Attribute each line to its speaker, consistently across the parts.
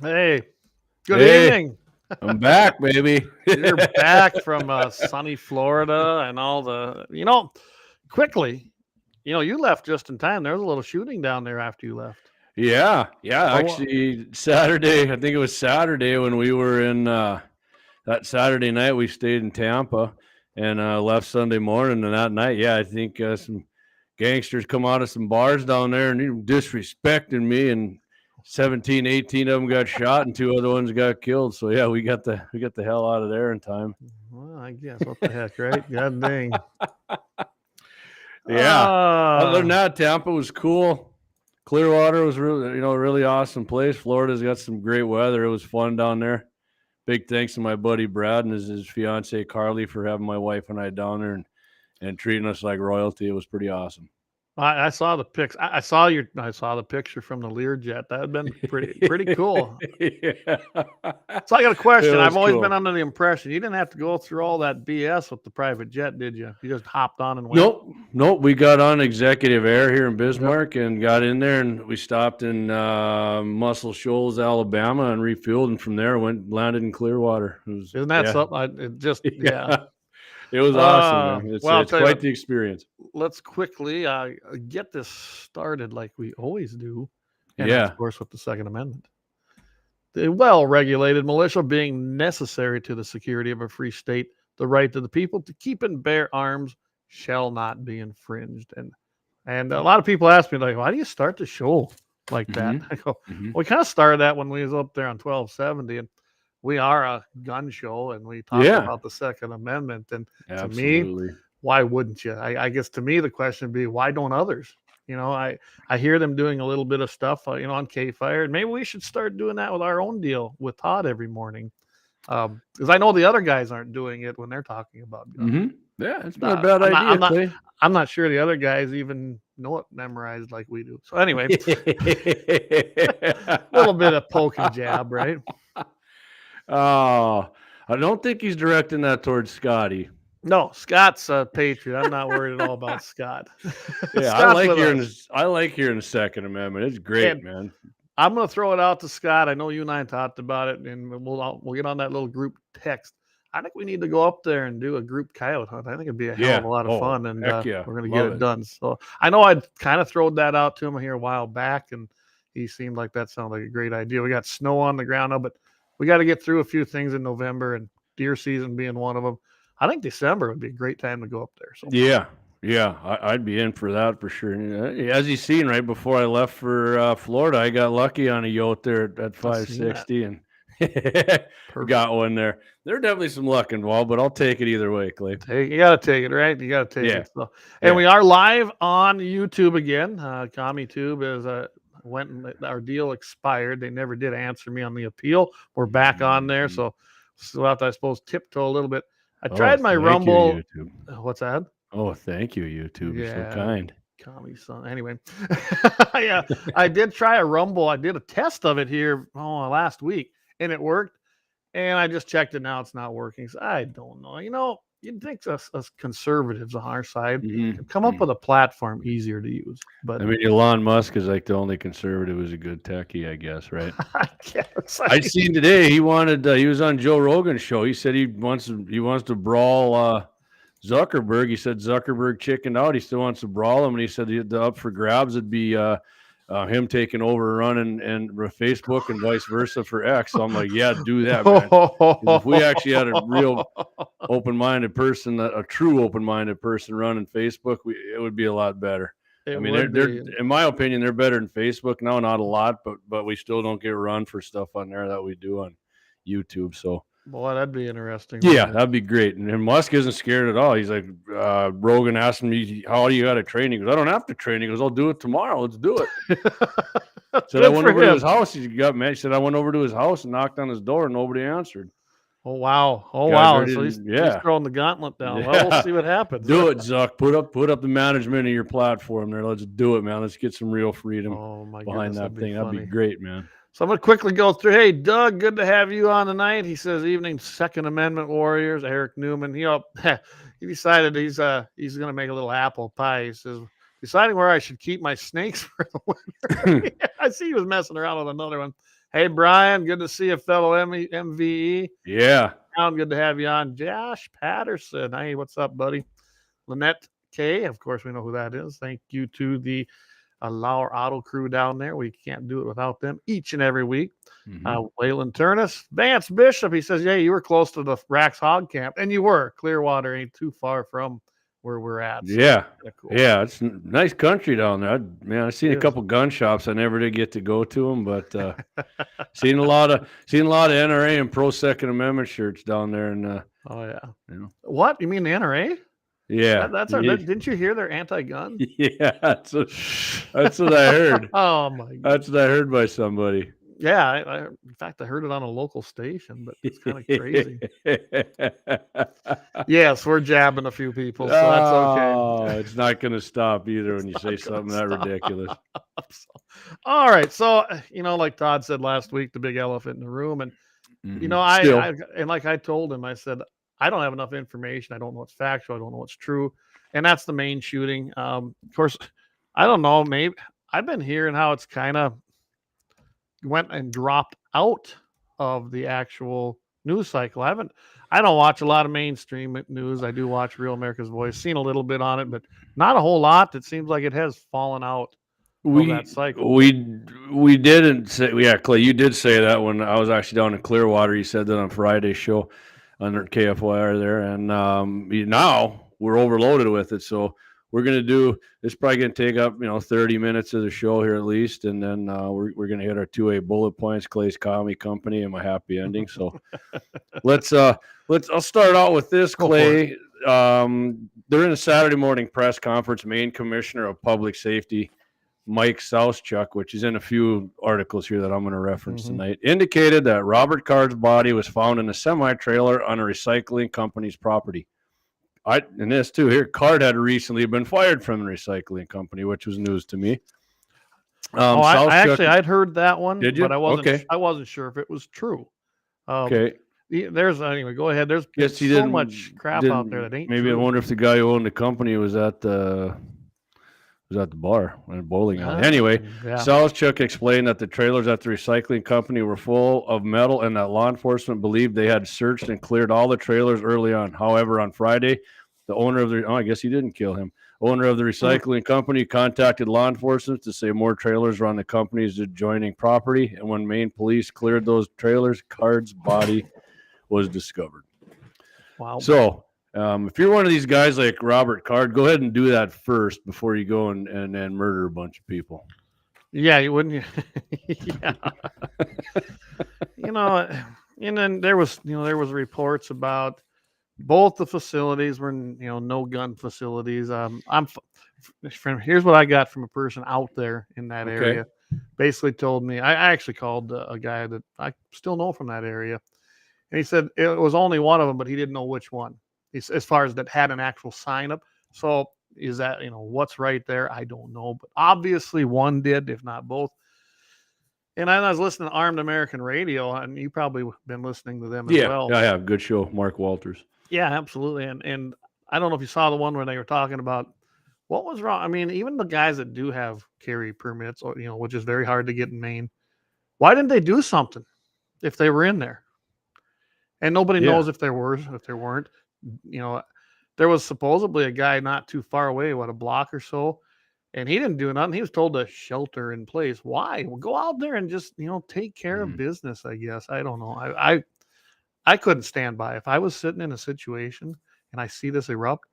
Speaker 1: Hey, good
Speaker 2: Hey,
Speaker 1: evening.
Speaker 2: I'm back, baby.
Speaker 1: You're back from sunny Florida and all quickly, you left just in time. There was a little shooting down there after you left.
Speaker 2: Yeah.
Speaker 1: Oh,
Speaker 2: Actually, Saturday, I think it was Saturday when we were in that Saturday night, we stayed in Tampa and left Sunday morning. And that night, yeah, I think some gangsters come out of some bars down there and disrespecting me. And 17, 18 of them got shot and two other ones got killed. So yeah, we got the hell out of there in time.
Speaker 1: well, I guess. What the heck, right? God dang.
Speaker 2: Yeah. Other than
Speaker 1: Uh,
Speaker 2: that, Tampa was cool. Clearwater was really, really awesome place. Florida's got some great weather. It was fun down there. Big thanks to my buddy Brad and his fiance Carly for having my wife and I down there and treating us like royalty. It was pretty awesome.
Speaker 1: I saw the pics. I saw the picture from the Learjet. That had been pretty cool.
Speaker 2: Yeah.
Speaker 1: So I got a
Speaker 2: It
Speaker 1: question. I've
Speaker 2: was
Speaker 1: always been
Speaker 2: cool.
Speaker 1: under the impression you didn't have to go through all that BS with the private jet, did you? You just hopped on and went.
Speaker 2: Nope. We got on Executive Air here in
Speaker 1: Yep.
Speaker 2: Bismarck and got in there, and we stopped in Muscle Shoals, Alabama, and refueled, and from there landed in Clearwater. It was
Speaker 1: Isn't that
Speaker 2: yeah,
Speaker 1: something? Yeah.
Speaker 2: yeah. It was awesome, man. It's
Speaker 1: Well, I'll
Speaker 2: it's
Speaker 1: tell you
Speaker 2: quite
Speaker 1: what.
Speaker 2: the experience.
Speaker 1: Let's quickly get this started like we always do, and that's
Speaker 2: Yeah,
Speaker 1: of course with the Second Amendment. The well-regulated militia being necessary to the security of a free state, the right of the people to keep and bear arms shall not be infringed. And a lot of people ask me like, why do you start the show like that?
Speaker 2: hmm
Speaker 1: I go,
Speaker 2: hmm
Speaker 1: we kind of started that when we was up there on 1270, and we are a gun show, and we talk
Speaker 2: yeah,
Speaker 1: about the Second Amendment. And to me,
Speaker 2: absolutely.
Speaker 1: why wouldn't you? I guess to me the question would be, why don't others? I hear them doing a little bit of stuff, on KFYR, and maybe we should start doing that with our own deal with Todd every morning, because I know the other guys aren't doing it when they're talking about guns.
Speaker 2: hmm Yeah, it's not a bad
Speaker 1: I'm not.
Speaker 2: idea,
Speaker 1: I'm not.
Speaker 2: Clay.
Speaker 1: I'm not sure the other guys even know it memorized like we do. So anyway, a little bit of poke and jab, right?
Speaker 2: Oh, I don't think he's directing that towards Scotty.
Speaker 1: No, Scott's a patriot. I'm not worried at all about Scott.
Speaker 2: Yeah,
Speaker 1: Scott's with us,
Speaker 2: I like hearing the Second Amendment. It's great,
Speaker 1: and
Speaker 2: man.
Speaker 1: I'm going to throw it out to Scott. I know you and I talked about it, and we'll get on that little group text. I think we need to go up there and do a group coyote hunt. I think it'd be a hell of
Speaker 2: Yeah.
Speaker 1: a lot of
Speaker 2: Oh,
Speaker 1: fun, and
Speaker 2: heck yeah,
Speaker 1: we're going to get
Speaker 2: love
Speaker 1: it
Speaker 2: it.
Speaker 1: done. So I know I'd kind of thrown that out to him here a while back, and he seemed like that sounded like a great idea. We got snow on the ground now, but we got to get through a few things in November, and deer season being one of them. I think December would be a great time to go up there. So
Speaker 2: Yeah, I'd be in for that for sure. As you seen, right before I left for Florida, I got lucky on a yote there at
Speaker 1: I seen that.
Speaker 2: 560 and
Speaker 1: Perfect.
Speaker 2: got one there. There's definitely some luck involved, but I'll take it either way, Clay.
Speaker 1: You got to take it, right? You got to take
Speaker 2: Yeah,
Speaker 1: it. So, and
Speaker 2: yeah.
Speaker 1: we are live on YouTube again. Commie Tube is went and our deal expired. They never did answer me on the appeal. We're back on there,
Speaker 2: Mhm.
Speaker 1: so still have to, I suppose, tiptoe a little bit. I
Speaker 2: Oh,
Speaker 1: tried my
Speaker 2: thank you,
Speaker 1: Rumble.
Speaker 2: YouTube.
Speaker 1: What's that?
Speaker 2: Oh, thank you, YouTube. You're so
Speaker 1: Yeah,
Speaker 2: kind.
Speaker 1: Commie son. Anyway, yeah, I did try a Rumble. I did a test of it here last week, and it worked. And I just checked it now; it's not working. So I don't know. You'd think us conservatives on our side could come up
Speaker 2: hmm
Speaker 1: with a platform easier to use, but
Speaker 2: I mean, Elon Musk is like the only conservative who's a good techie, I guess, right?
Speaker 1: I guess
Speaker 2: I seen today he was on Joe Rogan's show. He said he wants to brawl Zuckerberg. He said Zuckerberg chickened out. He still wants to brawl him, and he said the up for grabs would be him taking over running and Facebook and vice versa for X. So I'm like, yeah, do that, man. Because if we actually had a real open-minded person, a true open-minded person running Facebook, it would be a lot better. I
Speaker 1: it
Speaker 2: mean,
Speaker 1: would
Speaker 2: they're
Speaker 1: be.
Speaker 2: in my opinion, they're better than Facebook now. Not a lot, but we still don't get run for stuff on there that we do on YouTube. So
Speaker 1: Boy, that'd be interesting,
Speaker 2: yeah,
Speaker 1: wouldn't
Speaker 2: that'd be great. And Musk isn't scared at all. He's like, Rogan asked me, how do you got to train? He goes, I don't have to train. He goes, I'll do it tomorrow. Let's do it.
Speaker 1: it?
Speaker 2: Said I
Speaker 1: Good
Speaker 2: went
Speaker 1: for
Speaker 2: over to his
Speaker 1: him.
Speaker 2: house. He got mad. He said I went over to his house and knocked on his door and nobody answered.
Speaker 1: Oh wow! Oh
Speaker 2: Guys
Speaker 1: wow!
Speaker 2: ready
Speaker 1: So
Speaker 2: to,
Speaker 1: he's
Speaker 2: yeah.
Speaker 1: throwing the gauntlet down. Well, we'll
Speaker 2: Yeah.
Speaker 1: see what happens.
Speaker 2: Do it, Zuck. Put up the management of your platform there. Let's do it, man. Let's get some real freedom
Speaker 1: Oh my
Speaker 2: behind
Speaker 1: goodness, that'd
Speaker 2: that
Speaker 1: be
Speaker 2: thing. That'd be
Speaker 1: funny.
Speaker 2: great, man.
Speaker 1: So I'm going to quickly go through. Hey, Doug, good to have you on tonight. He says, evening, Second Amendment warriors. Eric Newman. He decided he's going to make a little apple pie. He says, deciding where I should keep my snakes for the winter. I see he was messing around with another one. Hey, Brian, good to see you, fellow MVE.
Speaker 2: Yeah.
Speaker 1: Good to have you on. Josh Patterson. Hey, what's up, buddy? Lynette K. Of course, we know who that is. Thank you to the Lauer Auto crew down there. We can't do it without them each and every week. Waylon Turnus. Vance Bishop. He says, yeah, you were close to the Rax Hog Camp. And you were. Clearwater ain't too far from where we're at. So
Speaker 2: yeah.
Speaker 1: cool.
Speaker 2: Yeah. It's nice country down there. I've seen a couple gun shops. I never did get to go to them, but seen a lot of NRA and pro Second Amendment shirts down there. And
Speaker 1: oh yeah.
Speaker 2: You know.
Speaker 1: What? You mean the NRA?
Speaker 2: Yeah.
Speaker 1: Didn't you hear they're anti-gun?
Speaker 2: Yeah. That's what I heard.
Speaker 1: Oh my God.
Speaker 2: That's what I heard by somebody.
Speaker 1: Yeah, in fact, I heard it on a local station, but it's kind of crazy. Yes, we're jabbing a few people, so that's okay.
Speaker 2: Oh, it's not going to stop either when you say something that ridiculous.
Speaker 1: All right, so like Todd said last week, the big elephant in the room, and I told him, I said, I don't have enough information. I don't know what's factual. I don't know what's true, and that's the Maine shooting. Of course, I don't know. Maybe I've been hearing how it's kind of went and dropped out of the actual news cycle. I don't watch a lot of mainstream news. I do watch Real America's Voice, seen a little bit on it, but not a whole lot. It seems like it has fallen out of that cycle.
Speaker 2: We didn't say, Clay, you did say that when I was actually down in Clearwater. You said that on Friday's show under KFYR there, and now we're overloaded with it. So we're going to do, it's probably going to take up, 30 minutes of the show here at least. And then we're going to hit our 2A bullet points, Clay's Commie Company, and my happy ending. So I'll start out with this, Clay. During a Saturday morning press conference, Maine Commissioner of Public Safety, Mike Southchuck, which is in a few articles here that I'm going to reference tonight, indicated that Robert Card's body was found in a semi-trailer on a recycling company's property. And this too here, Card had recently been fired from the recycling company, which was news to me.
Speaker 1: I'd heard that one,
Speaker 2: did you?
Speaker 1: But I wasn't sure if it was true.
Speaker 2: Okay.
Speaker 1: Anyway, go ahead. There's so much crap out there that ain't
Speaker 2: maybe
Speaker 1: true.
Speaker 2: I wonder if the guy who owned the company was at the bar in a bowling alley. Anyway, Southchuck explained that the trailers at the recycling company were full of metal and that law enforcement believed they had searched and cleared all the trailers early on. However, on Friday, the owner of I guess he didn't kill him. Owner of the recycling company contacted law enforcement to say more trailers were on the company's adjoining property. And when Maine police cleared those trailers, Card's body was discovered.
Speaker 1: Wow.
Speaker 2: So if you're one of these guys like Robert Card, go ahead and do that first before you go and murder a bunch of people.
Speaker 1: Yeah, you wouldn't. Yeah. And then there was reports about both the facilities were, no gun facilities. Here's what I got from a person out there in that area. Basically told me, I actually called a guy that I still know from that area. And he said it was only one of them, but he didn't know which one. As far as that had an actual sign up. So is that, what's right there? I don't know. But obviously one did, if not both. And I was listening to Armed American Radio, and you probably been listening to them as well.
Speaker 2: Yeah, I have. Good show. Mark Walters.
Speaker 1: Yeah, absolutely. And I don't know if you saw the one where they were talking about what was wrong. I mean, even the guys that do have carry permits, or which is very hard to get in Maine, why didn't they do something if they were in there? And nobody knows if there weren't. There was supposedly a guy not too far away, a block or so, and he didn't do nothing. He was told to shelter in place. Why? Well, go out there and just take care of business. I guess I don't know. I couldn't stand by if I was sitting in a situation and I see this erupt.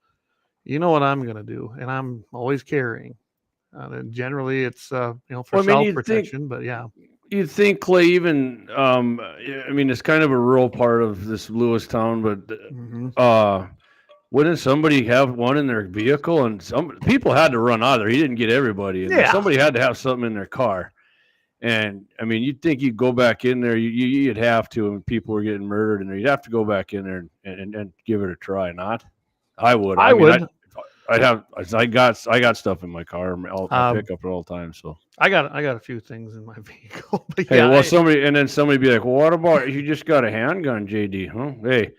Speaker 1: You know what I'm gonna do, and I'm always carrying. Generally, it's for self-protection, but yeah.
Speaker 2: You'd think, Clay, even it's kind of a rural part of this Lewistown, but wouldn't somebody have one in their vehicle? And some people had to run out of there. He didn't get everybody in there. Somebody had to have something in their car. And you'd think you'd go back in there. You'd have to, when people were getting murdered in there, you'd have to go back in there and give it a try. Not, I would. I would. I got stuff in my car. I pick up it all the time. So
Speaker 1: I got a few things in my vehicle. But
Speaker 2: somebody be like, well, what about you just got a handgun, JD? Huh? Hey,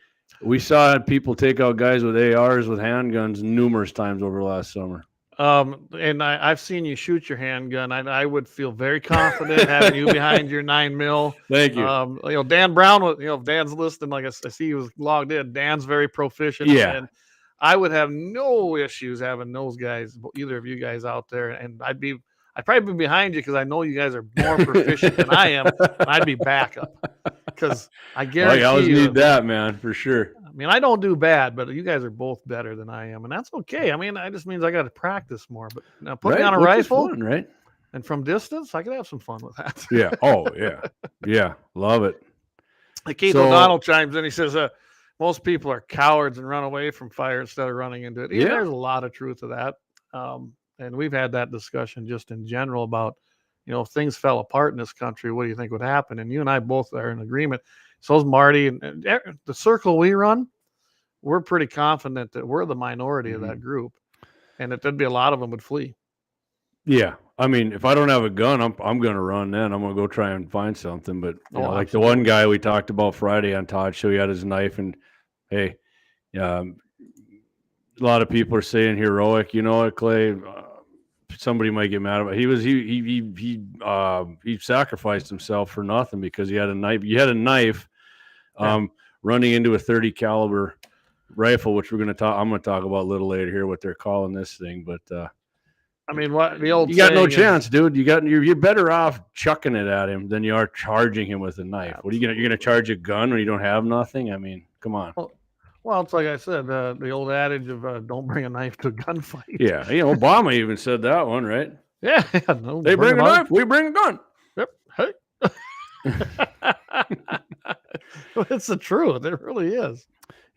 Speaker 2: we saw people take out guys with ARs with handguns numerous times over last summer.
Speaker 1: And I've seen you shoot your handgun. I would feel very confident having you behind your 9mm.
Speaker 2: Thank you.
Speaker 1: You know, Dan Brown was, you know, if Dan's listening, like I see he was logged in. Dan's very proficient.
Speaker 2: Yeah.
Speaker 1: And I would have no issues having those guys, either of you guys out there. And I'd probably be behind you because I know you guys are more proficient than I am. And I'd be backup because I guarantee
Speaker 2: I always
Speaker 1: you,
Speaker 2: need that, man, for sure.
Speaker 1: I mean, I don't do bad, but you guys are both better than I am, and that's okay. I mean, it just means I got to practice more. But now put me on a rifle,
Speaker 2: fun, right?
Speaker 1: And from distance, I could have some fun with that.
Speaker 2: Yeah. Oh, yeah. Yeah. Love it.
Speaker 1: Like Keith O'Donnell chimes in. He says, most people are cowards and run away from fire instead of running into it. Yeah. There's a lot of truth to that. And we've had that discussion just in general about, you know, if things fell apart in this country, what do you think would happen? And you and I both are in agreement. So is Marty, and the circle we run, we're pretty confident that we're the minority of that group, and that there'd be a lot of them would flee.
Speaker 2: Yeah. I mean, if I don't have a gun, I'm going to run then. I'm going to go try and find something. But you know, like the one guy we talked about Friday on Todd's show, he had his knife, and hey, a lot of people are saying heroic, you know, Clay, somebody might get mad about it. He sacrificed himself for nothing because he had a knife. You had a knife running into a 30 caliber rifle, which I'm going to talk about a little later here, what they're calling this thing. But
Speaker 1: I mean, what the old
Speaker 2: you got no chance, dude. You're better off chucking it at him than you are charging him with a knife. What are you're gonna charge a gun when you don't have nothing? I mean, come on.
Speaker 1: Well, it's like I said, the old adage of don't bring a knife to a gunfight.
Speaker 2: Yeah, you know, Obama even said that one, right?
Speaker 1: Yeah. No,
Speaker 2: they bring a knife, we bring a gun.
Speaker 1: Yep. Hey. It's the truth. It really is.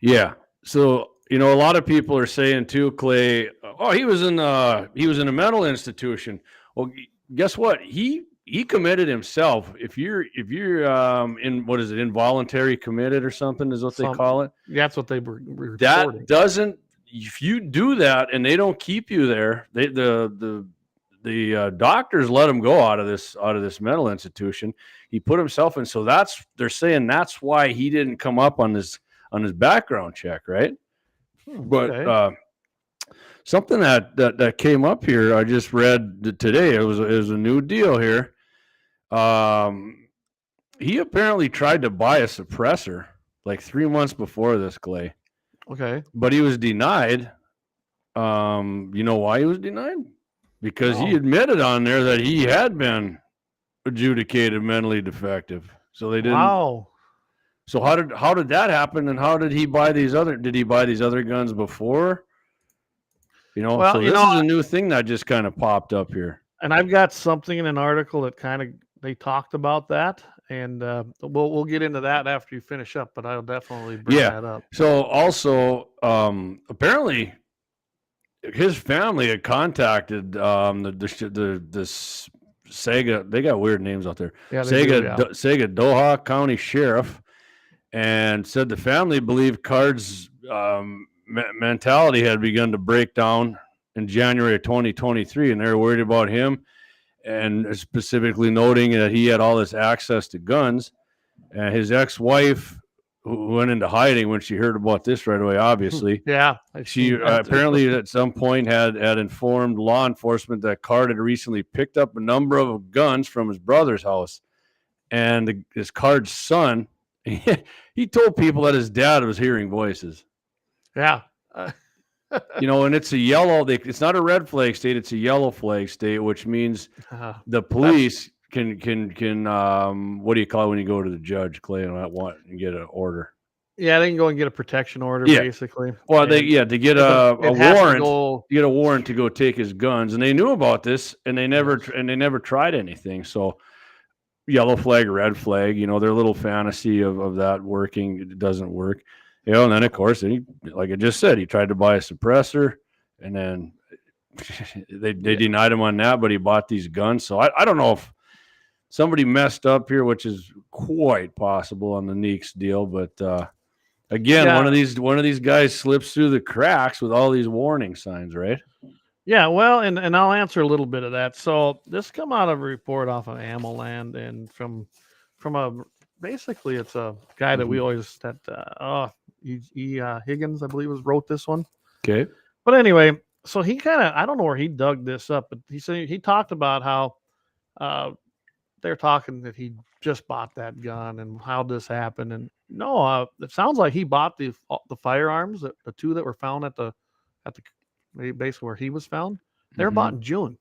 Speaker 2: Yeah. So, you know, a lot of people are saying too, Clay, oh, he was in a mental institution. Well, guess what? He committed himself. If you're in, what is it, involuntary committed or something is what they call it.
Speaker 1: That's what they were reporting.
Speaker 2: That doesn't, if you do that and they don't keep you there, the doctors let him go out of this mental institution. He put himself in. So they're saying that's why he didn't come up on his background check, right? But something that came up here, I just read today. It was a new deal here. He apparently tried to buy a suppressor like 3 months before this, Clay.
Speaker 1: Okay,
Speaker 2: but he was denied. You know why he was denied? Because he admitted on there that he had been adjudicated mentally defective. So they didn't.
Speaker 1: Wow.
Speaker 2: So how did that happen? And how did he buy these other? Did he buy these other guns before? You know, well, so this is a new thing that just kind of popped up here.
Speaker 1: And I've got something in an article that kind of they talked about that, and we'll get into that after you finish up. But I'll definitely bring that up.
Speaker 2: So also, apparently, his family had contacted the Sega. They got weird names out there. Yeah, Sega County Sheriff. And said the family believed Card's mentality had begun to break down in January of 2023, and they were worried about him, and specifically noting that he had all this access to guns. And his ex-wife, who went into hiding when she heard about this right away, obviously.
Speaker 1: Yeah.
Speaker 2: She apparently at some point had informed law enforcement that Card had recently picked up a number of guns from his brother's house. And his Card's son, he told people that his dad was hearing voices.
Speaker 1: Yeah.
Speaker 2: You know, and it's a yellow, it's not a red flag state, it's a yellow flag state, which means the police can what do you call it when you go to the judge, Clay, and get an order?
Speaker 1: Yeah, they can go and get a protection order, basically.
Speaker 2: Well, to get a warrant, get a warrant to go take his guns, and they knew about this, and they never tried anything. So yellow flag, red flag, you know, their little fantasy of that working, it doesn't work. You know, and then of course, like I just said, he tried to buy a suppressor, and then they denied him on that, but he bought these guns. So I don't know if somebody messed up here, which is quite possible on the Neeks deal, but again, one of these guys slips through the cracks with all these warning signs, right?
Speaker 1: Yeah, well, and I'll answer a little bit of that. So this come out of a report off of Ammoland, and from basically it's a guy that we always Higgins, I believe, wrote this one.
Speaker 2: Okay.
Speaker 1: But anyway, So he kind of, I don't know where he dug this up, but he talked about how uh, they're talking that he just bought that gun and how this happened. And no, it sounds like he bought the firearms, the two that were found at the basically where he was found. They were bought in June.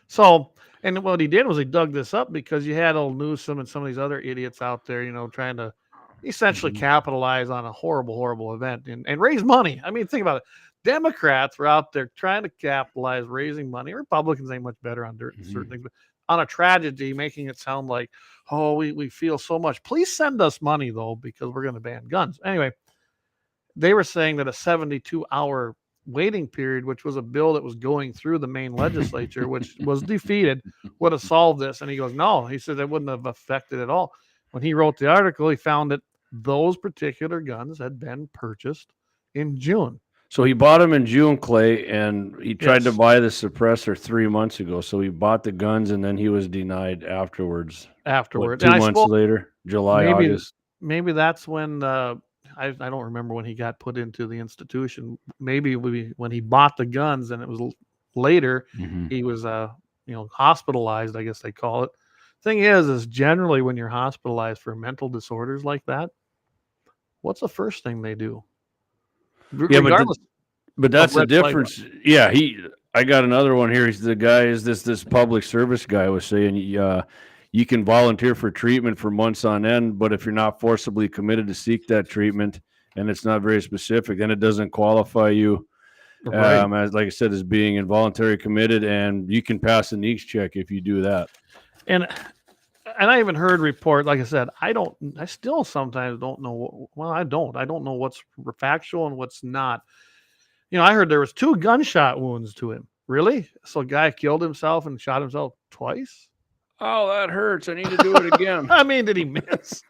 Speaker 1: So, and what he did was he dug this up because you had old Newsom and some of these other idiots out there, trying to essentially capitalize on a horrible, horrible event and raise money. I mean, think about it. Democrats were out there trying to capitalize, raising money. Republicans ain't much better on certain things, but on a tragedy, making it sound like, oh, we feel so much. Please send us money, though, because we're going to ban guns. Anyway, they were saying that a 72-hour waiting period, which was a bill that was going through the Maine legislature, which was defeated, would have solved this. And he goes, no, he said it wouldn't have affected at all. When he wrote the article, he found that those particular guns had been purchased in June.
Speaker 2: So he bought them in June, Clay, and he tried to buy the suppressor 3 months ago. So he bought the guns, and then he was denied afterwards. What, 2 months later, July, August.
Speaker 1: Maybe that's when I don't remember when he got put into the institution. Maybe when he bought the guns, and it was later, he was hospitalized, I guess they call it. Thing is generally when you're hospitalized for mental disorders like that, what's the first thing they do?
Speaker 2: Regardless, but that's the difference. Yeah, I got another one here. He's the guy. Is this public service guy was saying? You can volunteer for treatment for months on end, but if you're not forcibly committed to seek that treatment and it's not very specific, then it doesn't qualify you, as like I said, as being involuntary committed, and you can pass a NEEX check if you do that.
Speaker 1: And I even heard report, like I said, I still sometimes don't know. Well, I don't know what's factual and what's not. I heard there was 2 gunshot wounds to him. Really? So a guy killed himself and shot himself twice?
Speaker 2: Oh, that hurts. I need to do it again.
Speaker 1: I mean, did he miss?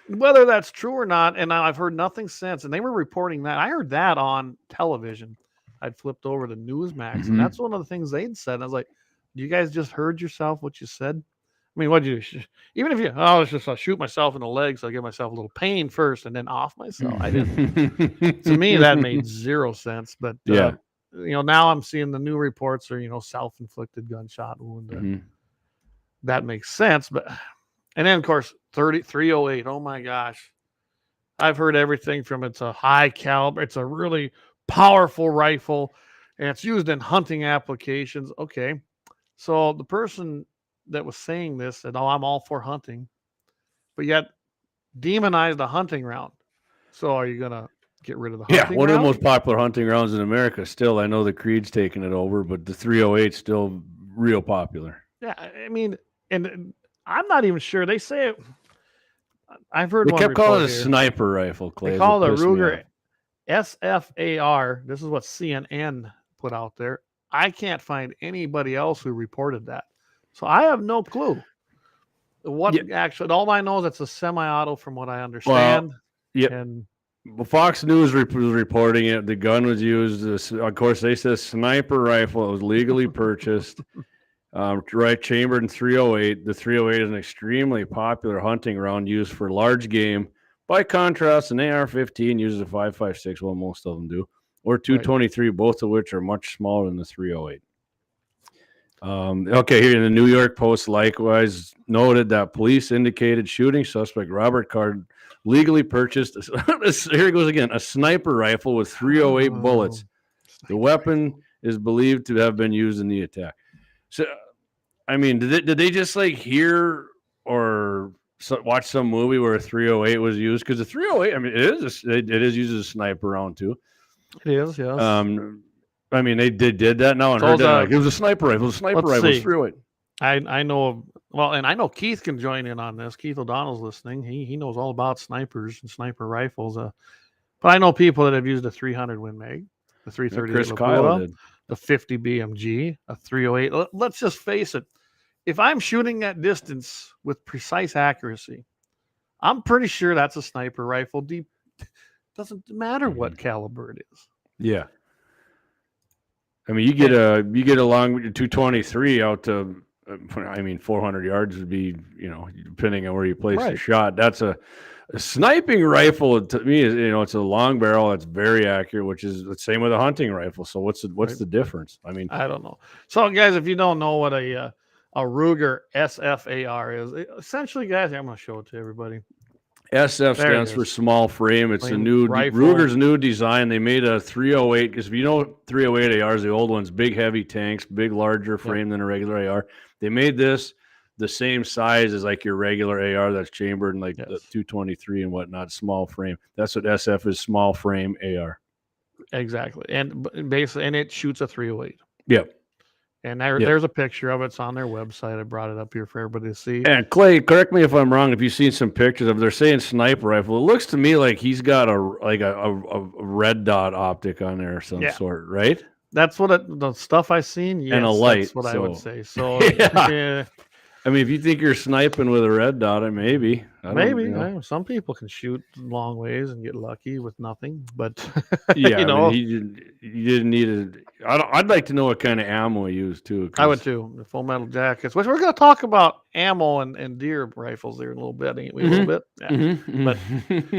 Speaker 1: Whether that's true or not, and I've heard nothing since. And they were reporting that. I heard that on television. I'd flipped over to Newsmax, and that's one of the things they'd said. And I was like, you guys just heard yourself what you said? I mean, what'd you do? Even if it's just I'll shoot myself in the leg, so I give myself a little pain first and then off myself. I didn't. To me, that made zero sense. But now I'm seeing the new reports are self-inflicted gunshot wound. That makes sense. But and then of course 308. Oh my gosh, I've heard everything from it's a high caliber, it's a really powerful rifle, and it's used in hunting applications. Okay, so the person that was saying this said, "Oh, I'm all for hunting," but yet demonized a hunting round. So are you gonna get rid of the hunting
Speaker 2: one
Speaker 1: round?
Speaker 2: of the most popular hunting rounds in America still. I know the Creed's taking it over, but the 308 is still real popular.
Speaker 1: Yeah, I mean, and I'm not even sure. They say it. I've heard
Speaker 2: they
Speaker 1: one
Speaker 2: kept calling it a
Speaker 1: here.
Speaker 2: sniper rifle, Clay.
Speaker 1: They call it a Ruger SFAR. This is what CNN put out there. I can't find anybody else who reported that. So I have no clue what actually. All I know is it's a semi-auto, from what I understand. And
Speaker 2: Fox News was reporting it. The gun was used. Of course, they said sniper rifle. It was legally purchased, chambered in 308. The 308 is an extremely popular hunting round used for large game. By contrast, an AR-15 uses a 5.56. Well, most of them do, or 223, both of which are much smaller than the 308. Here in the New York Post likewise noted that police indicated shooting suspect Robert Card legally purchased, here it goes again, a sniper rifle with 308 bullets. The weapon is believed to have been used in the attack. So, I mean, did they just hear or watch some movie where a 308 was used? Because the 308, I mean, it is used as a sniper round too.
Speaker 1: It is, yes.
Speaker 2: I mean, they did that now and heard that it was a sniper rifle. It was a sniper rifle. It was 308.
Speaker 1: I know, and I know Keith can join in on this. Keith O'Donnell's listening. He knows all about snipers and sniper rifles. But I know people that have used a 300 Win Mag, the 330,
Speaker 2: Chris Kyle did.
Speaker 1: The 50 BMG, a 308. Let's just face it. If I'm shooting at distance with precise accuracy, I'm pretty sure that's a sniper rifle. Doesn't matter what caliber it is.
Speaker 2: Yeah. I mean, you get a long 223 out to, 400 yards would be, depending on where you place the shot. That's a A sniping rifle to me is, it's a long barrel. It's very accurate, which is the same with a hunting rifle. So what's the difference? I mean,
Speaker 1: I don't know. So, guys, if you don't know what a Ruger SFAR is, essentially, guys, I'm going to show it to everybody.
Speaker 2: SF
Speaker 1: There it
Speaker 2: stands for
Speaker 1: is.
Speaker 2: small frame. It's a
Speaker 1: Frame
Speaker 2: new
Speaker 1: rifle.
Speaker 2: Ruger's new design. They made a 308 because if you know 308 ARs, the old ones, big heavy tanks, big larger frame than a regular AR. They made this the same size as like your regular AR that's chambered in like the 223 and whatnot, small frame. That's what SF is, small frame AR.
Speaker 1: Exactly, and basically, and it shoots a 308.
Speaker 2: Yep.
Speaker 1: And there's a picture of it. It's on their website. I brought it up here for everybody to see.
Speaker 2: And Clay, correct me if I'm wrong. If you've seen some pictures of, they're saying sniper rifle. It looks to me like he's got a red dot optic on there of some sort, right?
Speaker 1: That's what the stuff I've seen. Yes,
Speaker 2: and a light.
Speaker 1: That's what I would say. So
Speaker 2: yeah. I mean, if you think you're sniping with a red dot, maybe.
Speaker 1: Some people can shoot long ways and get lucky with nothing, but
Speaker 2: yeah, you didn't need it. I'd like to know what kind of ammo he used too.
Speaker 1: I would too. The full metal jackets, which we're going to talk about ammo and deer rifles there in a little bit, ain't we? A little bit, yeah. But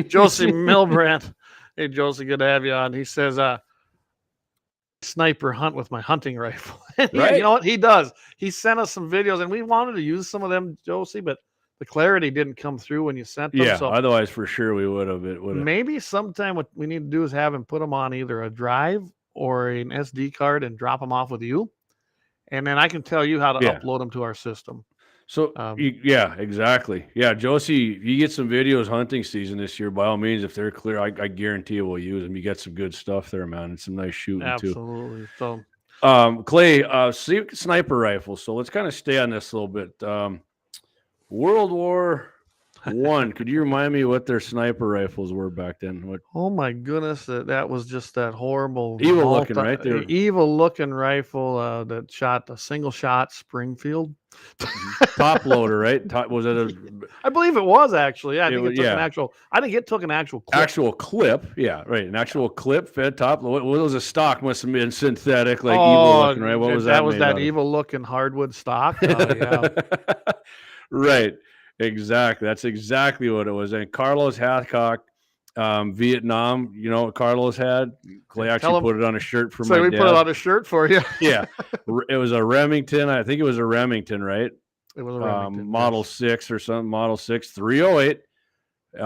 Speaker 1: Josie Milbrandt, hey Josie, good to have you on. He says, sniper hunt with my hunting rifle.
Speaker 2: Right.
Speaker 1: You know what he does? He sent us some videos, and we wanted to use some of them, Josie, but the clarity didn't come through when you sent them.
Speaker 2: Yeah,
Speaker 1: so
Speaker 2: otherwise for sure we would have.
Speaker 1: Maybe sometime what we need to do is have him put them on either a drive or an SD card and drop them off with you, and then I can tell you how to upload them to our system.
Speaker 2: So yeah, exactly. Yeah, Josie, you get some videos hunting season this year. By all means, if they're clear, I guarantee you we'll use them. You get some good stuff there, man, and some nice shooting too.
Speaker 1: Absolutely. So,
Speaker 2: Clay, sniper rifles. So let's kind of stay on this a little bit. World War I. Could you remind me what their sniper rifles were back then?
Speaker 1: Oh my goodness, that was just that horrible,
Speaker 2: evil looking, right?
Speaker 1: Evil looking rifle that shot a single shot Springfield.
Speaker 2: Top loader, right? Was it
Speaker 1: I believe it was actually. Yeah, I think it took an actual. I think it took an actual clip.
Speaker 2: Actual clip, yeah, right. An actual clip fed top. What was a stock? Must have been synthetic, like evil looking, right? What was that?
Speaker 1: That was that evil looking hardwood stock. Yeah.
Speaker 2: Right. Exactly. That's exactly what it was. And Carlos Hathcock, Vietnam, you know what Carlos had? Clay actually put it on a shirt for my dad.
Speaker 1: So we put it on a shirt for you.
Speaker 2: Yeah. It was a Remington. I think it was a Remington, right?
Speaker 1: It was a Remington.
Speaker 2: Model 6 or something. Model 6, 308. I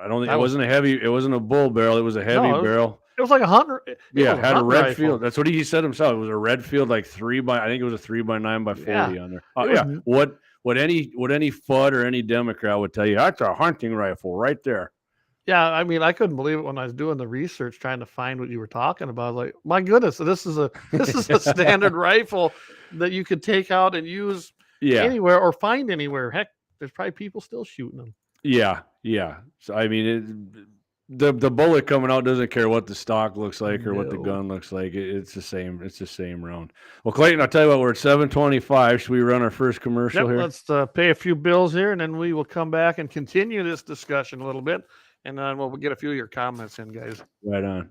Speaker 2: don't think it wasn't a heavy. It wasn't a bull barrel. It was a heavy barrel.
Speaker 1: It was like 100.
Speaker 2: Yeah, had a red field. That's what he said himself. It was a red field, like 3x. I think it was a 3x9x40 on there. Yeah. What any FUD or any Democrat would tell you, that's a hunting rifle right there.
Speaker 1: Yeah, I mean, I couldn't believe it when I was doing the research trying to find what you were talking about. Like, my goodness, this is a standard rifle that you could take out and use anywhere or find anywhere. Heck, there's probably people still shooting them.
Speaker 2: Yeah. So I mean, the bullet coming out doesn't care what the stock looks like or what the gun looks like. It's the same. It's the same round. Well, Clayton, I'll tell you what. We're at 7:25. Should we run our first commercial here?
Speaker 1: Let's pay a few bills here, and then we will come back and continue this discussion a little bit, and then we'll get a few of your comments in, guys.
Speaker 2: Right on.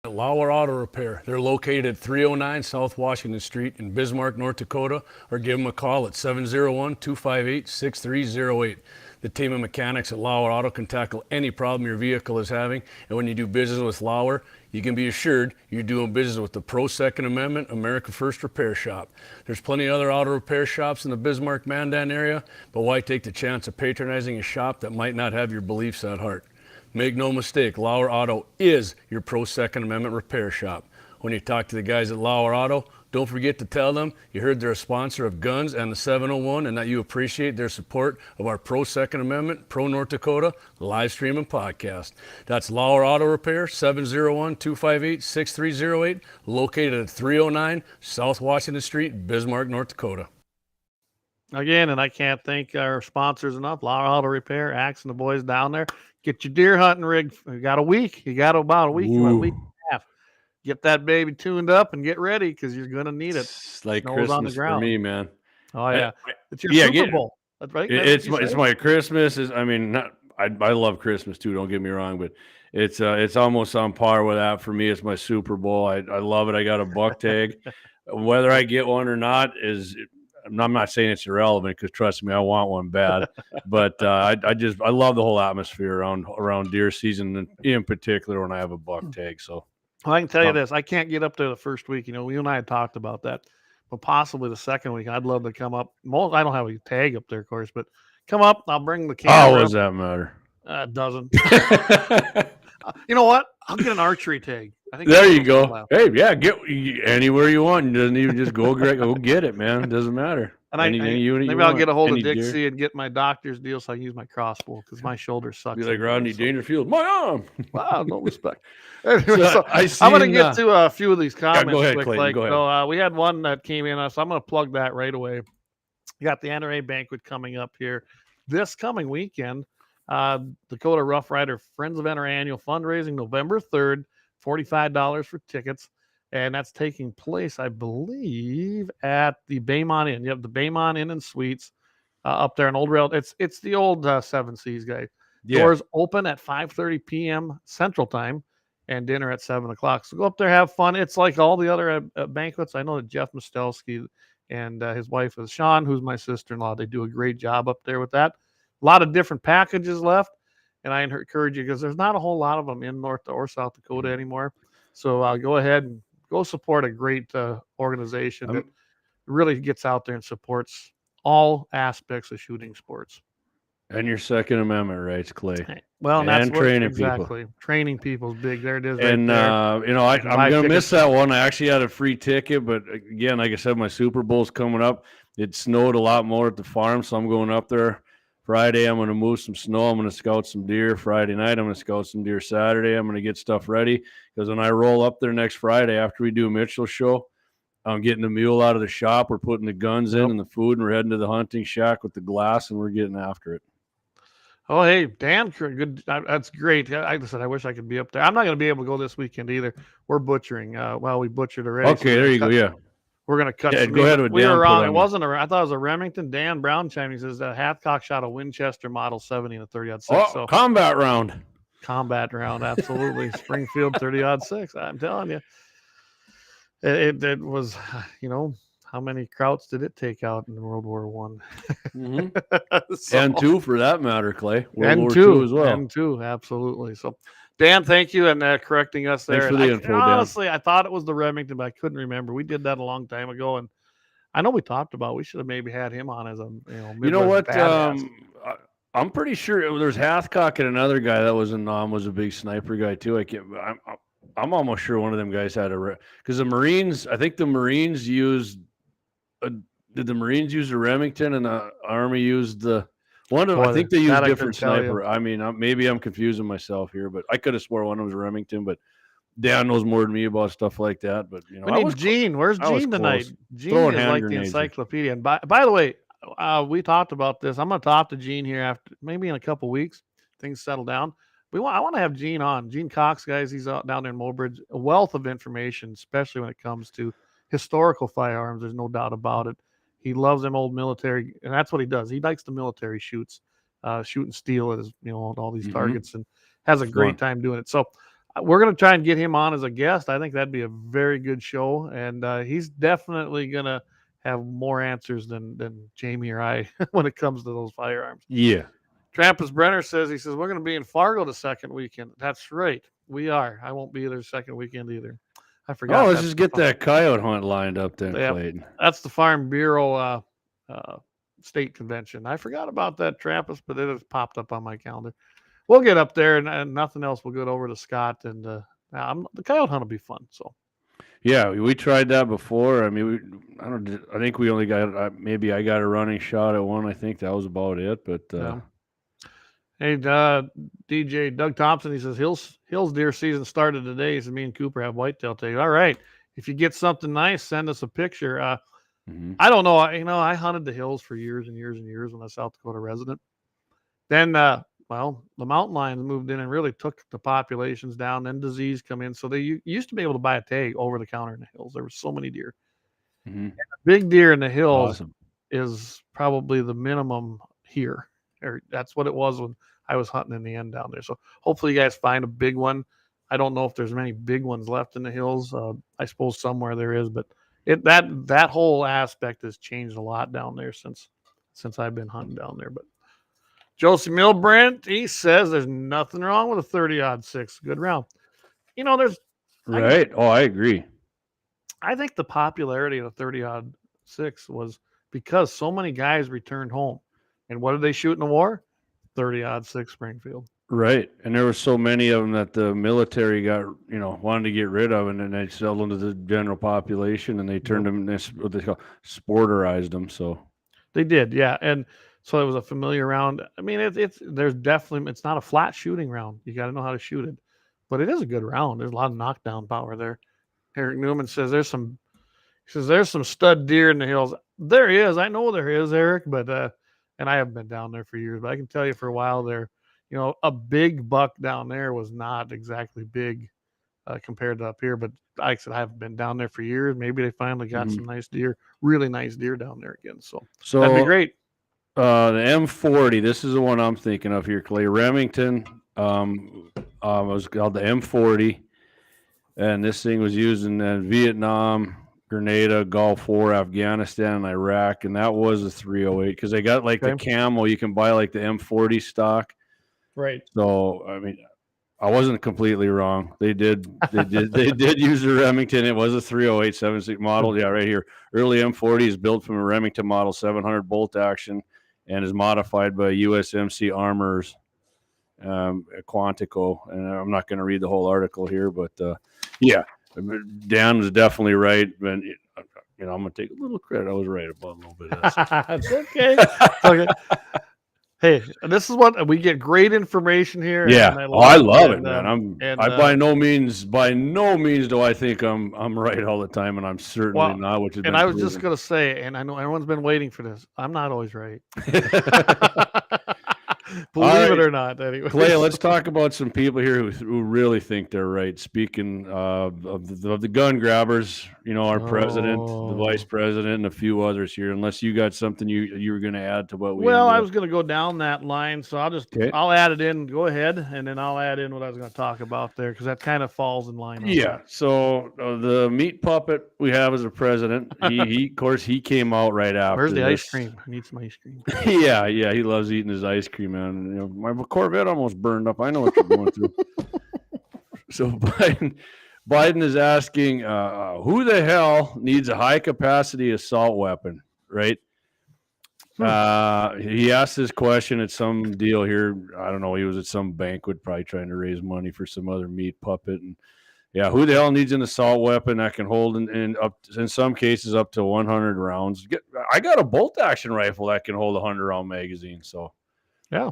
Speaker 3: Lauer Auto Repair. They're located at 309 South Washington Street in Bismarck, North Dakota, or give them a call at 701-258-6308. The team of mechanics at Lauer Auto can tackle any problem your vehicle is having, and when you do business with Lauer, you can be assured you're doing business with the Pro Second Amendment America First Repair Shop. There's plenty of other auto repair shops in the Bismarck-Mandan area, but why take the chance of patronizing a shop that might not have your beliefs at heart? Make no mistake, Lauer Auto is your Pro Second Amendment repair shop. When you talk to the guys at Lauer Auto, don't forget to tell them you heard they're a sponsor of Guns and the 701 and that you appreciate their support of our Pro Second Amendment, Pro North Dakota live stream and podcast. That's Lauer Auto Repair, 701-258-6308, located at 309 South Washington Street, Bismarck, North Dakota.
Speaker 1: Again, and I can't thank our sponsors enough. Lauer Auto Repair, Axe and the boys down there. Get your deer hunting rig. You got a week. You got about a week, a week and a half. Get that baby tuned up and get ready because you're going to need it.
Speaker 2: It's like Christmas for me, man.
Speaker 1: Oh, yeah. It's your Super Bowl. That's right.
Speaker 2: It's my Christmas. I love Christmas, too. Don't get me wrong, but it's almost on par with that for me. It's my Super Bowl. I love it. I got a buck tag. Whether I get one or not is – I'm not saying it's irrelevant because trust me, I want one bad. But I love the whole atmosphere around deer season, and in particular when I have a buck tag. So
Speaker 1: Well, I can tell you this: I can't get up there the first week. You and I had talked about that, but possibly the second week, I'd love to come up. I don't have a tag up there, of course, but come up. I'll bring the camera.
Speaker 2: what does that matter?
Speaker 1: It doesn't. You know what? I'll get an archery tag. I think
Speaker 2: there you go. Hey, yeah, get anywhere you want. It doesn't even just go get it, man. It doesn't matter.
Speaker 1: And maybe I'll get a hold of Dixie and get my doctor's deal so I can use my crossbow because my shoulder sucks.
Speaker 2: Be like Rodney Dangerfield. My arm.
Speaker 1: Wow, no respect. Anyway, I'm going to get to a few of these comments.
Speaker 2: Go ahead,
Speaker 1: quick.
Speaker 2: Clayton, go ahead.
Speaker 1: So we had one that came in, so I'm going to plug that right away. You got the NRA banquet coming up here this coming weekend. Dakota Rough Rider Friends of NRA annual fundraising November 3rd, $45 for tickets. And that's taking place, I believe, at the Baymont Inn. You have the Baymont Inn and Suites up there in Old Rail. It's the old Seven Seas, guys. Yeah. Doors open at 5:30 p.m. Central Time and dinner at 7 o'clock. So go up there, have fun. It's like all the other banquets. I know that Jeff Mostelski and his wife is Sean, who's my sister-in-law. They do a great job up there with that. A lot of different packages left. And I encourage you because there's not a whole lot of them in North or South Dakota anymore. So go ahead and go support a great organization that really gets out there and supports all aspects of shooting sports.
Speaker 2: And your Second Amendment rights, Clay.
Speaker 1: Well,
Speaker 2: and
Speaker 1: that's
Speaker 2: training
Speaker 1: exactly.
Speaker 2: people.
Speaker 1: Training people is big. There it is.
Speaker 2: And
Speaker 1: right there.
Speaker 2: I'm going to miss that one. I actually had a free ticket, but again, like I said, my Super Bowl's coming up. It snowed a lot more at the farm, so I'm going up there Friday. I'm going to move some snow. I'm going to scout some deer. Friday night, I'm going to scout some deer. Saturday, I'm going to get stuff ready because when I roll up there next Friday after we do a Mitchell show, I'm getting the mule out of the shop. We're putting the guns in and the food, and we're heading to the hunting shack with the glass, and we're getting after it.
Speaker 1: Oh, hey, Dan, good. That's great. I said I wish I could be up there. I'm not going to be able to go this weekend either. We're butchering. We butchered already.
Speaker 2: Okay, there you go. Yeah.
Speaker 1: We're going to cut.
Speaker 2: Yeah, go ahead with
Speaker 1: we
Speaker 2: Dan.
Speaker 1: Were wrong. It wasn't I thought it was a Remington. Dan Brown chimed. He says that Hathcock shot a Winchester Model 70 in a 30-06. So
Speaker 2: combat round.
Speaker 1: Combat round, absolutely. Springfield 30-06. I'm telling you, it was. How many Krauts did it take out in World War I?
Speaker 2: And two, for that matter, Clay.
Speaker 1: World War II as well. And two, absolutely. So, Dan, thank you and correcting us there.
Speaker 2: Thanks for the info,
Speaker 1: honestly,
Speaker 2: Dan.
Speaker 1: I thought it was the Remington, but I couldn't remember. We did that a long time ago, and I know we talked about we should have maybe had him on as a
Speaker 2: You know what? I'm pretty sure there's Hathcock and another guy that was in Nam was a big sniper guy too. I'm almost sure one of them guys had because the Marines. I think the Marines used. Did the Marines use the Remington and the Army used the one? I think they used different sniper. I mean, maybe I'm confusing myself here, but I could have swore one was Remington. But Dan knows more than me about stuff like that. But
Speaker 1: we need Gene. Where's Gene tonight? Gene is like the encyclopedia. And by the way, we talked about this. I'm going to talk to Gene here after maybe in a couple weeks. Things settle down. I want to have Gene on. Gene Cox, guys. He's out down there in Mobridge. A wealth of information, especially when it comes to historical firearms. There's no doubt about it. He loves them old military, and that's what he does. He likes the military shoots, shooting steel at his, all these targets, and has a great time doing it. So we're going to try and get him on as a guest. I think that'd be a very good show, and he's definitely going to have more answers than Jamie or I when it comes to those firearms.
Speaker 2: Yeah.
Speaker 1: Trampus Brenner says, we're going to be in Fargo the second weekend. That's right. We are. I won't be there the second weekend either. I forgot.
Speaker 2: Let's just get that coyote hunt lined up then, Clayton.
Speaker 1: That's the Farm Bureau state convention. I forgot about that, Trappist, but it has popped up on my calendar. We'll get up there, and nothing else. We'll go over to Scott, and the coyote hunt will be fun. So,
Speaker 2: yeah, we tried that before. I mean, I think we only got maybe I got a running shot at one. I think that was about it. But
Speaker 1: hey, DJ Doug Thompson, he says Hills deer season started today. He says me and Cooper have whitetail tags. All right, if you get something nice, send us a picture. I don't know. I hunted the hills for years and years and years when I was a South Dakota resident. Then, the mountain lions moved in and really took the populations down. Then disease come in. So they used to be able to buy a tag over the counter in the hills. There were so many deer. And a big deer in the hills is probably the minimum here. Or that's what it was when I was hunting in the end down there. So hopefully you guys find a big one. I don't know if there's many big ones left in the hills. I suppose somewhere there is, but that whole aspect has changed a lot down there since I've been hunting down there. But Josie Milbrandt, he says there's nothing wrong with a 30-06. Good round. There's
Speaker 2: Right. I agree.
Speaker 1: I think the popularity of the 30-06 was because so many guys returned home. And what did they shoot in the war? 30-06 Springfield.
Speaker 2: Right. And there were so many of them that the military wanted to get rid of, and then they sold them to the general population, and they turned them, what they call sporterized them. So
Speaker 1: they did, yeah. And so it was a familiar round. I mean, it's not a flat shooting round. You got to know how to shoot it, but it is a good round. There's a lot of knockdown power there. Eric Newman says there's some stud deer in the hills. There is. I know there is, Eric, but and I haven't been down there for years, but I can tell you for a while there, a big buck down there was not exactly big compared to up here. But like I said, I haven't been down there for years. Maybe they finally got some nice deer, really nice deer down there again. So that'd be great.
Speaker 2: The M40, this is the one I'm thinking of here, Clay. Remington was called the M40, and this thing was used in Vietnam, Grenada, Gulf War, Afghanistan, and Iraq, and that was a 308 because they got the camo. You can buy the M40 stock.
Speaker 1: Right.
Speaker 2: So I mean, I wasn't completely wrong. They did use the Remington. It was a 308 76 model. Yeah, right here. Early M40 is built from a Remington model 700 bolt action and is modified by USMC Armors Quantico. And I'm not going to read the whole article here, but yeah, Dan was definitely right. And I'm going to take a little credit. I was right about a little bit of this.
Speaker 1: It's okay. It's okay. Hey, this is what we get. Great information here.
Speaker 2: Yeah, I love it, man. By no means do I think I'm right all the time, and I'm certainly not. Which is,
Speaker 1: and I was just gonna say, and I know everyone's been waiting for this. I'm not always right. Believe it or not, anyway.
Speaker 2: Clay, let's talk about some people here who really think they're right. Speaking of the gun grabbers, our president, the vice president, and a few others here. Unless you got something you were going to add to what we.
Speaker 1: Well, I was going to go down that line, so I'll add it in. Go ahead, and then I'll add in what I was going to talk about there because that kind of falls in line.
Speaker 2: Yeah. So the meat puppet we have as a president, he of course he came out right after.
Speaker 1: Where's the ice cream? I need some ice cream.
Speaker 2: Yeah, he loves eating his ice cream, man. My Corvette almost burned up. I know what you're going through. So Biden is asking, who the hell needs a high-capacity assault weapon, right? He asked this question at some deal here. I don't know. He was at some banquet probably trying to raise money for some other meat puppet. And, yeah, who the hell needs an assault weapon that can hold in some cases up to 100 rounds? I got a bolt-action rifle that can hold a 100-round magazine, so.
Speaker 1: Yeah.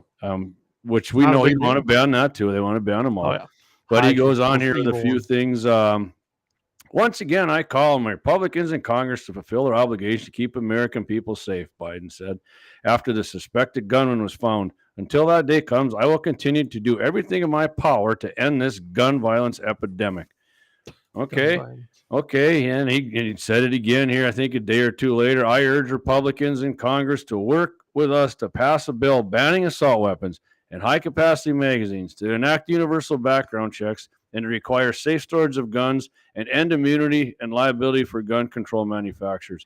Speaker 2: Which we know you want to ban that too. They want to ban them all. Oh, yeah. But he goes on here with a few things. Once again, I call on Republicans in Congress to fulfill their obligation to keep American people safe, Biden said, after the suspected gunman was found. Until that day comes, I will continue to do everything in my power to end this gun violence epidemic. Okay. And he said it again here, I think a day or two later. I urge Republicans in Congress to work with us to pass a bill banning assault weapons and high-capacity magazines, to enact universal background checks, and to require safe storage of guns and end immunity and liability for gun control manufacturers.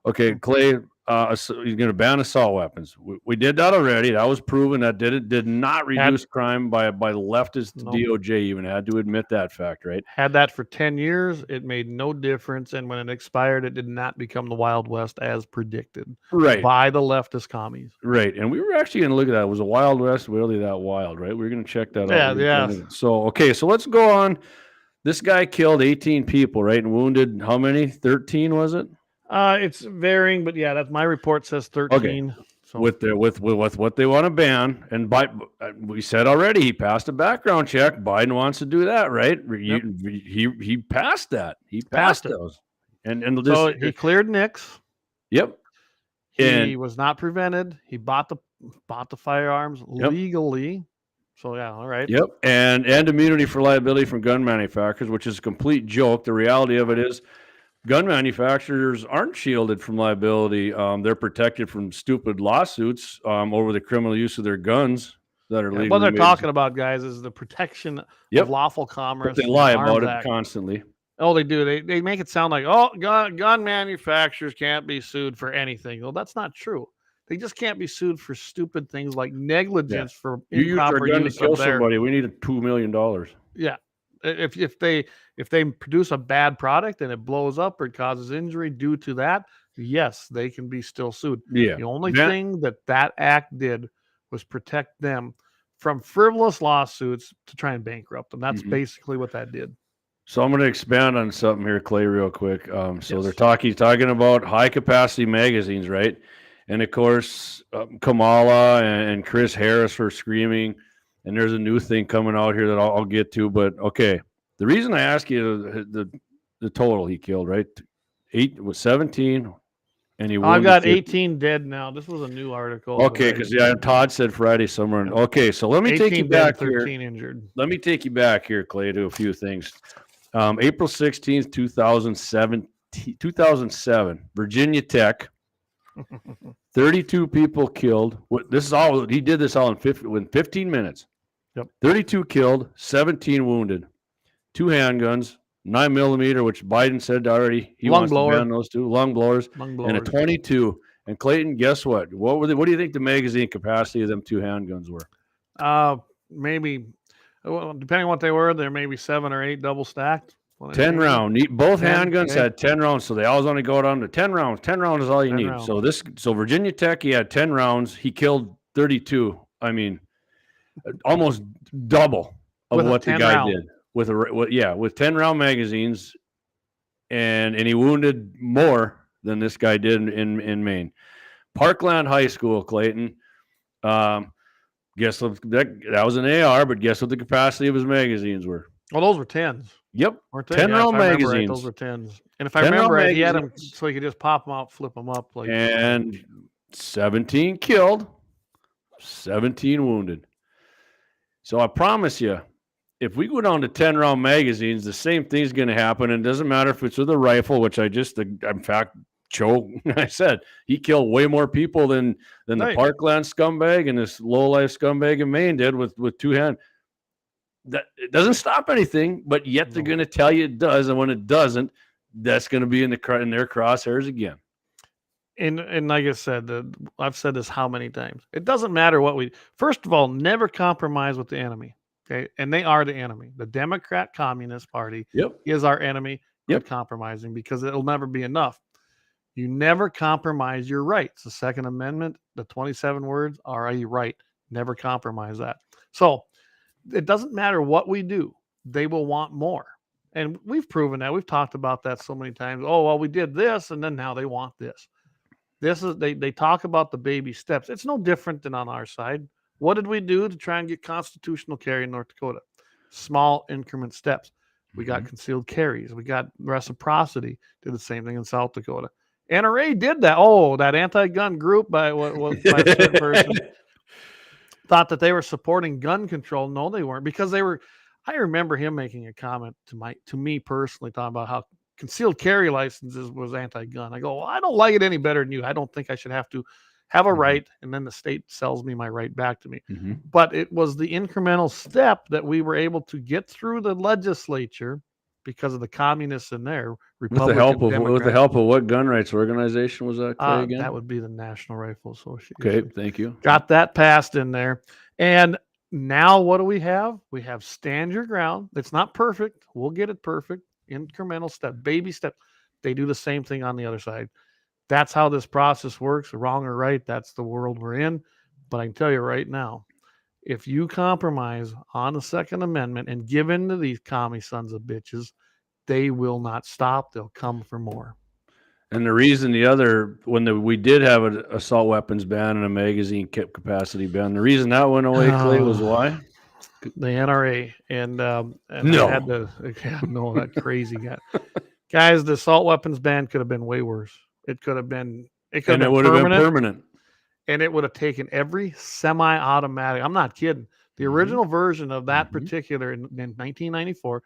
Speaker 2: Okay, Clay, he's going to ban assault weapons. We did that already. That was proven. That did not reduce crime by the leftist DOJ even had to admit that fact, right?
Speaker 1: Had that for 10 years. It made no difference. And when it expired, it did not become the Wild West as predicted by the leftist commies.
Speaker 2: Right. And we were actually going to look at that. It was a Wild West, really that wild, right? We were going to check that out.
Speaker 1: Yeah.
Speaker 2: So let's go on. This guy killed 18 people, right? And wounded how many? 13, was it?
Speaker 1: It's varying, but yeah, that's my report says 13.
Speaker 2: Okay. So. With what they want to ban, and we said already he passed a background check. Biden wants to do that, right? Yep. He passed that. He passed those, and
Speaker 1: so he cleared NICS.
Speaker 2: Yep.
Speaker 1: He was not prevented. He bought the firearms legally. So yeah, all right.
Speaker 2: Yep, and immunity for liability from gun manufacturers, which is a complete joke. The reality of it is, gun manufacturers aren't shielded from liability. They're protected from stupid lawsuits over the criminal use of their guns that are legally
Speaker 1: what they're talking about, guys, is the protection of lawful commerce.
Speaker 2: But they lie about it constantly.
Speaker 1: Oh, they do. They make it sound like, oh, gun manufacturers can't be sued for anything. Well, that's not true. They just can't be sued for stupid things like negligence for
Speaker 2: You used our
Speaker 1: improper
Speaker 2: gun to
Speaker 1: use
Speaker 2: kill
Speaker 1: of their.
Speaker 2: somebody. We need $2 million.
Speaker 1: Yeah. If they produce a bad product and it blows up or causes injury due to that, yes, they can be still sued.
Speaker 2: Yeah.
Speaker 1: The only thing that act did was protect them from frivolous lawsuits to try and bankrupt them. That's basically what that did.
Speaker 2: So I'm going to expand on something here, Clay, real quick. So
Speaker 1: Yes.
Speaker 2: they're talking about high capacity magazines, right? And of course, Kamala and Chris Harris were screaming. And there's a new thing coming out here that I'll get to. But okay, the reason I ask you the total he killed, right? 17, and he.
Speaker 1: I've got 18 dead now. This was a new article.
Speaker 2: Okay, because Todd said Friday somewhere. Okay, so let me take you back here. 13
Speaker 1: injured.
Speaker 2: Let me take you back here, Clay, to a few things. April 16th, 2007, Virginia Tech, 32 people killed. This is all he did. This all in 15 minutes.
Speaker 1: Yep.
Speaker 2: 32 killed, 17 wounded, 2 handguns, 9mm, which Biden said already he wants to ban those 2 lung blowers, and a 22. And Clayton, guess what? What do you think the magazine capacity of them 2 handguns were?
Speaker 1: Maybe, well, depending on what they were, there may be 7 or 8 double stacked.
Speaker 2: 10 round. Both handguns had 10 rounds, so they always only go down to 10 rounds. 10 rounds is all you need.
Speaker 1: Rounds.
Speaker 2: So Virginia Tech, he had 10 rounds. He killed 32. I mean, almost double of
Speaker 1: with
Speaker 2: what the guy did with 10 round magazines, and he wounded more than this guy did in Maine. Parkland High School, Clayton. Guess what, that was an AR, but guess what the capacity of his magazines were?
Speaker 1: Well, those were 10s.
Speaker 2: Yep. 10 round magazines.
Speaker 1: Right, those were 10s. And if I remember right, he had them so he could just pop them out, flip them up.
Speaker 2: And 17 killed, 17 wounded. So I promise you, if we go down to 10 round magazines, the same thing's going to happen. And it doesn't matter if it's with a rifle, which in fact, I said he killed way more people than the Parkland scumbag and this low-life scumbag in Maine did with 2 hands. That it doesn't stop anything, but yet they're going to tell you it does, and when it doesn't, that's going to be in their crosshairs again.
Speaker 1: And like I said, I've said this how many times? It doesn't matter what we. First of all, never compromise with the enemy. Okay, and they are the enemy. The Democrat Communist Party is our enemy. Compromising because it'll never be enough. You never compromise your rights. The Second Amendment, the 27 words are a right. Never compromise that. So it doesn't matter what we do. They will want more. And we've proven that. We've talked about that so many times. Oh, well, we did this, and then now they want this. They talk about the baby steps. It's no different than on our side. What did we do to try and get constitutional carry in North Dakota? Small increment steps. We got concealed carries. We got reciprocity. Did the same thing in South Dakota. NRA did that. Oh, that anti-gun group by a certain person thought that they were supporting gun control. No, they weren't, because they were. I remember him making a comment to me personally, talking about how concealed carry licenses was anti-gun. I go, well, I don't like it any better than you. I don't think I should have to have a right, and then the state sells me my right back to me. But it was the incremental step that we were able to get through the legislature because of the communists in there.
Speaker 2: With the help of what gun rights organization was that, Clay, again?
Speaker 1: That would be the National Rifle Association.
Speaker 2: Okay, thank you.
Speaker 1: Got that passed in there. And now what do we have? We have stand your ground. It's not perfect. We'll get it perfect. Incremental step, baby step. They do the same thing on the other side. That's how this process works, wrong or right. That's the world we're in. But I can tell you right now, if you compromise on the Second Amendment and give in to these commie sons of bitches, they will not stop. They'll come for more.
Speaker 2: And the reason we did have an assault weapons ban and a magazine capacity ban, the reason that went away, Clay, was why?
Speaker 1: The NRA. And
Speaker 2: no.
Speaker 1: I had to, that crazy guy. Guys, the assault weapons ban could have been way worse. It would have been permanent. And it would have taken every semi-automatic. I'm not kidding. The original version of that particular in 1994,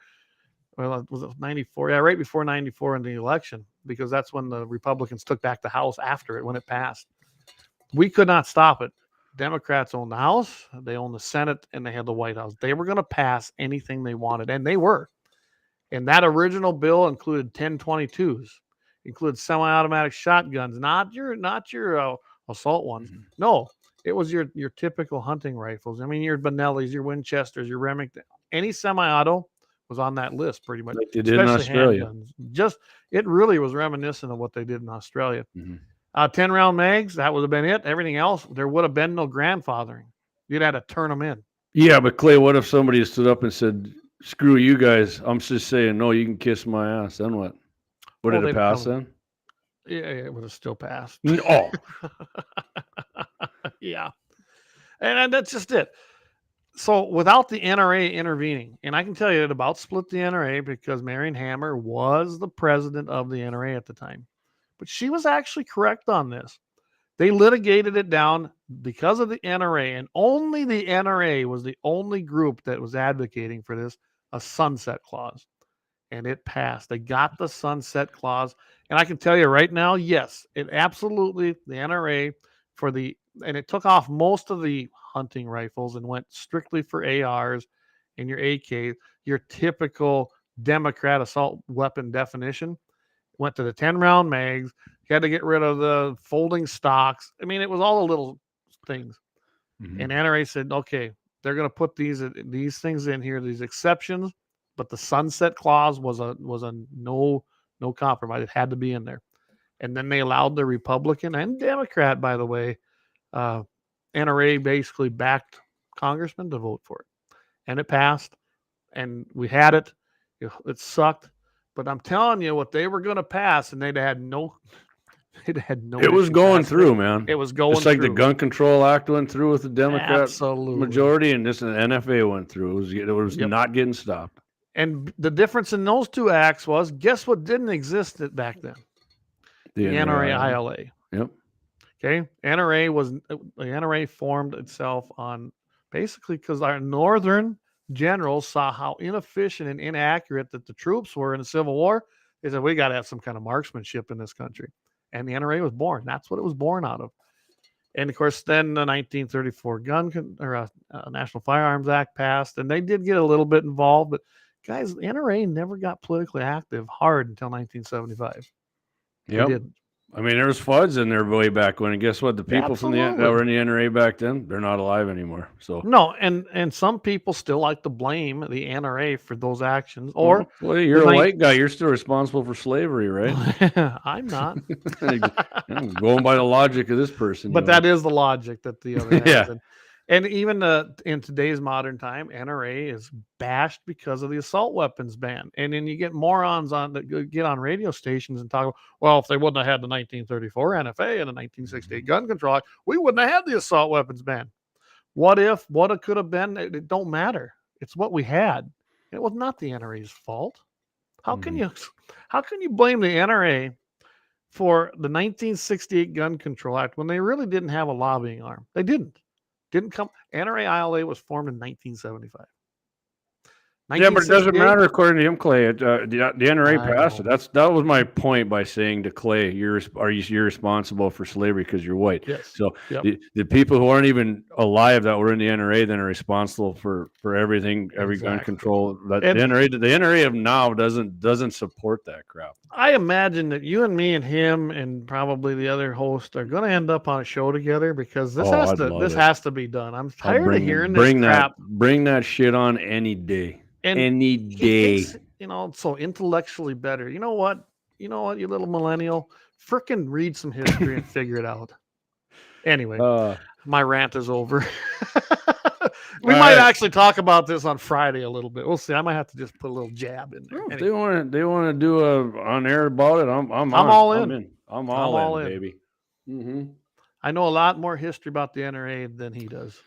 Speaker 1: well, was it 94? Yeah, right before 94 in the election, because that's when the Republicans took back the House after it, when it passed. We could not stop it. Democrats own the House, they own the Senate, and they had the White House. They were going to pass anything they wanted, and they were. And that original bill included 1022s, included semi-automatic shotguns, not your assault ones.
Speaker 2: Mhm.
Speaker 1: No, it was your typical hunting rifles. I mean, your Benellis, your Winchesters, your Remington, any semi-auto was on that list pretty much,
Speaker 2: Like they did in
Speaker 1: especially
Speaker 2: Australia.
Speaker 1: handguns. Just it really was reminiscent of what they did in Australia.
Speaker 2: Mhm.
Speaker 1: 10-round mags, that would have been it. Everything else, there would have been no grandfathering. You'd had to turn them in.
Speaker 2: Yeah, but Clay, what if somebody stood up and said, "Screw you guys. I'm just saying, no, you can kiss my ass." Then what? Would
Speaker 1: Oh,
Speaker 2: it have
Speaker 1: they'd
Speaker 2: passed
Speaker 1: come-
Speaker 2: then?
Speaker 1: Yeah, it would have still passed.
Speaker 2: Oh,
Speaker 1: Yeah. And that's just it. So without the NRA intervening, and I can tell you it about split the NRA because Marion Hammer was the president of the NRA at the time. But she was actually correct on this. They litigated it down because of the NRA, and only the NRA was the only group that was advocating for this, a sunset clause. And it passed. They got the sunset clause. And I can tell you right now, yes, it absolutely, the NRA and it took off most of the hunting rifles and went strictly for ARs and your AK, your typical Democrat assault weapon definition. Went to the 10-round mags. You had to get rid of the folding stocks. I mean, it was all the little things.
Speaker 2: Mhm.
Speaker 1: And NRA said, okay, they're going to put these things in here, these exceptions, but the sunset clause was a no compromise. It had to be in there. And then they allowed the Republican and Democrat, by the way, NRA basically backed congressmen to vote for it, and it passed. And we had it. It sucked, but I'm telling you, what they were going to pass, and they'd had no.
Speaker 2: It was
Speaker 1: issue
Speaker 2: going
Speaker 1: passing
Speaker 2: through,
Speaker 1: it.
Speaker 2: man.
Speaker 1: It was going
Speaker 2: Just like the
Speaker 1: through.
Speaker 2: Gun Control Act went through with the Democrat
Speaker 1: Absolutely.
Speaker 2: majority, and this NFA went through. It was
Speaker 1: Yep.
Speaker 2: not getting stopped.
Speaker 1: And the difference in those two acts was, guess what didn't exist back then? The NRA ILA.
Speaker 2: Yep.
Speaker 1: Okay, the NRA formed itself on basically because our northern generals saw how inefficient and inaccurate that the troops were in the Civil War. They said we got to have some kind of marksmanship in this country, and the NRA was born. That's what it was born out of. And of course, then the 1934 National Firearms Act passed, and they did get a little bit involved. But guys, the NRA never got politically active hard until 1975.
Speaker 2: Yep.
Speaker 1: They didn't.
Speaker 2: I mean, there was FUDs in there way back when, and guess what? The people that were in the NRA back then, they're not alive anymore. So
Speaker 1: no, and some people still like to blame the NRA for those actions. Or
Speaker 2: well, you're a white guy, you're still responsible for slavery, right?
Speaker 1: I'm not.
Speaker 2: Going by the logic of this person,
Speaker 1: But that is the logic that the other has.
Speaker 2: Yeah.
Speaker 1: And even in today's modern time, NRA is bashed because of the assault weapons ban. And then you get morons that get on radio stations and talk, well, if they wouldn't have had the 1934 NFA and the 1968 Gun Control Act, we wouldn't have had the assault weapons ban. What if? What it could have been? It don't matter. It's what we had. It was not the NRA's fault. How can you blame the NRA for the 1968 Gun Control Act when they really didn't have a lobbying arm? They didn't come. NRA ILA was formed in 1975.
Speaker 2: Yeah, but it doesn't matter according to him, Clay. The NRA passed it. That was my point by saying to Clay, you're responsible for slavery because you're white.
Speaker 1: Yes.
Speaker 2: So the people who aren't even alive that were in the NRA then are responsible for everything, every gun control. The NRA of now doesn't support that crap.
Speaker 1: I imagine that you and me and him and probably the other host are going to end up on a show together because this has to be done. I'm tired of hearing this crap.
Speaker 2: Bring that shit on any day.
Speaker 1: And
Speaker 2: any day.
Speaker 1: So intellectually better. You know what, you little millennial, frickin' read some history and figure it out. Anyway, my rant is over. We might actually talk about this on Friday a little bit. We'll see. I might have to just put a little jab in there.
Speaker 2: If they want to do a on air about it, I'm
Speaker 1: all in.
Speaker 2: I'm all in, baby.
Speaker 1: Mm-hmm. I know a lot more history about the NRA than he does.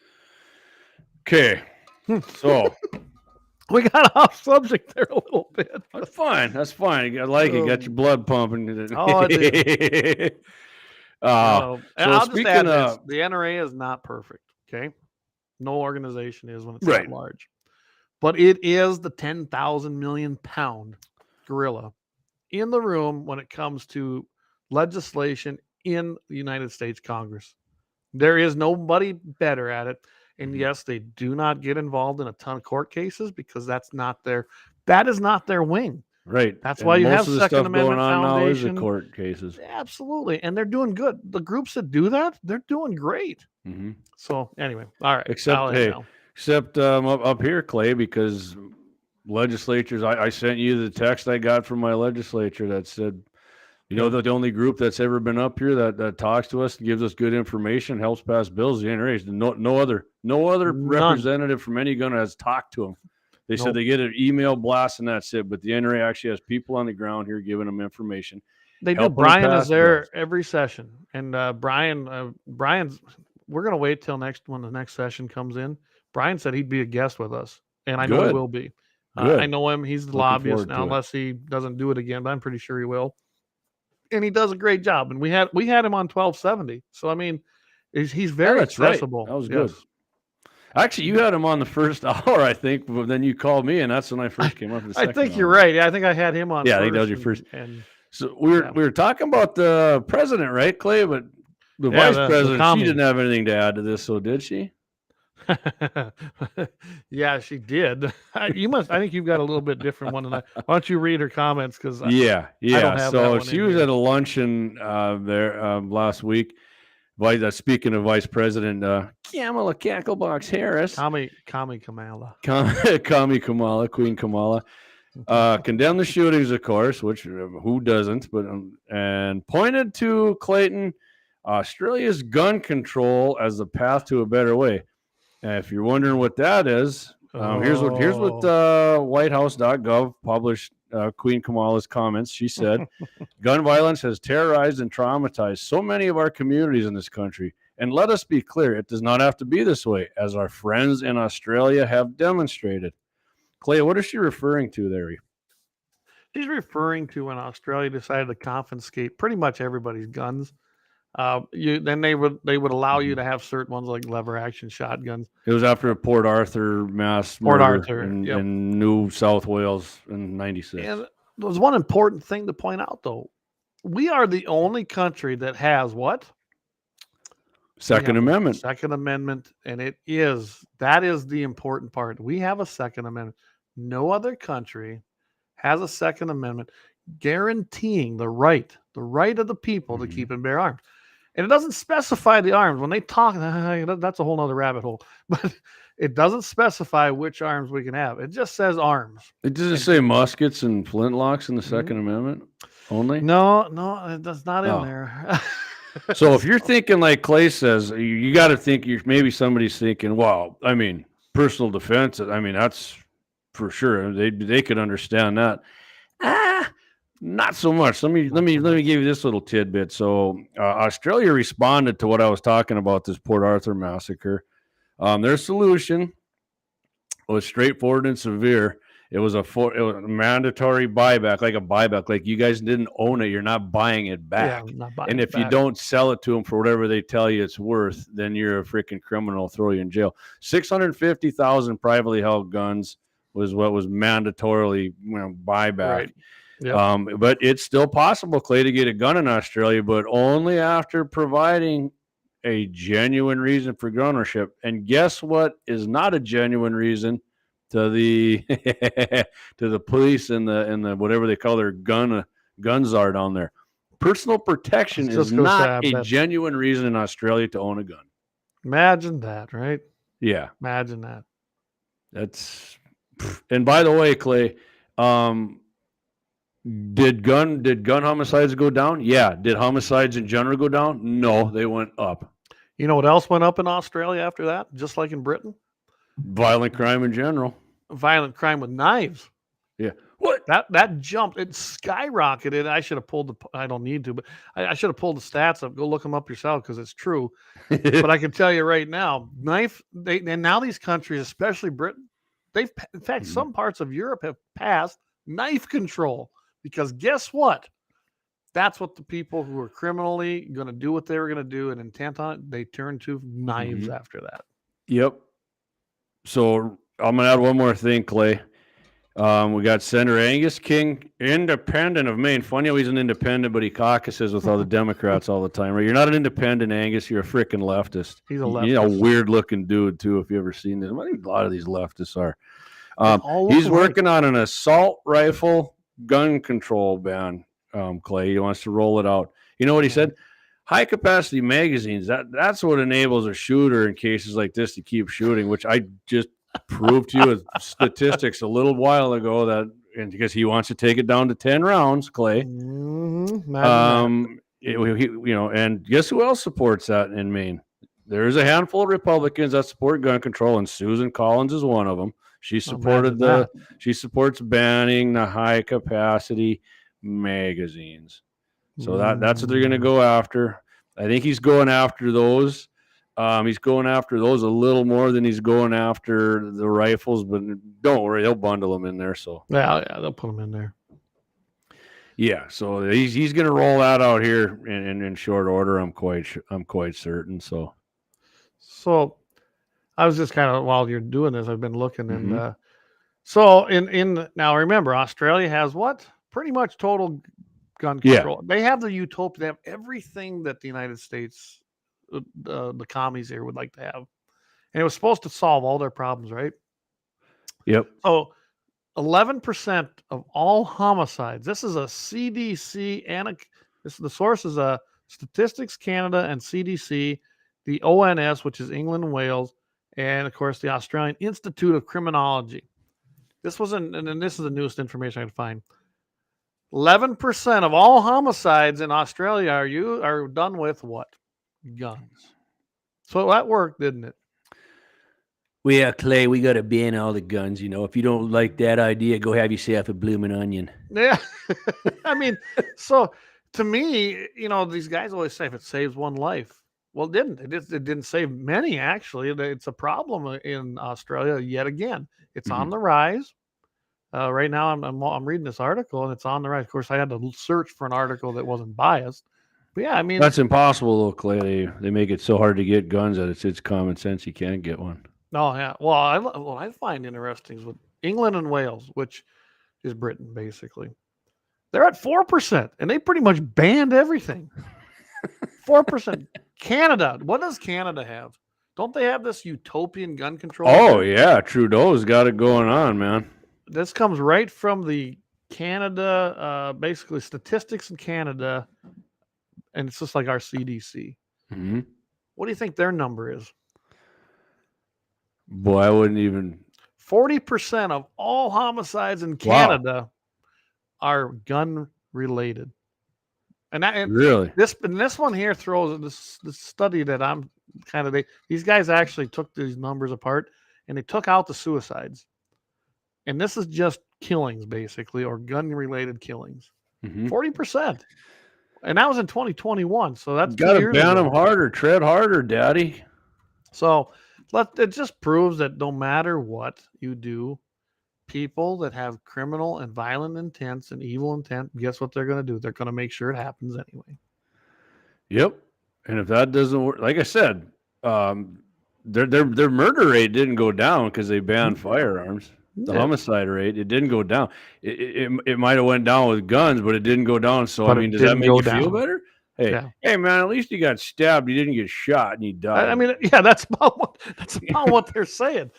Speaker 2: Okay, so.
Speaker 1: We got off subject there a little bit.
Speaker 2: That's fine. I like it. Got your blood pumping.
Speaker 1: Oh, it is.
Speaker 2: So
Speaker 1: I'll just add this. The NRA is not perfect, okay? No organization is when it's that large. But it is the 10,000 million pound gorilla in the room when it comes to legislation in the United States Congress. There is nobody better at it. And yes, they do not get involved in a ton of court cases because that's not their That is not their wing.
Speaker 2: Right.
Speaker 1: That's
Speaker 2: And
Speaker 1: why you
Speaker 2: most
Speaker 1: have
Speaker 2: of the
Speaker 1: Second
Speaker 2: stuff
Speaker 1: Amendment
Speaker 2: going on now is the
Speaker 1: Foundation.
Speaker 2: court cases.
Speaker 1: Absolutely. And they're doing good. The groups that do that, they're doing great.
Speaker 2: Mm-hmm.
Speaker 1: So anyway, all right.
Speaker 2: Except up here, Clay, because legislatures, I sent you the text I got from my legislature that said, you know, the only group that's ever been up here that talks to us, gives us good information, helps pass bills, the NRA. No other
Speaker 1: None.
Speaker 2: representative from any gun has talked to them. They said they get an email blast and that's it. But the NRA actually has people on the ground here giving them information.
Speaker 1: They do.
Speaker 2: helping them
Speaker 1: Brian
Speaker 2: pass
Speaker 1: is there
Speaker 2: bills.
Speaker 1: every session, and Brian's. We're gonna wait till when the next session comes in. Brian said he'd be a guest with us, and I know he
Speaker 2: Good.
Speaker 1: will be.
Speaker 2: Good.
Speaker 1: I know him. He's the
Speaker 2: Looking
Speaker 1: lobbyist
Speaker 2: forward
Speaker 1: now,
Speaker 2: to it.
Speaker 1: unless he doesn't do it again. But I'm pretty sure he will. And he does a great job. And we had him on 1270. So I mean, he's very
Speaker 2: that's right.
Speaker 1: accessible.
Speaker 2: That was good. Actually, you had him on the first hour, I think, but then you called me, and that's when I first came up.
Speaker 1: I think you're right. Yeah, I think I had him on.
Speaker 2: Yeah, I
Speaker 1: first
Speaker 2: think that was your first.
Speaker 1: And
Speaker 2: So we were talking about the president, right, Clay? But the vice president, she didn't have anything to add to this, so did she?
Speaker 1: Yeah, she did. I think you've got a little bit different one than I. Why don't you read her comments? Because
Speaker 2: I don't have so that one she was here. At a luncheon there last week. Speaking of Vice President Kamala Cacklebox Harris,
Speaker 1: Commie Kamala,
Speaker 2: Commie Kamala, Queen Kamala, condemned the shootings, of course, which who doesn't? But and pointed to Clayton, Australia's gun control as the path to a better way. If you're wondering what that is, here's what whitehouse.gov published Queen Kamala's comments. She said, gun violence has terrorized and traumatized so many of our communities in this country. And let us be clear, it does not have to be this way, as our friends in Australia have demonstrated. Clay, what is she referring to there?
Speaker 1: She's referring to when Australia decided to confiscate pretty much everybody's guns. Then they would allow you to have certain ones like lever action shotguns.
Speaker 2: It was after a Port Arthur mass murder in New South Wales in '96. And
Speaker 1: there's one important thing to point out, though. We are the only country that has what?
Speaker 2: Second Amendment.
Speaker 1: Second Amendment, and that is the important part. We have a Second Amendment. No other country has a Second Amendment guaranteeing the right of the people to keep and bear arms. And it doesn't specify the arms. When they talk, that's a whole nother rabbit hole. But it doesn't specify which arms we can have. It just says arms.
Speaker 2: It doesn't say muskets and flintlocks in the Second Amendment only?
Speaker 1: No, that's not in there.
Speaker 2: So if you're thinking like Clay says, you got to think maybe somebody's thinking, well, I mean, personal defense, I mean, that's for sure. They could understand that. Not so much. Let me give you this little tidbit. So Australia responded to what I was talking about, this Port Arthur massacre. Their solution was straightforward and severe. It was a mandatory buyback, like a buyback. Like you guys didn't own it, you're not buying it back.
Speaker 1: Yeah, not buying
Speaker 2: and if you don't sell it to them for whatever they tell you it's worth, then you're a freaking criminal. Throw you in jail. 650,000 privately held guns was what was mandatorily buyback.
Speaker 1: Right. Yep.
Speaker 2: But it's still possible, Clay, to get a gun in Australia, but only after providing a genuine reason for gun ownership. And guess what is not a genuine reason to the to the police and the whatever they call their guns are down there. Personal protection is not a genuine reason in Australia to own a gun.
Speaker 1: Imagine that, right?
Speaker 2: Yeah.
Speaker 1: Imagine that.
Speaker 2: And by the way, Clay, did gun homicides go down? Yeah. Did homicides in general go down? No, they went up.
Speaker 1: You know what else went up in Australia after that? Just like in Britain?
Speaker 2: Violent crime in general.
Speaker 1: Violent crime with knives.
Speaker 2: Yeah. What?
Speaker 1: That jumped. It skyrocketed. I should have pulled I don't need to, but I should have pulled the stats up. Go look them up yourself because it's true. But I can tell you right now, and now these countries, especially Britain, in fact, some parts of Europe have passed knife control. Because guess what? That's what the people who are criminally going to do what they were going to do and intent on it, they turn to knives after that.
Speaker 2: Yep. So I'm going to add one more thing, Clay. We got Senator Angus King, independent of Maine. Funny how he's an independent, but he caucuses with all the Democrats all the time. Right? You're not an independent, Angus. You're a freaking leftist.
Speaker 1: He's a leftist.
Speaker 2: He's a weird-looking dude, too, if you ever seen this. I think a lot of these leftists are.
Speaker 1: all
Speaker 2: He's
Speaker 1: look alike.
Speaker 2: working on an assault rifle gun control ban, Clay. He wants to roll it out. You know what he said? High capacity magazines. That's what enables a shooter in cases like this to keep shooting, which I just proved to you with statistics a little while ago and because he wants to take it down to 10 rounds, Clay.
Speaker 1: Mm-hmm. Imagine that.
Speaker 2: And guess who else supports that in Maine? There's a handful of Republicans that support gun control, and Susan Collins is one of them. She supports banning the high capacity magazines. So that's what they're going to go after. I think he's going after those. He's going after those a little more than he's going after the rifles, but don't worry, they'll bundle them in there. So
Speaker 1: yeah, they'll put them in there.
Speaker 2: Yeah, so he's going to roll that out here in short order. I'm quite certain. So
Speaker 1: I was just kind of, while you're doing this, I've been looking and so in now remember, Australia has what? Pretty much total gun control. They have the utopia. They have everything that the United States, the commies here would like to have, and it was supposed to solve all their problems, right?
Speaker 2: Yep.
Speaker 1: So 11% of all homicides. This is a CDC and the source is a Statistics Canada and CDC, the ONS, which is England and Wales, and of course the Australian Institute of Criminology. This was and this is the newest information I could find. 11% of all homicides in Australia are done with what? Guns. So that worked, didn't it?
Speaker 4: Well, yeah, Clay, we got to ban all the guns. If you don't like that idea, go have yourself a blooming onion.
Speaker 1: Yeah. I mean, so to me, these guys always say if it saves one life. Well, it didn't. It didn't save many, actually. It's a problem in Australia yet again. It's on the rise. Right now, I'm reading this article, and it's on the rise. Of course, I had to search for an article that wasn't biased. But yeah, I mean,
Speaker 2: that's impossible, though, Clay. They make it so hard to get guns that it's common sense you can't get one.
Speaker 1: Oh yeah. Well, what I find interesting is with England and Wales, which is Britain, basically. They're at 4%, and they pretty much banned everything. 4%. Canada. What does Canada have? Don't they have this utopian gun control?
Speaker 2: Oh yeah, Trudeau's got it going on, man.
Speaker 1: This comes right from the Canada, basically statistics in Canada, and it's just like our CDC.
Speaker 2: Mm-hmm.
Speaker 1: What do you think their number is?
Speaker 2: Boy, I wouldn't even.
Speaker 1: 40% of all homicides in Canada are gun related. And
Speaker 2: really,
Speaker 1: this one here throws this study that I'm kind of these guys actually took these numbers apart and they took out the suicides. And this is just killings, basically, or gun related killings. 40%. And that was in 2021. So that's
Speaker 2: got to ban them harder, tread harder, Daddy.
Speaker 1: So it just proves that no matter what you do, people that have criminal and violent intents and evil intent, guess what they're going to do? They're going to make sure it happens anyway.
Speaker 2: Yep. And if that doesn't work, like I said, their murder rate didn't go down because they banned firearms. The homicide rate, it didn't go down. It might have went down with guns, but it didn't go down. So I mean, does that make you feel better? Hey, man, at least you got stabbed. You didn't get shot and you died.
Speaker 1: I mean, yeah, that's about what they're saying.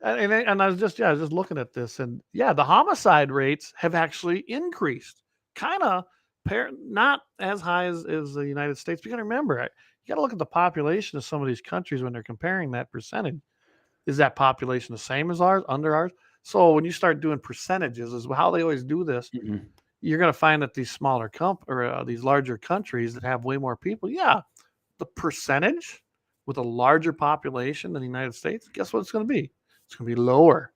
Speaker 1: And I was just looking at this, and yeah, the homicide rates have actually increased. Kind of not as high as the United States. You got to remember, you got to look at the population of some of these countries when they're comparing that percentage. Is that population the same as ours, under ours? So when you start doing percentages, is how they always do this. You're going to find that these smaller these larger countries that have way more people, the percentage with a larger population than the United States, guess what it's going to be? It's going to be lower.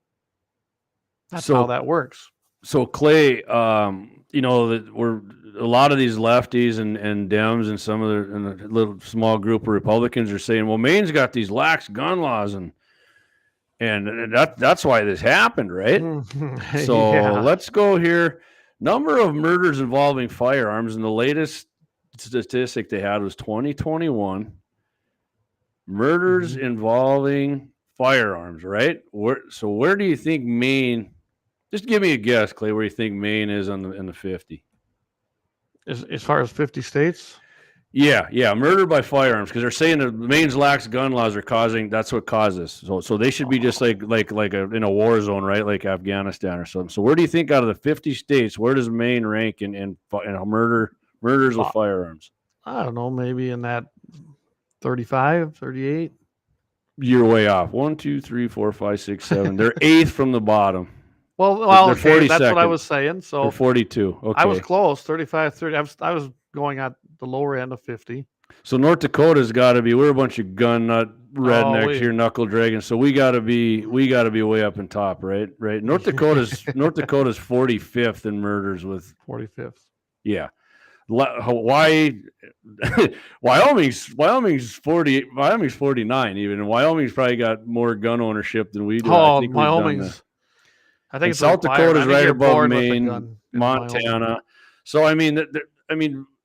Speaker 1: That's how that works.
Speaker 2: So Clay, that we're a lot of these lefties and Dems and some of the little small group of Republicans are saying, well, Maine's got these lax gun laws and that's why this happened, right? So let's go here. Number of murders involving firearms, and the latest statistic they had was 2021. Murders involving firearms, right? Where do you think Maine? Just give me a guess, Clay. Where you think Maine is in the 50?
Speaker 1: As far as 50 states?
Speaker 2: Yeah, murder by firearms, because they're saying that Maine's lax gun laws are that's what caused this. So they should be just in a war zone, right? Like Afghanistan or something. So where do you think out of the 50 states, where does Maine rank in murders with firearms?
Speaker 1: I don't know, maybe in that 35, 38.
Speaker 2: You're way off. 1, 2, 3, 4, 5, 6, 7. They're 8th from the bottom.
Speaker 1: Well,
Speaker 2: they're
Speaker 1: okay, that's what I
Speaker 2: 42nd.
Speaker 1: was saying. So
Speaker 2: They're 42. Okay.
Speaker 1: I was close, 35, 30. I was going at the lower end of 50.
Speaker 2: So North Dakota's got to be. We're a bunch of gun nut rednecks here, knuckle dragons. So we got to be way up in top, right? Right. North Dakota's 45th in murders with
Speaker 1: 45th.
Speaker 2: Yeah. Hawaii, Wyoming's 49 even, and Wyoming's probably got more gun ownership than we do.
Speaker 1: Oh,
Speaker 2: I think
Speaker 1: I think it's
Speaker 2: South Dakota's right above
Speaker 1: Maine,
Speaker 2: Montana. So I mean,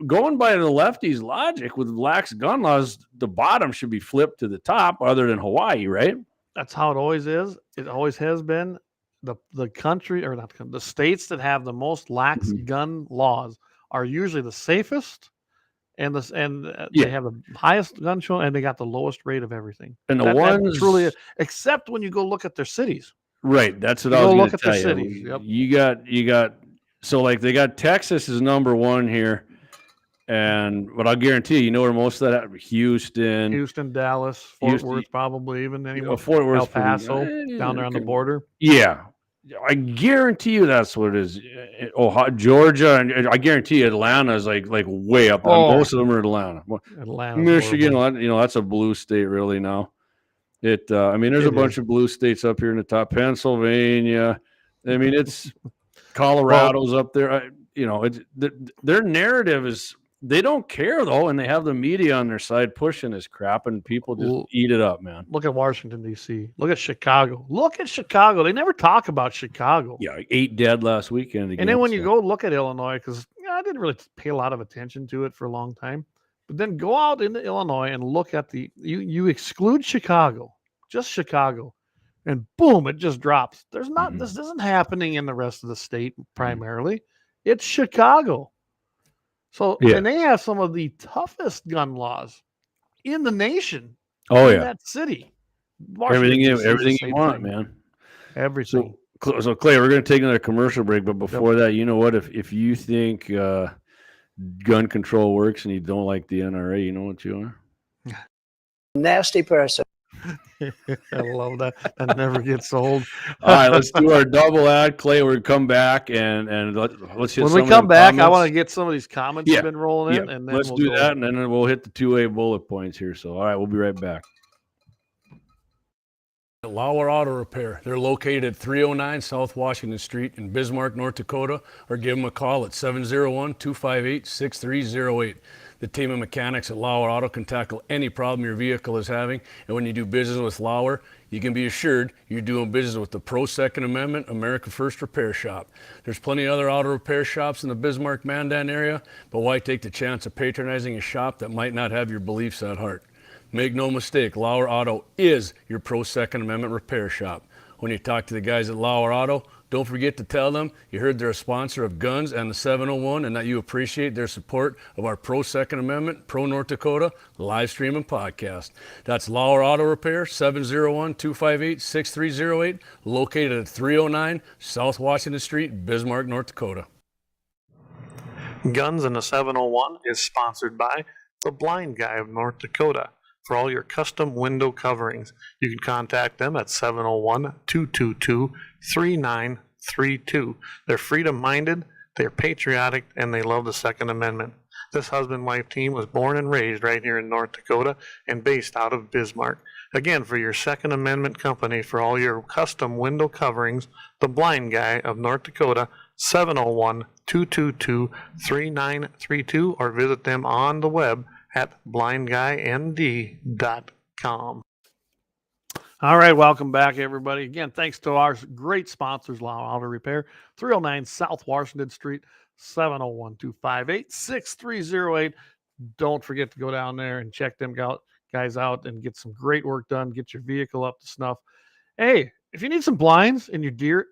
Speaker 2: going by the lefties' logic with lax gun laws, the bottom should be flipped to the top, other than Hawaii, right?
Speaker 1: That's how it always is. It always has been. The country, or not the states that have the most lax gun laws are usually the safest, and they have the highest gun show, and they got the lowest rate of everything.
Speaker 2: And
Speaker 1: that truly, except when you go look at their cities.
Speaker 2: Right, that's what I was going to tell you.
Speaker 1: Cities. Yep.
Speaker 2: You got so like they got Texas is number 1 here, but I'll guarantee you know where most of that Houston,
Speaker 1: Dallas, Fort Worth, probably even anymore.
Speaker 2: Fort Worth,
Speaker 1: El Paso, down there on the border.
Speaker 2: Yeah. I guarantee you that's what it is. Ohio, Georgia, and I guarantee you Atlanta is like way up. Most of them are Atlanta. Michigan, that's a blue state really now. There's a bunch of blue states up here in the top. Pennsylvania. I mean, it's Colorado's up there. Their narrative is they don't care though, and they have the media on their side pushing this crap, and people just eat it up, man.
Speaker 1: Look at Washington D.C. Look at Chicago. They never talk about Chicago.
Speaker 2: Yeah, 8 dead last weekend.
Speaker 1: And then when you go look at Illinois, because I didn't really pay a lot of attention to it for a long time, but then go out into Illinois and look at you exclude Chicago, just Chicago, and boom, it just drops. There's not this isn't happening in the rest of the state primarily. It's Chicago. So, and they have some of the toughest gun laws in the nation. In that city.
Speaker 2: Everything you want, man.
Speaker 1: Everything.
Speaker 2: So Clay, we're going to take another commercial break, but before that, you know what? If you think gun control works and you don't like the NRA, you know what you are?
Speaker 5: Nasty person.
Speaker 1: I love that. That never gets old.
Speaker 2: All right, let's do our double ad, Clay. We'll come back and let's hit.
Speaker 1: When we come back, comments. I want to get some of these comments you've been rolling in, and then
Speaker 2: let's do that, and then we'll hit the 2A bullet points here. So, all right, we'll be right back.
Speaker 3: Lauer Auto Repair. They're located at 309 South Washington Street in Bismarck, North Dakota, or give them a call at 701-258-6308. The team of mechanics at Lauer Auto can tackle any problem your vehicle is having, and when you do business with Lauer, you can be assured you're doing business with the Pro Second Amendment America First Repair Shop. There's plenty of other auto repair shops in the Bismarck-Mandan area, but why take the chance of patronizing a shop that might not have your beliefs at heart? Make no mistake, Lauer Auto is your Pro Second Amendment repair shop. When you talk to the guys at Lauer Auto, don't forget to tell them you heard they're a sponsor of Guns and the 701 and that you appreciate their support of our Pro Second Amendment, Pro North Dakota live stream and podcast. That's Lauer Auto Repair, 701-258-6308, located at 309 South Washington Street, Bismarck, North Dakota.
Speaker 1: Guns and the 701 is sponsored by the Blind Guy of North Dakota. For all your custom window coverings, you can contact them at 701-222-3932. They're freedom-minded, they're patriotic, and they love the Second Amendment. This husband-wife team was born and raised right here in North Dakota and based out of Bismarck. Again, for your Second Amendment company, for all your custom window coverings, the Blind Guy of North Dakota, 701-222-3932, or visit them on the web at blindguynd.com. All right, welcome back, everybody. Again, thanks to our great sponsors, Lauer Auto Repair, 309 South Washington Street, 701-258-6308. Don't forget to go down there and check them guys out and get some great work done. Get your vehicle up to snuff. Hey, if you need some blinds in your deer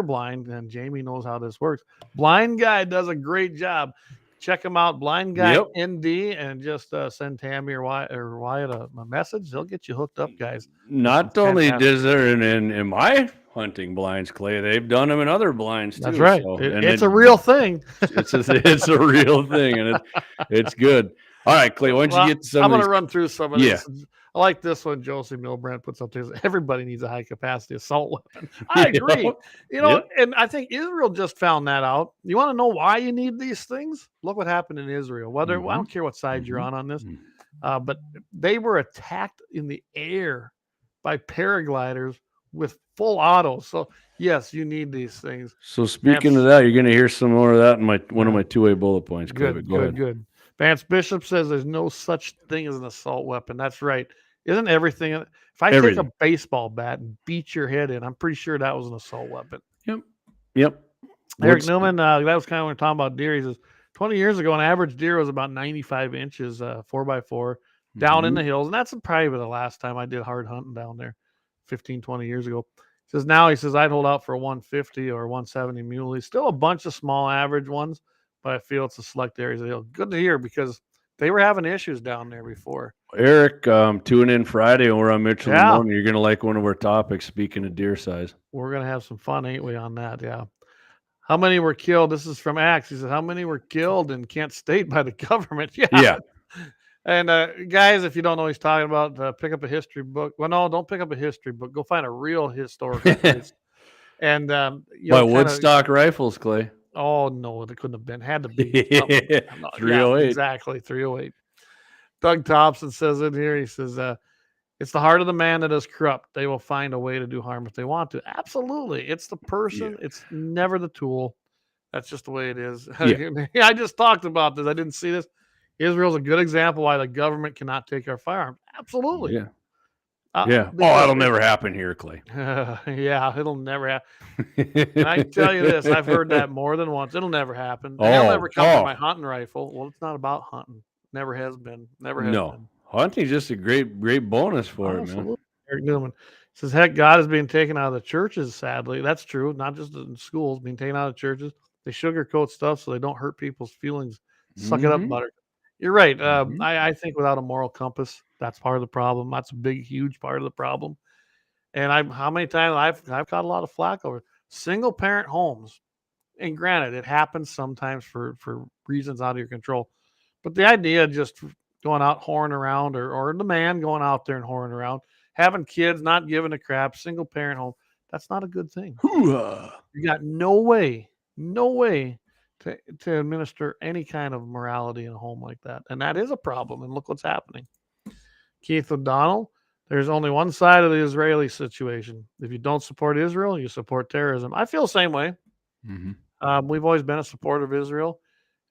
Speaker 1: blind, and Jamie knows how this works, Blind Guy does a great job. check him out, Blind Guy
Speaker 2: Yep.
Speaker 1: ND, and just send Tammy or Wyatt a message. They'll get you hooked up, guys.
Speaker 2: Not only is there in my hunting blinds, Clay, they've done them in other blinds too.
Speaker 1: That's right.
Speaker 2: So,
Speaker 1: It's a real thing.
Speaker 2: It's a real thing, and it's good. All right, Clay, why don't you get some?
Speaker 1: I'm going to run through some of
Speaker 2: Yeah.
Speaker 1: these. I like this one. Josie Milbrandt puts up there. Everybody needs a high capacity assault weapon. I agree. And I think Israel just found that out. You want to know why you need these things? Look what happened in Israel. I don't care what side you're on this, but they were attacked in the air by paragliders with full autos. So yes, you need these things.
Speaker 2: So speaking of that, you're going to hear some more of that in one of my 2-way bullet points.
Speaker 1: Good. Vance Bishop says there's no such thing as an assault weapon. That's right. Isn't everything? If I take a baseball bat and beat your head in, I'm pretty sure that was an assault weapon.
Speaker 2: Yep.
Speaker 1: Eric Newman, that was kind of when we're talking about deer. He says 20 years ago, an average deer was about 95 inches, 4x4, down in the hills. And that's probably the last time I did hard hunting down there, 15, 20 years ago. He says, I'd hold out for a 150 or 170 muley. Still a bunch of small average ones, but I feel it's a select areas of the hill. Good to hear, because they were having issues down there before.
Speaker 2: Eric, tune in Friday when we're on Mitchell in the morning. You're going to like one of our topics, speaking of deer size.
Speaker 1: We're going to have some fun, ain't we, on that? Yeah. How many were killed? This is from Axe. He says, how many were killed in Kent State by the government? Yeah. And guys, if you don't know what he's talking about, pick up a history book. Well, no, don't pick up a history book. Go find a real historical place. And
Speaker 2: by Woodstock rifles, Clay.
Speaker 1: Oh, no, it couldn't have been. Had to be.
Speaker 2: 308.
Speaker 1: Yeah, exactly, 308. Doug Thompson says in here, he says, it's the heart of the man that is corrupt. They will find a way to do harm if they want to. Absolutely. It's the person. Yeah. It's never the tool. That's just the way it is. Yeah. I just talked about this. I didn't see this. Israel's a good example why the government cannot take our firearms. Absolutely.
Speaker 2: Yeah. That'll never happen here, Clay.
Speaker 1: Yeah, it'll never happen. And I can tell you this, I've heard that more than once. It'll never happen. They'll never come to my hunting rifle. Well, it's not about hunting. Never has been. Never has been.
Speaker 2: Hunting's just a great bonus for it, man.
Speaker 1: Eric Newman says, heck, God is being taken out of the churches, sadly. That's true. Not just in schools, being taken out of churches. They sugarcoat stuff so they don't hurt people's feelings. Suck it up, butter. You're right. I think without a moral compass, that's part of the problem. That's a big, huge part of the problem. And how many times I've got a lot of flack over single parent homes. And granted, it happens sometimes for reasons out of your control. But the idea of just going out whoring around, or the man going out there and whoring around, having kids, not giving a crap, single parent home, that's not a good thing. You got no way to administer any kind of morality in a home like that. And that is a problem. And look what's happening. Keith O'Donnell, there's only one side of the Israeli situation. If you don't support Israel, you support terrorism. I feel the same way. We've always been a supporter of Israel.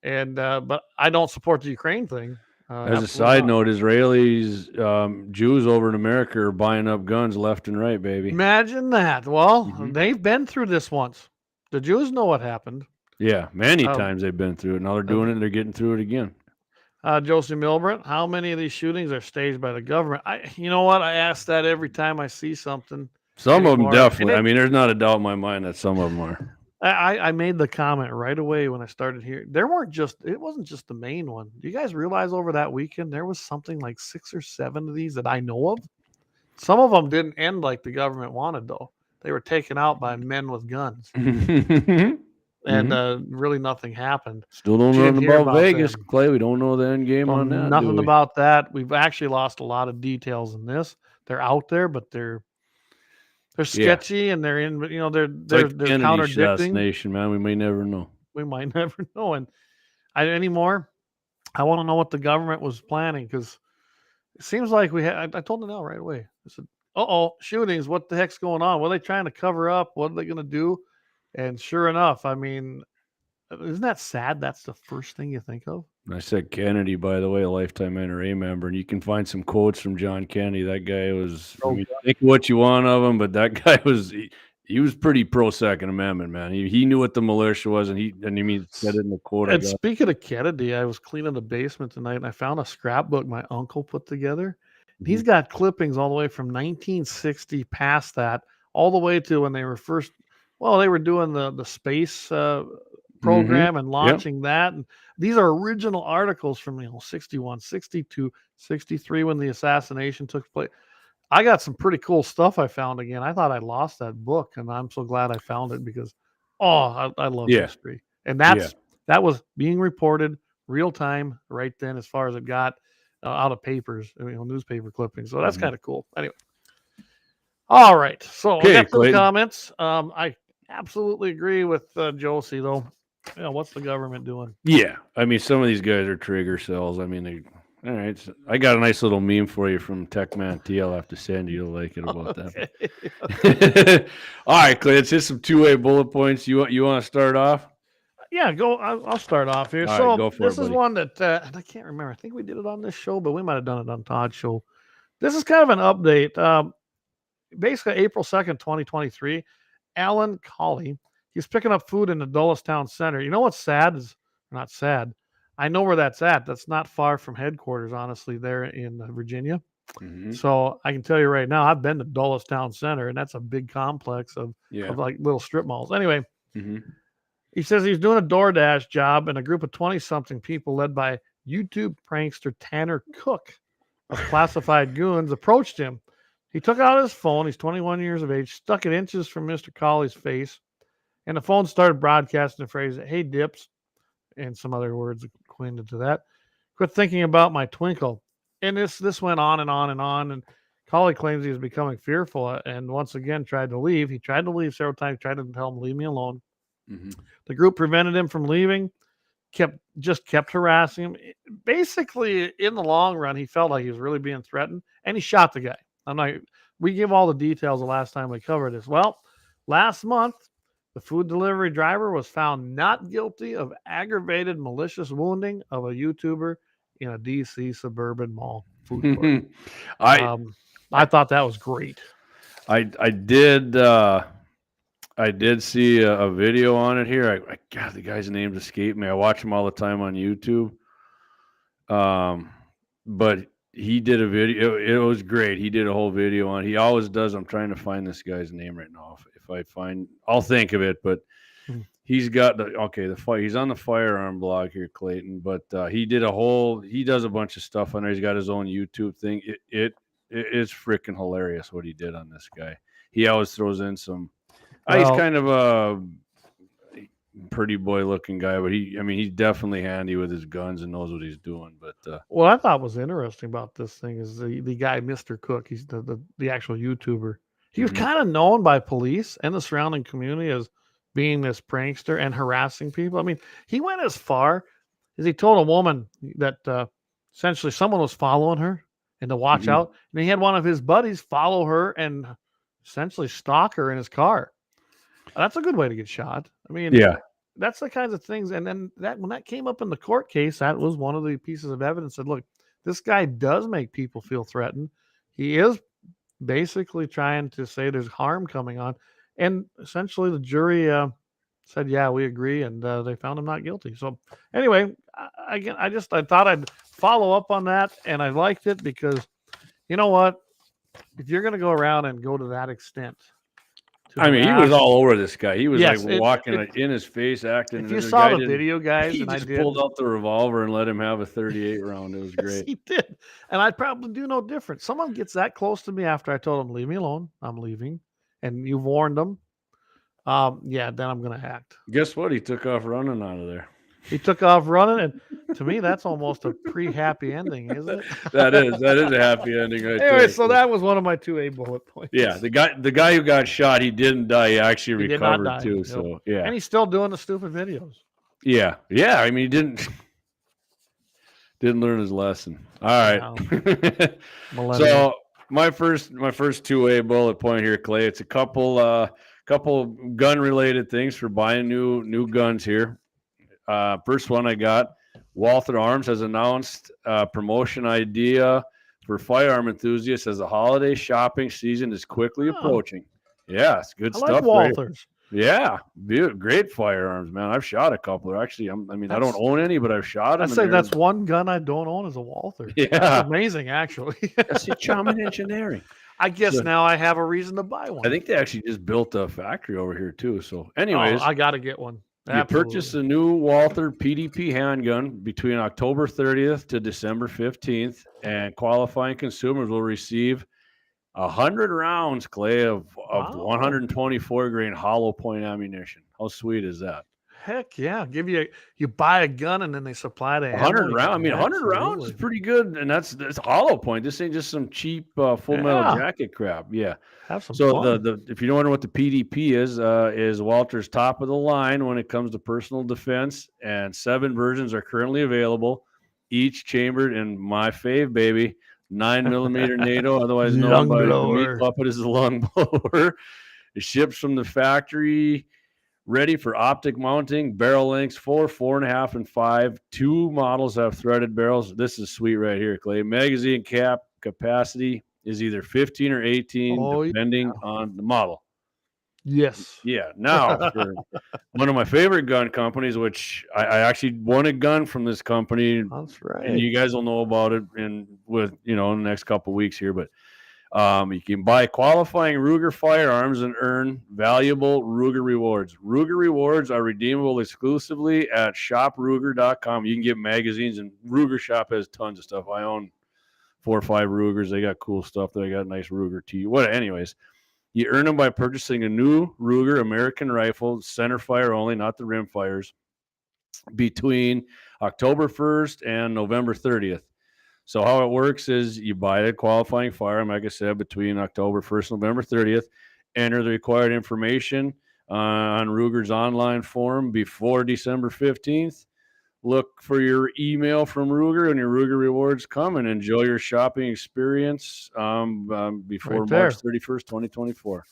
Speaker 1: And but I don't support the Ukraine thing.
Speaker 2: As a side note, Israelis, Jews over in America are buying up guns left and right, baby.
Speaker 1: Imagine that. Well, they've been through this once. The Jews know what happened.
Speaker 2: Yeah, many times they've been through it. Now they're doing it and they're getting through it again.
Speaker 1: Josie Milbrandt, how many of these shootings are staged by the government? You know what? I ask that every time I see something.
Speaker 2: Some of them definitely. I mean, there's not a doubt in my mind that some of them are.
Speaker 1: I made the comment right away when I started here. It wasn't just the main one. Do you guys realize over that weekend there was something like 6 or 7 of these that I know of? Some of them didn't end like the government wanted, though. They were taken out by men with guns. And really nothing happened.
Speaker 2: Still don't know about Vegas, Clay. We don't know the end game on that.
Speaker 1: Nothing about that. We've actually lost a lot of details in this. They're out there, but they're sketchy, and they're in. They're contradicting.
Speaker 2: Nation, man. We may never know.
Speaker 1: We might never know. And anymore, I want to know what the government was planning, because it seems like we had. I told them right away. I said, shootings. What the heck's going on? What are they trying to cover up? What are they going to do? And sure enough, I mean, isn't that sad? That's the first thing you think of.
Speaker 2: I said Kennedy, by the way, a lifetime NRA member, and you can find some quotes from John Kennedy. That guy was, think what you want of him, but that guy was, he was pretty pro Second Amendment, man. He knew what the militia was, and he said it in the quote.
Speaker 1: And speaking of Kennedy, I was cleaning the basement tonight, and I found a scrapbook my uncle put together. He's got clippings all the way from 1960 past that, all the way to when they were first. Well, they were doing the space program and launching that. And these are original articles from 61, 62, 63 when the assassination took place. I got some pretty cool stuff I found again. I thought I lost that book, and I'm so glad I found it because I love history. And that was being reported real time right then as far as it got out of papers, newspaper clippings. So that's kind of cool. Anyway. All right. So we got some comments. I absolutely agree with Josie, though. What's the government doing?
Speaker 2: Yeah. I mean, some of these guys are trigger cells. I mean, all right. So I got a nice little meme for you from Techman T. I'll have to send you. You'll like it about that. All right, Clay. It's just some two-way bullet points. You want to start off?
Speaker 1: Yeah, go. I'll start off here.
Speaker 2: All
Speaker 1: so
Speaker 2: right, go for
Speaker 1: this
Speaker 2: it,
Speaker 1: is
Speaker 2: buddy.
Speaker 1: one that I can't remember. I think we did it on this show, but we might have done it on Todd's show. This is kind of an update. Basically, April 2nd, 2023, Alan Colley, he's picking up food in the Dullestown Center. You know what's sad is not sad. I know where that's at. That's not far from headquarters, honestly, there in Virginia. So I can tell you right now, I've been to Dullestown Center, and that's a big complex of like little strip malls. Anyway, he says he's doing a DoorDash job, and a group of 20-something people led by YouTube prankster Tanner Cook of Classified Goons approached him. He took out his phone. He's 21 years of age, stuck it inches from Mr. Colley's face, and the phone started broadcasting the phrase, "Hey, dips," and some other words acquainted to that. "Quit thinking about my twinkle." And this went on and on and on, and Colley claims he was becoming fearful and once again tried to leave. He tried to leave several times, tried to tell him, "Leave me alone." The group prevented him from leaving, kept harassing him. Basically, in the long run, he felt like he was really being threatened, and he shot the guy. We give all the details the last time we covered this. Well, last month, the food delivery driver was found not guilty of aggravated malicious wounding of a YouTuber in a DC suburban mall food court. I thought that was great.
Speaker 2: I did see a video on it here. God, the guy's name's escaped me. I watch him all the time on YouTube. But he did a video. It was great. He did a whole video on. He always does. I'm trying to find this guy's name right now. If I find, I'll think of it. But he's got he's on the firearm blog here, Clayton. But he does a bunch of stuff on there. He's got his own YouTube thing. It is freaking hilarious what he did on this guy. He always throws in some. He's kind of a pretty boy looking guy, but he's definitely handy with his guns and knows what he's doing. But
Speaker 1: what I thought was interesting about this thing is the guy, Mr. Cook. He's the actual YouTuber. He was kind of known by police and the surrounding community as being this prankster and harassing people. I mean, he went as far as he told a woman that essentially someone was following her and to watch out. And he had one of his buddies follow her and essentially stalk her in his car. That's a good way to get shot. I mean, that's the kinds of things. And then when that came up in the court case, that was one of the pieces of evidence that, look, this guy does make people feel threatened. He is basically trying to say there's harm coming on. And essentially the jury said, yeah, we agree. And they found him not guilty. So anyway, I thought I'd follow up on that. And I liked it because, you know what? If you're going to go around and go to that extent,
Speaker 2: he was all over this guy. He was walking in his face, acting.
Speaker 1: If you saw the video, guys,
Speaker 2: he just pulled out the revolver and let him have a 38 round. It was great.
Speaker 1: Yes, he did. And I'd probably do no different. Someone gets that close to me after I told them, leave me alone, I'm leaving, and you've warned them, then I'm going to act.
Speaker 2: Guess what? He took off running out of there.
Speaker 1: He took off running, and to me, that's almost a pre-happy ending, isn't it?
Speaker 2: That is a happy ending, right?
Speaker 1: Anyway, so that was one of my 2A bullet points.
Speaker 2: Yeah, the guy who got shot, he didn't die. He actually recovered too.
Speaker 1: Nope.
Speaker 2: So yeah,
Speaker 1: and he's still doing the stupid videos.
Speaker 2: Yeah. I mean, he didn't learn his lesson. All right. So my first 2A bullet point here, Clay. It's a couple gun related things for buying new guns here. First one I got, Walther Arms has announced a promotion idea for firearm enthusiasts as the holiday shopping season is quickly approaching. Yeah, it's good stuff.
Speaker 1: Like Walthers.
Speaker 2: Yeah, great firearms, man. I've shot a couple. Actually, I don't own any, but I've shot them.
Speaker 1: I'd say that's one gun I don't own is a Walther.
Speaker 2: Yeah,
Speaker 1: that's amazing, actually.
Speaker 2: That's the Charmin Engineering.
Speaker 1: I guess now I have a reason to buy one.
Speaker 2: I think they actually just built a factory over here too. So, anyways,
Speaker 1: I got to get one.
Speaker 2: You purchase a new Walther PDP handgun between October 30th to December 15th, and qualifying consumers will receive 100 rounds, Clay, of
Speaker 1: Wow.
Speaker 2: 124 grain hollow point ammunition. How sweet is that?
Speaker 1: Heck yeah. You buy a gun and then they supply the
Speaker 2: 100
Speaker 1: ammo.
Speaker 2: rounds. I mean, 100 rounds is
Speaker 1: Absolutely.
Speaker 2: pretty good, and that's hollow point. This ain't just some cheap full metal
Speaker 1: Yeah.
Speaker 2: jacket crap. Yeah.
Speaker 1: Have some
Speaker 2: So
Speaker 1: fun.
Speaker 2: the if you wonder what the PDP is Walter's top of the line when it comes to personal defense, and 7 versions are currently available, each chambered in my fave, baby, 9mm NATO, otherwise known
Speaker 1: Lung
Speaker 2: by the meat
Speaker 1: blower.
Speaker 2: puppet as the lung blower. It ships from the factory, ready for optic mounting, barrel lengths 4, 4.5, and 5. 2 models have threaded barrels. This is sweet right here, Clay. Magazine cap capacity is either 15 or 18, depending on the model.
Speaker 1: Yes.
Speaker 2: Yeah. Now, for one of my favorite gun companies, which I actually won a gun from this company,
Speaker 1: That's right.
Speaker 2: and you guys will know about it in the next couple of weeks here, but you can buy qualifying Ruger firearms and earn valuable Ruger rewards. Ruger rewards are redeemable exclusively at shopruger.com. You can get magazines, and Ruger Shop has tons of stuff. I own 4 or 5 Rugers. They got cool stuff. They got nice Ruger tee. Anyways, you earn them by purchasing a new Ruger American rifle, center fire only, not the rim fires, between October 1st and November 30th. So how it works is you buy the qualifying firearm, like I said, between October 1st and November 30th, enter the required information on Ruger's online forum before December 15th. Look for your email from Ruger and your Ruger rewards come, and enjoy your shopping experience before
Speaker 1: Right there.
Speaker 2: March 31st, 2024.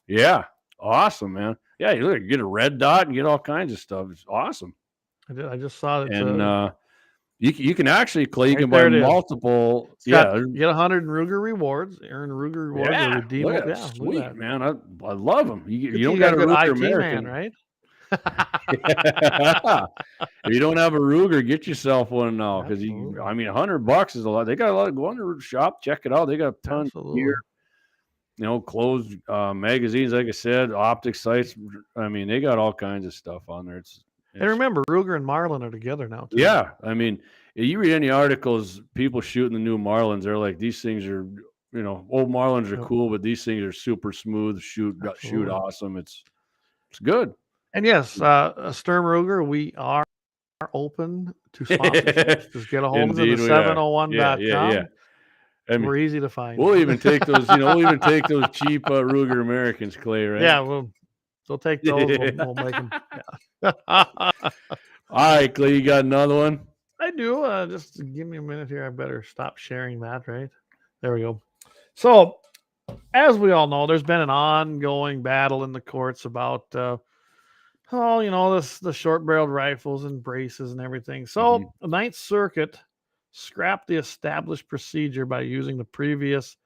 Speaker 2: Yeah, awesome, man. Yeah, you get a red dot and get all kinds of stuff. It's awesome.
Speaker 1: I just saw that.
Speaker 2: And you can actually, Clay, you
Speaker 1: Right
Speaker 2: can buy
Speaker 1: there it is.
Speaker 2: multiple.
Speaker 1: Get 100 Ruger rewards. Earn Ruger rewards.
Speaker 2: Yeah,
Speaker 1: Are redeemable.
Speaker 2: look at
Speaker 1: Yeah,
Speaker 2: sweet,
Speaker 1: look at that.
Speaker 2: man. I love them. You don't
Speaker 1: got
Speaker 2: got
Speaker 1: a
Speaker 2: a
Speaker 1: good
Speaker 2: Ruger
Speaker 1: IT
Speaker 2: American,
Speaker 1: man, right?
Speaker 2: If you don't have a Ruger, get yourself one now, because
Speaker 1: Absolutely.
Speaker 2: $100 is a lot. They got a lot. Go on the shop, check it out. They got tons of
Speaker 1: Absolutely.
Speaker 2: gear, clothes, magazines, like I said, optic sights. I mean, they got all kinds of stuff on there.
Speaker 1: And remember, Ruger and Marlin are together now, too.
Speaker 2: Yeah, I mean, you read any articles, people shooting the new Marlins, they're like, these things are, old Marlins are cool, but these things are super smooth, shoot awesome. It's good.
Speaker 1: And yes, Sturm Ruger, we are open to sponsorships. Just get a hold of us at
Speaker 2: Indeed we are.
Speaker 1: the701.com.
Speaker 2: Yeah. I mean,
Speaker 1: We're easy to find.
Speaker 2: we'll even take those, we'll even take those cheap Ruger Americans, Clay, right?
Speaker 1: Yeah, we'll take those. We'll make them. Yeah.
Speaker 2: All right, Clay, you got another one?
Speaker 1: I do. Just give me a minute here. I better stop sharing that, right? There we go. So, as we all know, there's been an ongoing battle in the courts about, the short-barreled rifles and braces and everything. So, the Ninth Circuit scrapped the established procedure by using the previous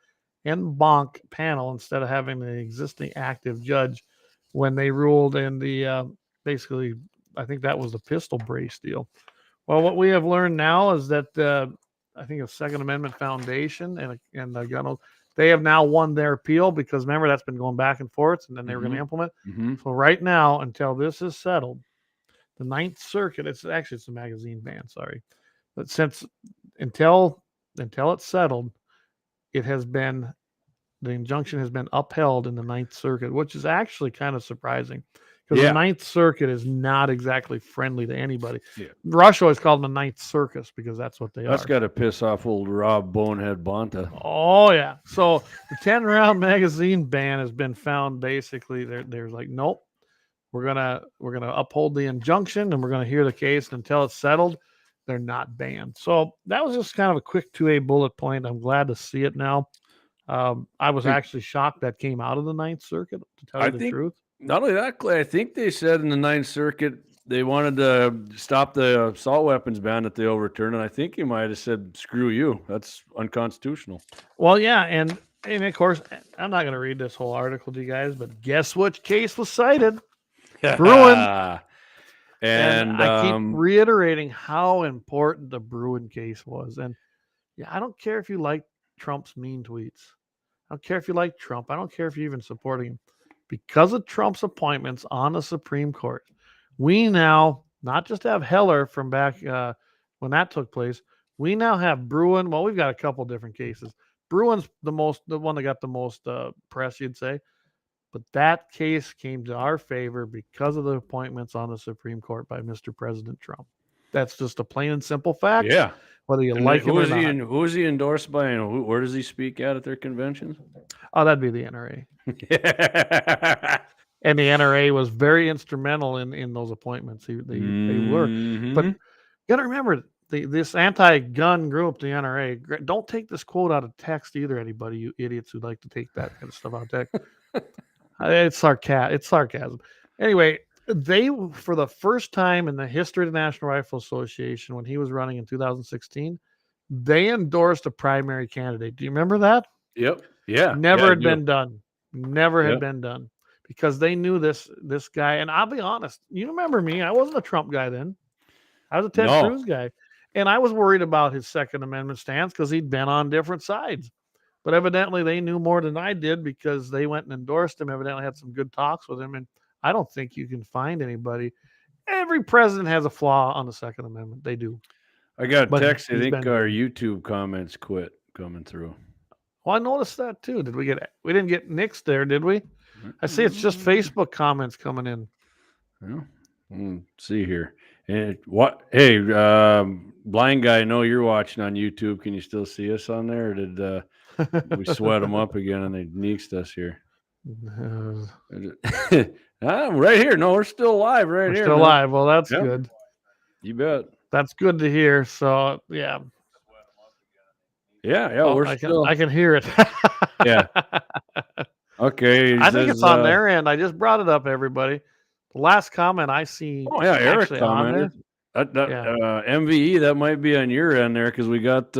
Speaker 1: en banc panel instead of having the existing active judge when they ruled in the basically, I think that was the pistol brace deal. Well, what we have learned now is that I think the Second Amendment Foundation and the gun, they have now won their appeal, because remember, that's been going back and forth, and then they were going to implement. So right now, until this is settled, the Ninth Circuit, it's a magazine ban, sorry, but until it's settled, the injunction has been upheld in the Ninth Circuit, which is actually kind of surprising, because the Ninth Circuit is not exactly friendly to anybody.
Speaker 2: Yeah.
Speaker 1: Russia always called them the Ninth Circus, because that's what they are.
Speaker 2: That's got to piss off old Rob Bonehead Bonta.
Speaker 1: Oh yeah. So the 10-round magazine ban has been found. Basically, there's like, nope, we're gonna uphold the injunction, and we're gonna hear the case, and until it's settled, they're not banned. So that was just kind of a quick 2A bullet point. I'm glad to see it now. I was actually shocked that came out of the Ninth Circuit, to tell you the truth.
Speaker 2: Not only that, Clay, I think they said in the Ninth Circuit they wanted to stop the assault weapons ban that they overturned, and I think he might have said, "Screw you, that's unconstitutional."
Speaker 1: Well, yeah, and of course, I'm not going to read this whole article to you guys, but guess which case was cited? Bruin. And I keep reiterating how important the Bruin case was. And yeah, I don't care if you like Trump's mean tweets. I don't care if you like Trump. I don't care if you're even supporting him. Because of Trump's appointments on the Supreme Court, We now not just have Heller from back when that took place. We now have Bruin. Well, we've got a couple different cases. Bruin's the one that got the most press, you'd say. But that case came to our favor because of the appointments on the Supreme Court by Mr. President Trump. That's just a plain and simple fact.
Speaker 2: Yeah.
Speaker 1: Whether you
Speaker 2: And
Speaker 1: like him
Speaker 2: who
Speaker 1: or
Speaker 2: is
Speaker 1: not.
Speaker 2: who is he endorsed by, and where does he speak at their conventions?
Speaker 1: Oh, that'd be the NRA. And the NRA was very instrumental in those appointments. They were. But you got to remember, this anti-gun group, the NRA, don't take this quote out of text either, anybody, you idiots who like to take that kind of stuff out of text. It's sarcasm. Anyway, they, for the first time in the history of the National Rifle Association, when he was running in 2016, they endorsed a primary candidate. Do you remember that?
Speaker 2: Yep. Yeah.
Speaker 1: Never
Speaker 2: Yeah,
Speaker 1: had been done. Never had been done. Because they knew this guy. And I'll be honest, you remember me. I wasn't a Trump guy then. I was a Ted Cruz guy. And I was worried about his Second Amendment stance because he'd been on different sides. But evidently they knew more than I did because they went and endorsed him, evidently had some good talks with him. And I don't think you can find anybody. Every president has a flaw on the Second Amendment. They do.
Speaker 2: I got a text. I
Speaker 1: he's
Speaker 2: think
Speaker 1: been
Speaker 2: our
Speaker 1: good.
Speaker 2: YouTube comments quit coming through.
Speaker 1: Well, I noticed that too. We didn't get Nick's there, did we? I see it's just Facebook comments coming in.
Speaker 2: Well, let's see here. And what? Hey, blind guy, I know you're watching on YouTube. Can you still see us on there? Or did we sweat them up again and they neexed us here? Right here. No, we're still alive right here.
Speaker 1: Still alive. Well, that's good.
Speaker 2: You bet.
Speaker 1: That's good to hear. So yeah.
Speaker 2: Yeah.
Speaker 1: Oh, I can hear it.
Speaker 2: Yeah. Okay.
Speaker 1: I think it's on their end. I just brought it up, everybody. The last comment I see.
Speaker 2: Oh yeah, Eric commented. MVE, that might be on your end there because we got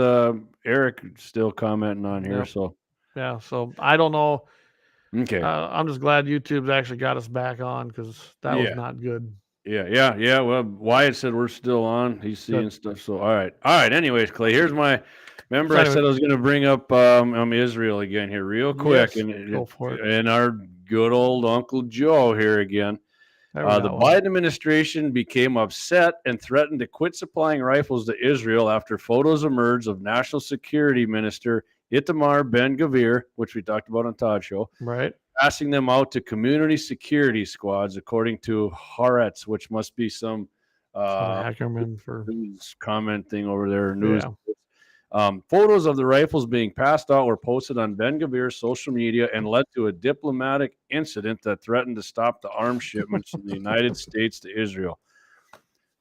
Speaker 2: Eric still commenting on here. So
Speaker 1: yeah, so I don't know.
Speaker 2: Okay.
Speaker 1: I'm just glad YouTube's actually got us back on because that was not good.
Speaker 2: Yeah. Well, Wyatt said we're still on. He's seeing stuff. So all right. Anyways, Clay, here's my. Remember, I said I was going to bring up Israel again here real quick,
Speaker 1: go for it.
Speaker 2: And our good old Uncle Joe here again. The Biden administration became upset and threatened to quit supplying rifles to Israel after photos emerged of National Security Minister Itamar Ben-Gvir, which we talked about on Todd's show,
Speaker 1: right,
Speaker 2: passing them out to community security squads, according to Haaretz, which must be some
Speaker 1: Ackerman for
Speaker 2: news comment thing over there. News. Photos of the rifles being passed out were posted on Ben-Gvir's social media and led to a diplomatic incident that threatened to stop the arms shipments from the United States to Israel.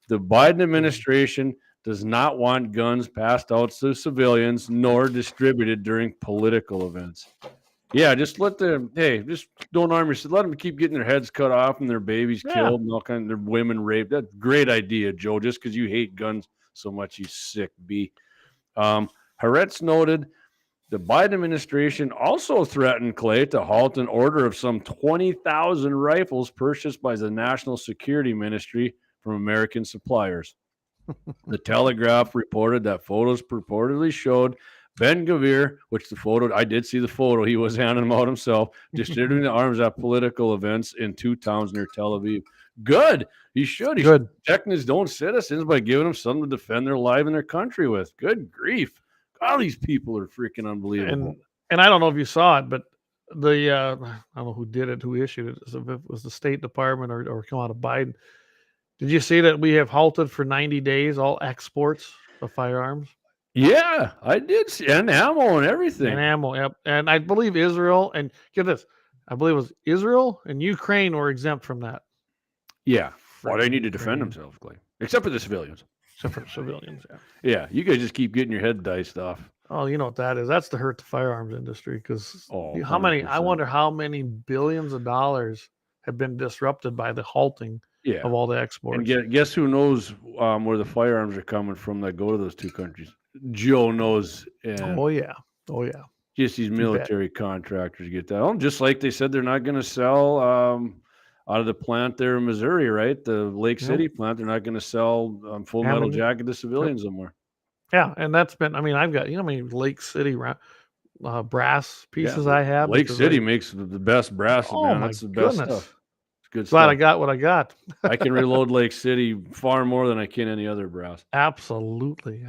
Speaker 2: The Biden administration does not want guns passed out to civilians nor distributed during political events. Yeah, just just don't arm yourself. Let them keep getting their heads cut off and their babies killed and all kinds of their women raped. That's a great idea, Joe, just because you hate guns so much, you sick bee. Haaretz noted the Biden administration also threatened Clay to halt an order of some 20,000 rifles purchased by the National Security Ministry from American suppliers. The Telegraph reported that photos purportedly showed Ben-Gvir, I did see the photo, he was handing them out himself, distributing the arms at political events in 2 towns near Tel Aviv. Good. He should. He should protect his own citizens by giving them something to defend their life and their country with. Good grief. All these people are freaking unbelievable.
Speaker 1: And I don't know if you saw it, but the I don't know who did it, who issued it. So if it was the State Department or come out of Biden. Did you see that we have halted for 90 days all exports of firearms?
Speaker 2: Yeah, I did see, and ammo and everything.
Speaker 1: And ammo, yep. And I believe Israel, and get this, I believe it was Israel and Ukraine were exempt from that.
Speaker 2: Yeah. Well, they need to defend themselves, Clay. Except for the civilians.
Speaker 1: Except for civilians, yeah.
Speaker 2: Yeah, you guys just keep getting your head diced off.
Speaker 1: Oh, you know what that is? That's to hurt the firearms industry because I wonder how many billions of dollars have been disrupted by the halting of all the exports.
Speaker 2: And guess who knows where the firearms are coming from that go to those 2 countries? Joe knows.
Speaker 1: Oh, yeah.
Speaker 2: Just these military contractors get that. Just like they said they're not going to sell out of the plant there in Missouri, right? The Lake City plant, they're not going to sell full metal jacket to civilians anymore.
Speaker 1: Yeah, and that's been, I've got, Lake City brass pieces I have.
Speaker 2: Lake City makes the best brass, man. That's the best stuff. good
Speaker 1: Glad
Speaker 2: stuff.
Speaker 1: I got what I got.
Speaker 2: I can reload Lake City far more than I can any other brass.
Speaker 1: Absolutely.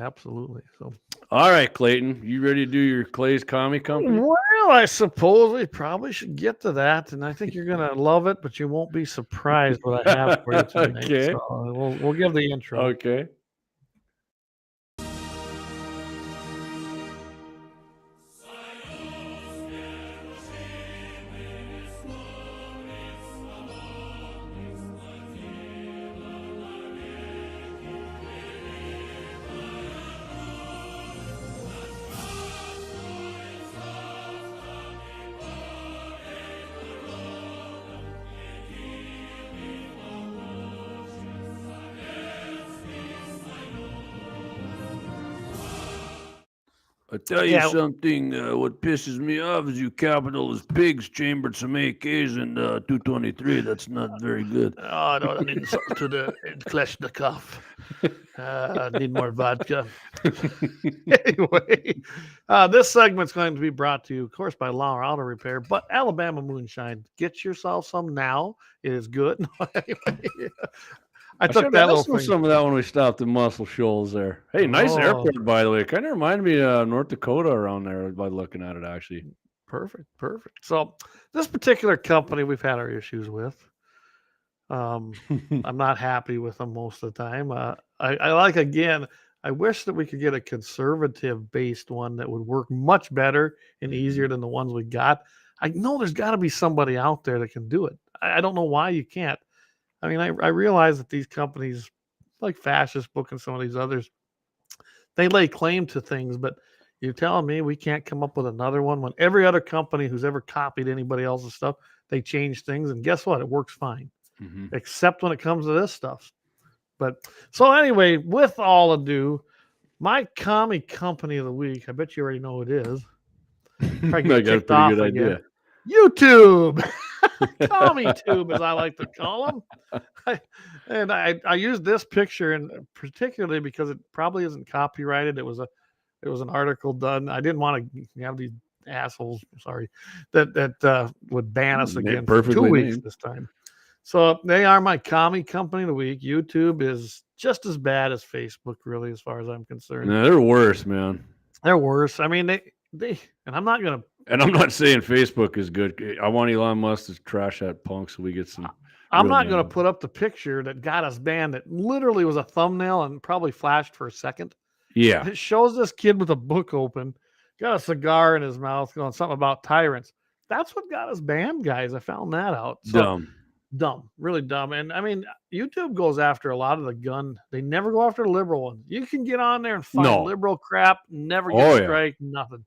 Speaker 1: So,
Speaker 2: All right, Clayton, you ready to do your Clay's Commie Company?
Speaker 1: well, I suppose we probably should get to that, and I think you're gonna love it, but you won't be surprised what I have for you tonight.
Speaker 2: Okay.
Speaker 1: So we'll give the intro.
Speaker 2: Okay. I tell you
Speaker 1: Yeah.
Speaker 2: something, what pisses me off is you capitalist pigs chambered some AKs in 223. That's not very good.
Speaker 1: Oh, no, I need something to the Kleshnikov. Need more vodka. Anyway, this segment's going to be brought to you, of course, by Lauer Auto Repair, but Alabama Moonshine. Get yourself some now. It is good. I took that little thing.
Speaker 2: Some of that when we stopped at Muscle Shoals there. Hey, nice airport, by the way. Kind of reminded me of North Dakota around there by looking at it, actually.
Speaker 1: Perfect. So this particular company we've had our issues with. I'm not happy with them most of the time. I like, again, I wish that we could get a conservative-based one that would work much better and easier than the ones we got. I know there's got to be somebody out there that can do it. I don't know why you can't. I mean, I realize that these companies, like Fascist Book and some of these others, they lay claim to things, but you're telling me we can't come up with another one when every other company who's ever copied anybody else's stuff, they change things, and guess what? It works fine, except when it comes to this stuff. But so anyway, with all ado, my Commie Company of the week, I bet you already know who it is.
Speaker 2: I got a pretty good idea.
Speaker 1: YouTube. Commie Tube, as I like to call them. I used this picture, and particularly because it probably isn't copyrighted. It was an article done. I didn't want to have these assholes, that would ban us again for 2 weeks this time. So they are my Commie Company of the week. YouTube is just as bad as Facebook, really, as far as I'm concerned.
Speaker 2: No, they're worse, man.
Speaker 1: They're worse. I mean, they and I'm not gonna.
Speaker 2: And I'm not saying Facebook is good. I want Elon Musk to trash that punk so we get some.
Speaker 1: I'm not going to put up the picture that got us banned. That literally was a thumbnail and probably flashed for a second.
Speaker 2: Yeah.
Speaker 1: It shows this kid with a book open, got a cigar in his mouth, going something about tyrants. That's what got us banned, guys. I found that out. So, dumb, really dumb. And I mean, YouTube goes after a lot of the gun. They never go after the liberal ones. You can get on there and find liberal crap, never get a strike, nothing.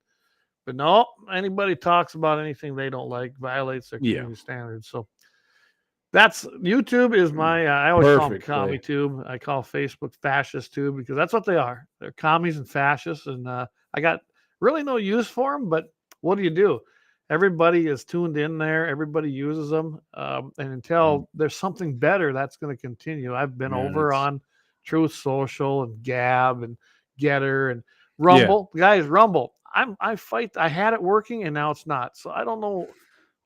Speaker 1: But no, anybody talks about anything they don't like violates their community standards. So that's YouTube is my. I always call them Commie Tube. I call Facebook Fascist Tube because that's what they are. They're commies and fascists, and I got really no use for them. But what do? Everybody is tuned in there. Everybody uses them, and until there's something better, that's going to continue. I've been over on Truth Social and Gab and Getter and Rumble. Guys, Rumble. I fight. I had it working and now it's not. So I don't know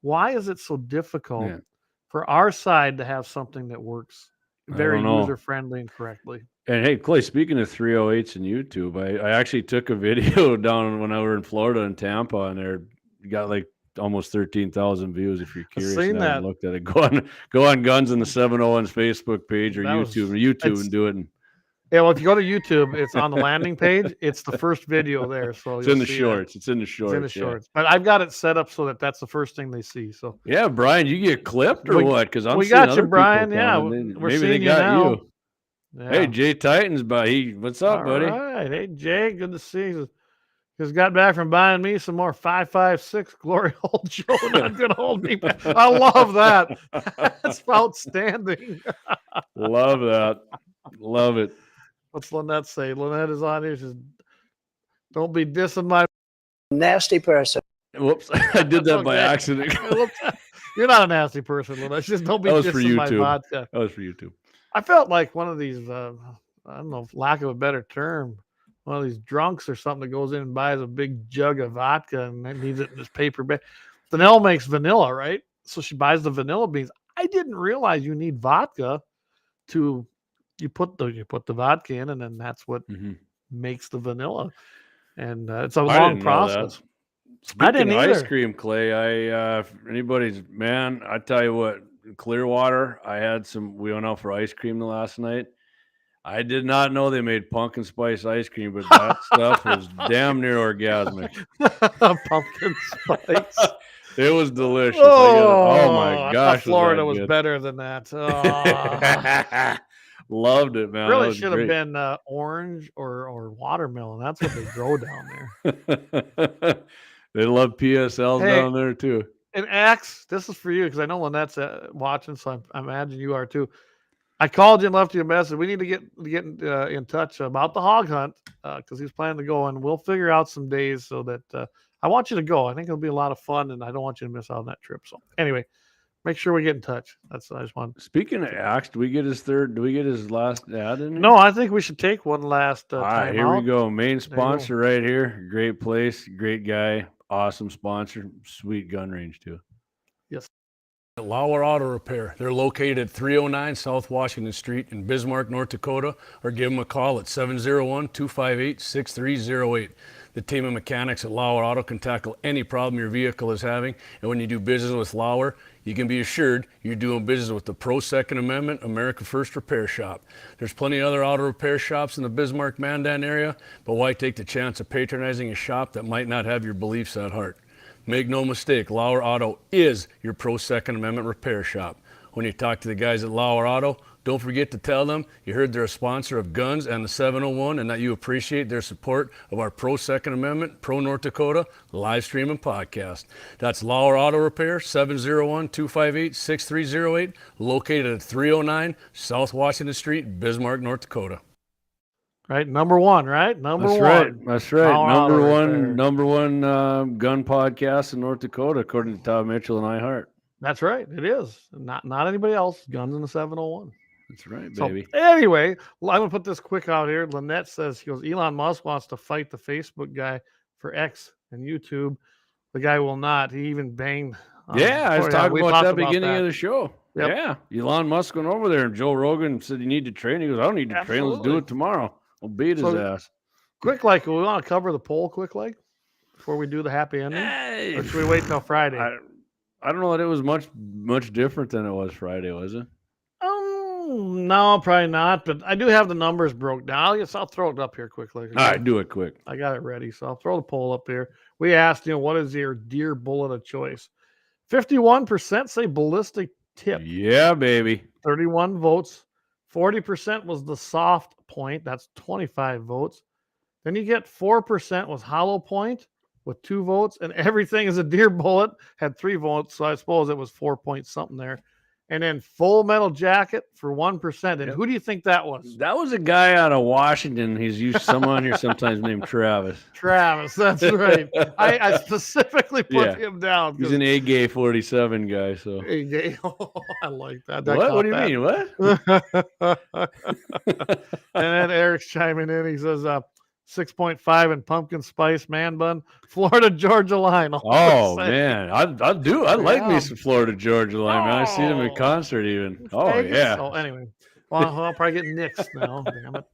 Speaker 1: why is it so difficult for our side to have something that works very user friendly and correctly.
Speaker 2: And hey, Clay, speaking of 308s and YouTube, I actually took a video down when I were in Florida and Tampa, and there got like almost 13,000 views. If you're curious,
Speaker 1: I've seen that.
Speaker 2: Looked at it. Go on Guns and the 701's Facebook page or YouTube and do it.
Speaker 1: Yeah, well, if you go to YouTube, it's on the landing page. It's the first video there. So
Speaker 2: it's in the shorts. It's in the shorts.
Speaker 1: But I've got it set up so that's the first thing they see. So
Speaker 2: yeah, Brian, you get clipped or what? Because
Speaker 1: we got you, Brian. Yeah,
Speaker 2: maybe they got you. Yeah. Hey, Jay Titans, buddy. What's up, buddy?
Speaker 1: All right. Hey, Jay, good to see you. Just got back from buying me some more 5.56 Glory Hole Joe. Not gonna hold me back. I love that. That's outstanding.
Speaker 2: Love that. Love it.
Speaker 1: What's Lynette say? Lynette is on here. She says, "Don't be dissing my
Speaker 5: nasty person."
Speaker 2: Whoops, I did that by accident.
Speaker 1: You're not a nasty person, Lynette. Just don't be dissing my vodka.
Speaker 2: That was for YouTube.
Speaker 1: I felt like one of these, I don't know, lack of a better term, one of these drunks or something that goes in and buys a big jug of vodka and then leaves it in this paper bag. Vanilla makes vanilla, right? So she buys the vanilla beans. I didn't realize you need vodka to you put the vodka in, and then that's what makes the vanilla. And it's a long
Speaker 2: didn't know that.
Speaker 1: process.
Speaker 2: Speaking
Speaker 1: I didn't
Speaker 2: of
Speaker 1: either.
Speaker 2: ice cream, Clay, if anybody's man, I tell you what, Clearwater, we went out for ice cream the last night. I did not know they made pumpkin spice ice cream, but that stuff was damn near orgasmic.
Speaker 1: Pumpkin spice.
Speaker 2: It was delicious.
Speaker 1: Oh
Speaker 2: my
Speaker 1: I
Speaker 2: gosh,
Speaker 1: thought Florida was
Speaker 2: good.
Speaker 1: better than that. Oh.
Speaker 2: Loved it, man.
Speaker 1: Really should have been orange or watermelon. That's what they grow down there.
Speaker 2: They love PSLs down there too.
Speaker 1: And Axe, this is for you because I know Lynette's watching, so I imagine you are too. I called you and left you a message. We need to get in touch about the hog hunt because he's planning to go, and we'll figure out some days so that I want you to go. I think it'll be a lot of fun, and I don't want you to miss out on that trip. So anyway, make sure we get in touch. I just want.
Speaker 2: Speaking of Axe, do we get his last ad in?
Speaker 1: No, I think we should take one last time.
Speaker 2: All right, here we go. Main sponsor right here. Great place, great guy, awesome sponsor, sweet gun range too.
Speaker 1: Yes.
Speaker 3: Lauer Auto Repair. They're located at 309 South Washington Street in Bismarck, North Dakota, or give them a call at 701-258-6308. The team of mechanics at Lauer Auto can tackle any problem your vehicle is having, and when you do business with Lauer, you can be assured you're doing business with the Pro Second Amendment America First Repair Shop. There's plenty of other auto repair shops in the Bismarck-Mandan area, but why take the chance of patronizing a shop that might not have your beliefs at heart? Make no mistake, Lauer Auto is your Pro Second Amendment repair shop. When you talk to the guys at Lauer Auto, don't forget to tell them you heard they're a sponsor of Guns and the 701 and that you appreciate their support of our Pro Second Amendment, Pro North Dakota live stream and podcast. That's Lauer Auto Repair, 701-258-6308, located at 309 South Washington Street, Bismarck, North Dakota.
Speaker 1: Right, number one, right? Number one.
Speaker 2: That's right.
Speaker 1: Lauer
Speaker 2: Number one gun podcast in North Dakota, according to Todd Mitchell and iHeart.
Speaker 1: That's right. It is. Not anybody else. Guns in the 701.
Speaker 2: That's right, baby.
Speaker 1: So, anyway, I'm going to put this quick out here. Lynette says, he goes, Elon Musk wants to fight the Facebook guy for X and YouTube. The guy will not. He even banged.
Speaker 2: I was talking about that beginning of the show.
Speaker 1: Yep.
Speaker 2: Yeah. Elon Musk went over there and Joe Rogan said, you need to train. He goes, I don't need to train. Let's do it tomorrow. We'll beat his ass.
Speaker 1: Quick, we want to cover the poll quick, before we do the happy ending? Or should we wait till Friday?
Speaker 2: I don't know that it was much different than it was Friday, was it?
Speaker 1: No, probably not. But I do have the numbers broke down. I'll throw it up here quickly.
Speaker 2: All right, do it quick.
Speaker 1: I got it ready. So I'll throw the poll up here. We asked, what is your deer bullet of choice? 51% say ballistic tip.
Speaker 2: Yeah, baby.
Speaker 1: 31 votes. 40% was the soft point. That's 25 votes. Then you get 4% was hollow point with 2 votes. And everything is a deer bullet had 3 votes. So I suppose it was 4 point something there. And then full metal jacket for 1%. And who do you think that was?
Speaker 2: That was a guy out of Washington. He's used someone here sometimes named Travis.
Speaker 1: Travis, that's right. I specifically put him down.
Speaker 2: He's an A-gay 47 guy. So
Speaker 1: A-gay. Oh, I like that.
Speaker 2: What do you mean? What?
Speaker 1: And then Eric's chiming in. He says 6.5 in pumpkin spice man bun, Florida Georgia line.
Speaker 2: Oh man, I like me some Florida Georgia line, man. I see them in concert even. Oh yeah.
Speaker 1: So anyway, I'll probably get nixed now. Damn it.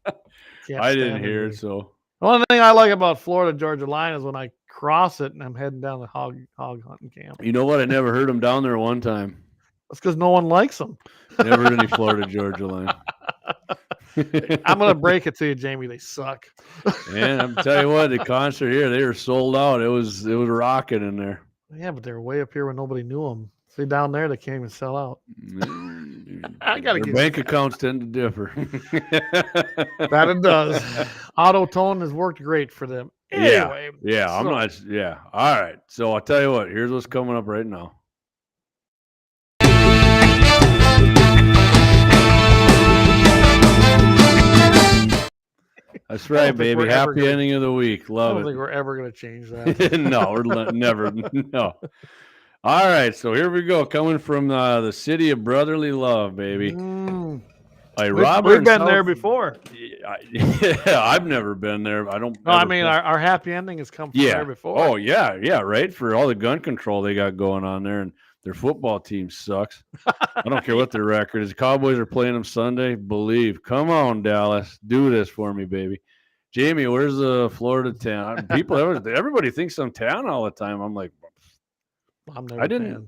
Speaker 2: I didn't hear it. So
Speaker 1: the only thing I like about Florida Georgia line is when I cross it and I'm heading down the hog hunting camp.
Speaker 2: You know what? I never heard them down there one time.
Speaker 1: That's because no one likes them.
Speaker 2: Never heard any Florida Georgia line.
Speaker 1: I'm gonna break it to you, Jamie. They suck.
Speaker 2: Man, I'm tell you what, the concert here, they were sold out. It was rocking in there.
Speaker 1: Yeah, but they're way up here when nobody knew them. See, down there they can't even sell out. I gotta
Speaker 2: Their bank accounts tend to differ.
Speaker 1: That it does. Auto tone has worked great for them. Anyway,
Speaker 2: I'm not. Yeah. All right. So I'll tell you what. Here's what's coming up right now. That's right, baby. Happy ending of the week. Love it.
Speaker 1: I don't think we're ever going to change that.
Speaker 2: No, we're never. No. All right. So here we go. Coming from the city of brotherly love, baby.
Speaker 1: We've been there before.
Speaker 2: Yeah, I've never been there. I don't.
Speaker 1: No, I mean, our happy ending has come from there before.
Speaker 2: Oh, yeah. Yeah. Right. For all the gun control they got going on there. And Their football team sucks. I don't care what their record is. The Cowboys are playing them Sunday. Believe. Come on, Dallas. Do this for me, baby. Jamie, where's the Florida town? Everybody thinks I'm tan all the time. I'm like,
Speaker 1: I'm never
Speaker 2: I didn't.
Speaker 1: tan.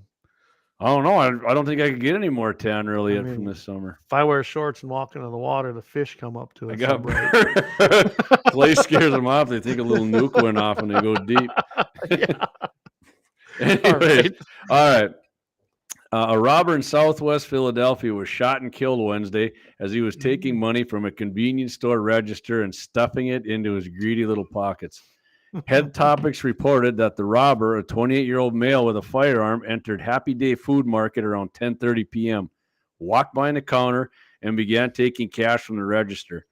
Speaker 2: I don't know. I don't think I could get any more tan really
Speaker 1: I
Speaker 2: yet
Speaker 1: mean,
Speaker 2: from this summer.
Speaker 1: If I wear shorts and walk into the water, the fish come up to it.
Speaker 2: I got Clay scares them off. They think a little nuke went off and they go deep.
Speaker 1: Yeah.
Speaker 2: Anyways, all right. A robber in Southwest Philadelphia was shot and killed Wednesday as he was taking money from a convenience store register and stuffing it into his greedy little pockets. Head Topics reported that the robber, a 28-year-old male with a firearm, entered Happy Day Food Market around 10:30 p.m., walked behind the counter, and began taking cash from the register.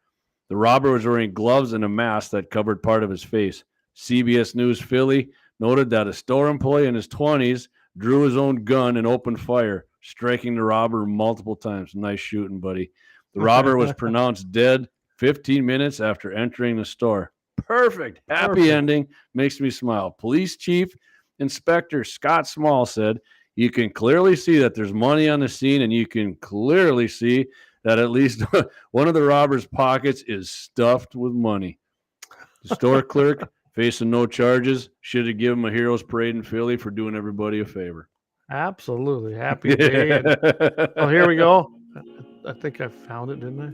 Speaker 2: The robber was wearing gloves and a mask that covered part of his face. CBS News Philly noted that a store employee in his 20s drew his own gun and opened fire, striking the robber multiple times. Nice shooting, buddy. The robber was pronounced dead 15 minutes after entering the store. Perfect. Happy ending. Makes me smile. Police Chief Inspector Scott Small said, "You can clearly see that there's money on the scene, and you can clearly see that at least one of the robber's pockets is stuffed with money." The store clerk, facing no charges, should have given him a hero's parade in Philly for doing everybody a favor.
Speaker 1: Absolutely. Happy day. Oh, here we go. I think I found it, didn't I?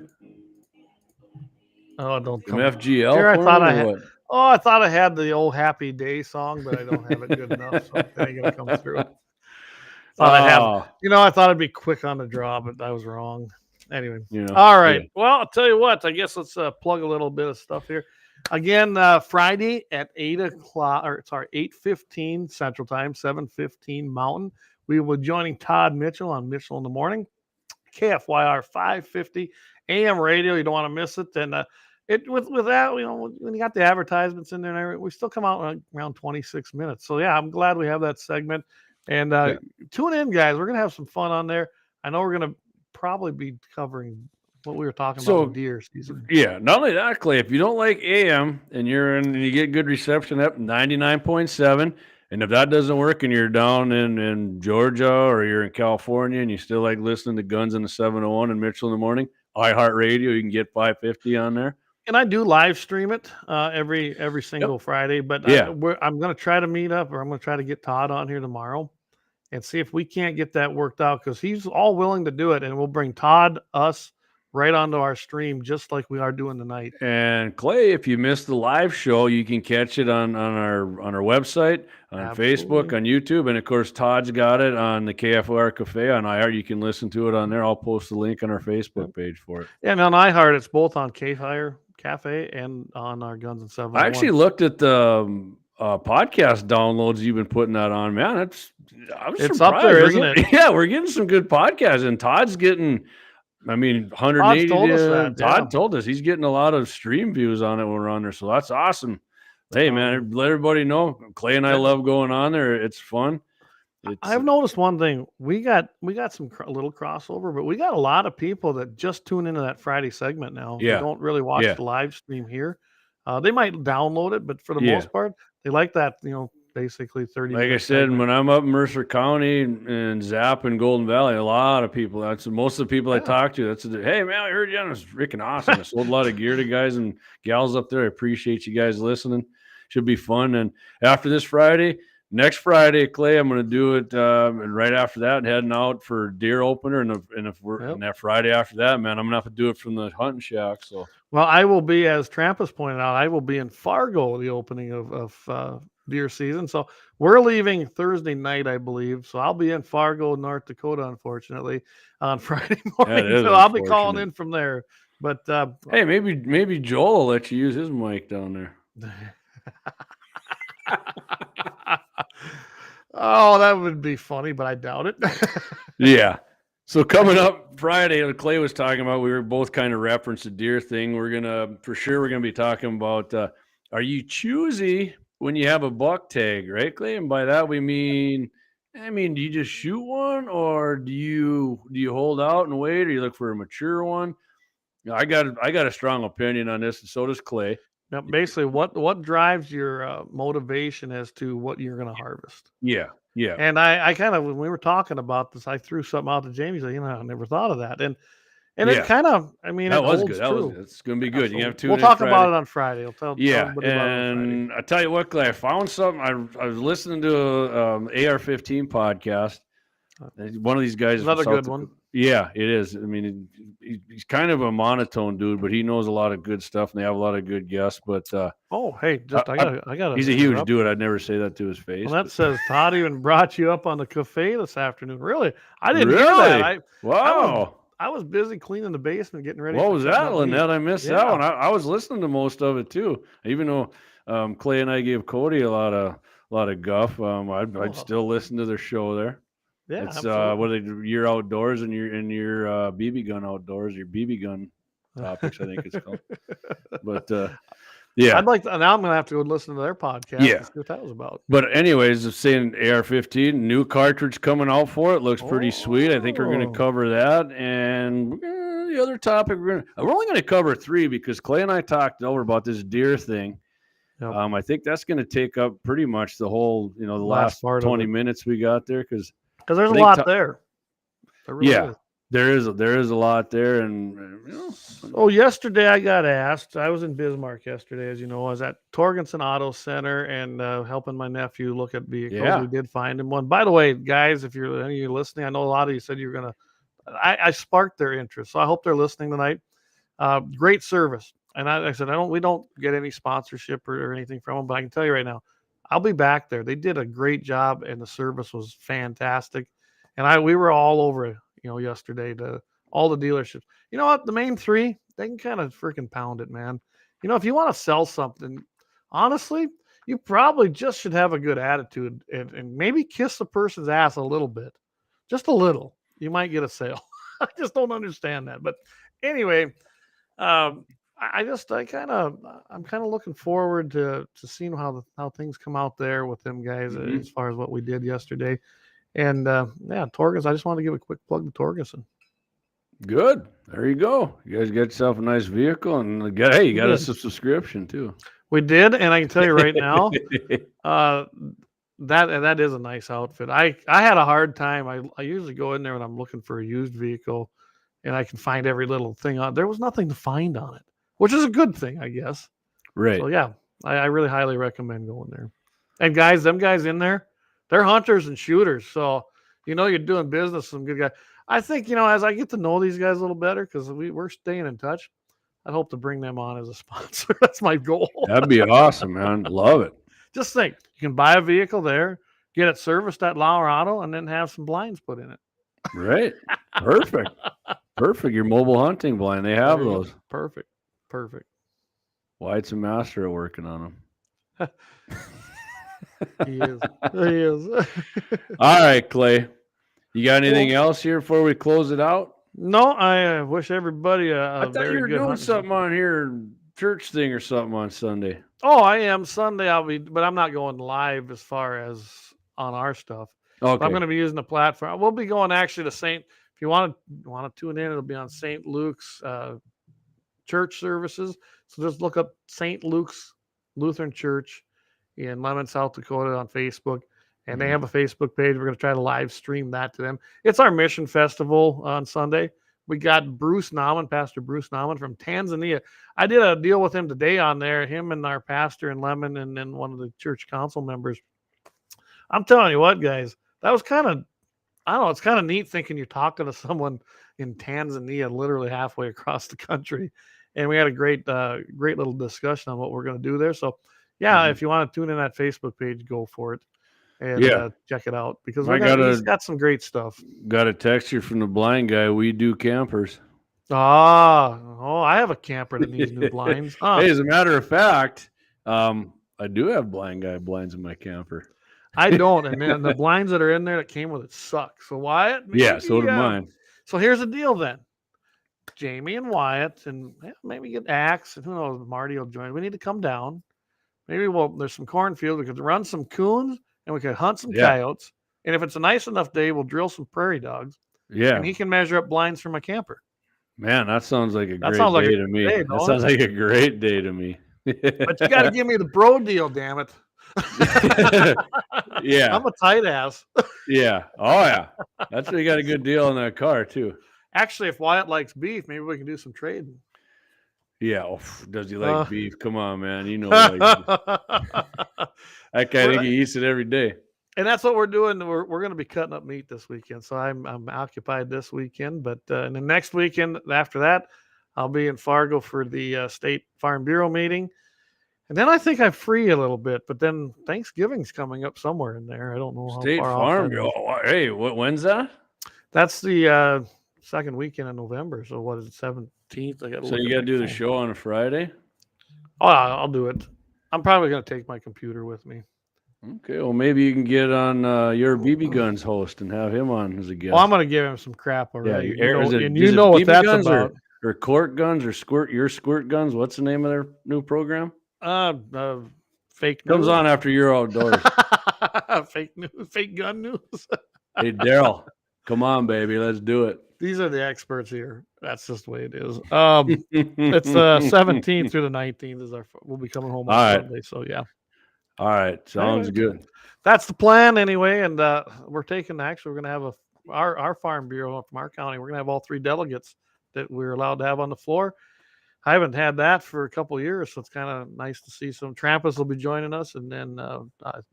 Speaker 1: Oh, don't come
Speaker 2: FGL.
Speaker 1: Here, I thought I had.
Speaker 2: What?
Speaker 1: Oh, I thought I had the old Happy Day song, but I don't have it good enough, so it ain't gonna come through. I thought I'd be quick on the draw, but I was wrong. Anyway, all right. Yeah. Well, I'll tell you what. I guess let's plug a little bit of stuff here. Again, Friday at 8:15 Central Time, 7:15 Mountain. We will be joining Todd Mitchell on Mitchell in the Morning, KFYR 550 AM radio. You don't want to miss it. And with that, when you got the advertisements in there, we still come out around 26 minutes. So yeah, I'm glad we have that segment. And tune in, guys. We're gonna have some fun on there. I know we're gonna probably be covering what we were talking about with deer season.
Speaker 2: Yeah, not only that, Clay, if you don't like AM and you get good reception up 99.7, and if that doesn't work and you're down in Georgia or you're in California and you still like listening to Guns in the 701 and Mitchell in the Morning, iHeartRadio, you can get 550 on there.
Speaker 1: And I do live stream it every single Friday, but I'm going to try to meet up, or I'm going to try to get Todd on here tomorrow and see if we can't get that worked out, because he's all willing to do it, and we'll bring Todd, us, right onto our stream, just like we are doing tonight.
Speaker 2: And Clay, if you missed the live show, you can catch it on our website, on Facebook, on YouTube, and of course Todd's got it on the KFYR Cafe on iHeart. You can listen to it on there. I'll post the link on our Facebook page for it.
Speaker 1: Yeah, and on iHeart, it's both on KFYR Cafe and on our Guns and 701.
Speaker 2: I actually looked at the podcast downloads you've been putting that on, man. It's surprised.
Speaker 1: Up there, isn't it?
Speaker 2: Yeah, we're getting some good podcasts, and Todd's getting. 180. Todd told us he's getting a lot of stream views on it when we're on there, so that's awesome. Hey, man, let everybody know. Clay and I love going on there. It's fun.
Speaker 1: I've noticed one thing. We got some little crossover, but we got a lot of people that just tune into that Friday segment now.
Speaker 2: Yeah.
Speaker 1: They don't really watch the live stream here. They might download it, but for the most part, they like that. Basically 30
Speaker 2: like I said, segment. When I'm up in Mercer County and Zap and Golden Valley, a lot of people, that's most of the people I talk to, hey man, I heard you on, it's freaking awesome. I sold a lot of gear to guys and gals up there. I appreciate you guys listening. Should be fun. And after this Friday, next Friday, Clay, I'm going to do it, and right after that, heading out for deer opener, and if we're and that Friday after that, man, I'm going to have to do it from the hunting shack. So,
Speaker 1: well, I will be, as Trampus pointed out, I will be in Fargo, the opening of deer season. So we're leaving Thursday night, I believe. So I'll be in Fargo, North Dakota, unfortunately, on Friday morning. So I'll be calling in from there. But
Speaker 2: hey, maybe Joel will let you use his mic down there.
Speaker 1: Oh, that would be funny, but I doubt it.
Speaker 2: Yeah. So coming up Friday, Clay was talking about, we were both kind of reference the deer thing. We're going to be talking about, are you choosy when you have a buck tag, right, Clay? And by that we mean, do you just shoot one, or do you hold out and wait, or you look for a mature one? I got a strong opinion on this, and so does Clay.
Speaker 1: Now, basically, what drives your motivation as to what you're going to harvest?
Speaker 2: Yeah, Yeah.
Speaker 1: And I kind of, when we were talking about this, I threw something out to Jamie. Said, I never thought of that. And
Speaker 2: Yeah.
Speaker 1: it kind of, I mean,
Speaker 2: That
Speaker 1: it
Speaker 2: was
Speaker 1: holds
Speaker 2: good. That was
Speaker 1: true.
Speaker 2: good. It's going to be
Speaker 1: Yeah,
Speaker 2: good.
Speaker 1: so
Speaker 2: You have to
Speaker 1: we'll
Speaker 2: tune in
Speaker 1: talk
Speaker 2: Friday.
Speaker 1: about it on Friday. I'll tell
Speaker 2: Yeah,
Speaker 1: everybody about it on Friday.
Speaker 2: and I tell you what, Clay, I found something. I was listening to a AR-15 podcast. One of these guys,
Speaker 1: Another
Speaker 2: is from
Speaker 1: good
Speaker 2: South
Speaker 1: one.
Speaker 2: Dakota. Yeah, it is. I mean, he's kind of a monotone dude, but he knows a lot of good stuff, and they have a lot of good guests. But
Speaker 1: Oh, hey, just I got.
Speaker 2: he's a huge dude. I'd never say that to his face.
Speaker 1: Well, that
Speaker 2: but-
Speaker 1: says Todd even brought you up on the cafe this afternoon. Really? I didn't hear
Speaker 2: Really?
Speaker 1: that.
Speaker 2: Wow.
Speaker 1: I was busy cleaning the basement, getting ready.
Speaker 2: What
Speaker 1: for
Speaker 2: was
Speaker 1: cutting
Speaker 2: that,
Speaker 1: up meat.
Speaker 2: Lynette? I missed that one. I was listening to most of it too. Even though Clay and I gave Cody a lot of guff, I'd still listen to their show there.
Speaker 1: Yeah,
Speaker 2: It's
Speaker 1: absolutely.
Speaker 2: what they do, you're outdoors and you're in your BB gun outdoors, your BB gun topics, I think it's called. But yeah,
Speaker 1: I'd like to, now I'm gonna have to go listen to their podcast.
Speaker 2: Yeah.
Speaker 1: And see what that was about.
Speaker 2: but anyways, it's saying AR-15 new cartridge coming out for it. Looks pretty sweet. I think we're going
Speaker 1: Oh.
Speaker 2: to cover that, and the other topic we're only going to cover 3 because Clay and I talked over about this deer thing.
Speaker 1: Yep.
Speaker 2: I think that's going to take up pretty much the whole, the
Speaker 1: Last
Speaker 2: last
Speaker 1: part of
Speaker 2: 20
Speaker 1: it.
Speaker 2: minutes we got there because
Speaker 1: There's a
Speaker 2: think
Speaker 1: lot there. There really
Speaker 2: Yeah.
Speaker 1: is.
Speaker 2: there is a lot there, and
Speaker 1: Oh, yesterday I got asked. I was in Bismarck yesterday, as you know. I was at Torgenson Auto Center and helping my nephew look at vehicles.
Speaker 2: Yeah.
Speaker 1: We did find him one. By the way, guys, if you're any of you listening, I know a lot of you said you were gonna. I sparked their interest, so I hope they're listening tonight. Great service, and I said we don't get any sponsorship or anything from them, but I can tell you right now, I'll be back there. They did a great job, and the service was fantastic. And we were all over it, yesterday to all the dealerships. You know what? The main 3, they can kind of freaking pound it, man. If you want to sell something, honestly, you probably just should have a good attitude and maybe kiss the person's ass a little bit, just a little. You might get a sale. I just don't understand that. But anyway, I'm kind of looking forward to seeing how things come out there with them guys as far as what we did yesterday. And Torgerson, I just wanted to give a quick plug to Torgerson.
Speaker 2: good. There you go. You guys got yourself a nice vehicle, and you got a subscription too.
Speaker 1: We did, and I can tell you right now, that is a nice outfit. I had a hard time. I usually go in there when I'm looking for a used vehicle, and I can find every little thing on. There was nothing to find on it, which is a good thing, I guess.
Speaker 2: Right.
Speaker 1: So yeah, I really highly recommend going there. And guys, them guys in there, they're hunters and shooters. So you're doing business with some good guys. I think as I get to know these guys a little better, because we're staying in touch, I hope to bring them on as a sponsor. That's my goal.
Speaker 2: That'd be awesome, man. Love it.
Speaker 1: Just think, you can buy a vehicle there, get it serviced at Lauer Auto, and then have some blinds put in it.
Speaker 2: Right. Perfect. Perfect. Your mobile hunting blind. They have those.
Speaker 1: Perfect.
Speaker 2: White's a master at working on them.
Speaker 1: He is. He is.
Speaker 2: All right, Clay. You got anything else here before we close it out?
Speaker 1: No, I wish everybody
Speaker 2: I thought you were doing something on here, church thing or something on Sunday.
Speaker 1: Oh, I am. Sunday I'll be, but I'm not going live as far as on our stuff.
Speaker 2: Okay.
Speaker 1: But I'm going to be using the platform. We'll be going actually to St. If you want to tune in, it'll be on St. Luke's church services. So just look up St. Luke's Lutheran Church in Lemon, South Dakota on Facebook. And they have a Facebook page. We're going to try to live stream that to them. It's our mission festival on Sunday. We got Pastor Bruce Nauman from Tanzania. I did a deal with him today on there, him and our pastor in Lemon and then one of the church council members. I'm telling you what, guys, that was kind of, I don't know, it's kind of neat thinking you're talking to someone in Tanzania, literally halfway across the country. And we had a great little discussion on what we're going to do there. So, if you want to tune in that Facebook page, go for it. And check it out because he's got some great stuff.
Speaker 2: Got a text here from the blind guy. We do campers.
Speaker 1: I have a camper that needs new blinds.
Speaker 2: Hey, as a matter of fact, I do have blind guy blinds in my camper.
Speaker 1: I don't, and then the blinds that are in there that came with it suck. So Wyatt,
Speaker 2: So do mine.
Speaker 1: So here's the deal then. Jamie and Wyatt, and maybe get Axe, and who knows, Marty will join. We need to come down. Maybe there's some cornfield. We could run some coons. And we could hunt some coyotes. And if it's a nice enough day, we'll drill some prairie dogs.
Speaker 2: Yeah.
Speaker 1: And he can measure up blinds for my camper.
Speaker 2: Man, that sounds like a great
Speaker 1: like
Speaker 2: day
Speaker 1: a
Speaker 2: to me.
Speaker 1: day,
Speaker 2: That sounds like a great day to me.
Speaker 1: But you got to give me the bro deal, damn it.
Speaker 2: Yeah.
Speaker 1: I'm a tight ass.
Speaker 2: Yeah. Oh yeah. That's why you got a good deal on that car too.
Speaker 1: Actually, if Wyatt likes beef, maybe we can do some trading.
Speaker 2: Yeah. Oh, does he like beef? Come on, man. You know, like that guy. I think he eats it every day.
Speaker 1: And that's what we're doing. We're going to be cutting up meat this weekend. So I'm occupied this weekend, but and the next weekend after that, I'll be in Fargo for the State Farm Bureau meeting. And then I think I'm free a little bit, but then Thanksgiving's coming up somewhere in there. I don't know how
Speaker 2: State
Speaker 1: far
Speaker 2: Farm.
Speaker 1: off that is.
Speaker 2: Oh, hey, when's that?
Speaker 1: That's the second weekend in November. So what is it, 17th? I got.
Speaker 2: So you got to do the show on a Friday.
Speaker 1: Oh, I'll do it. I'm probably going to take my computer with me.
Speaker 2: Okay, well maybe you can get on your BB Guns host and have him on as a guest.
Speaker 1: Well, I'm going to give him some crap already.
Speaker 2: Yeah,
Speaker 1: you know what that's about.
Speaker 2: Or Court Guns or Squirt Guns. What's the name of their new program?
Speaker 1: Fake news.
Speaker 2: Comes on after you're outdoors.
Speaker 1: Fake news, fake gun news.
Speaker 2: Hey, Daryl, come on, baby, let's do it.
Speaker 1: These are the experts here. That's just the way it is. It's 17th through the 19th is we'll be coming home on Sunday. So yeah.
Speaker 2: All right, sounds good.
Speaker 1: That's the plan anyway, and we're going to have our farm bureau from our county. We're going to have all 3 delegates that we're allowed to have on the floor. I haven't had that for a couple of years, so it's kind of nice to see some. Trampas will be joining us, and then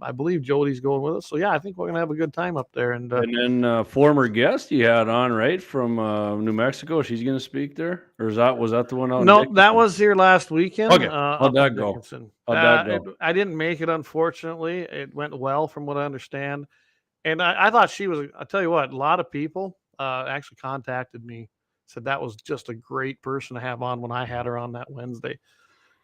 Speaker 1: I believe Jody's going with us. So yeah, I think we're gonna have a good time up there. And
Speaker 2: then former guest you had on, right, from New Mexico, she's gonna speak there, or was that the one out?
Speaker 1: No, that was here last weekend.
Speaker 2: Okay, how'd that go?
Speaker 1: I didn't make it, unfortunately. It went well, from what I understand, and I thought she was. I tell you what, a lot of people actually contacted me. Said that was just a great person to have on when I had her on that Wednesday.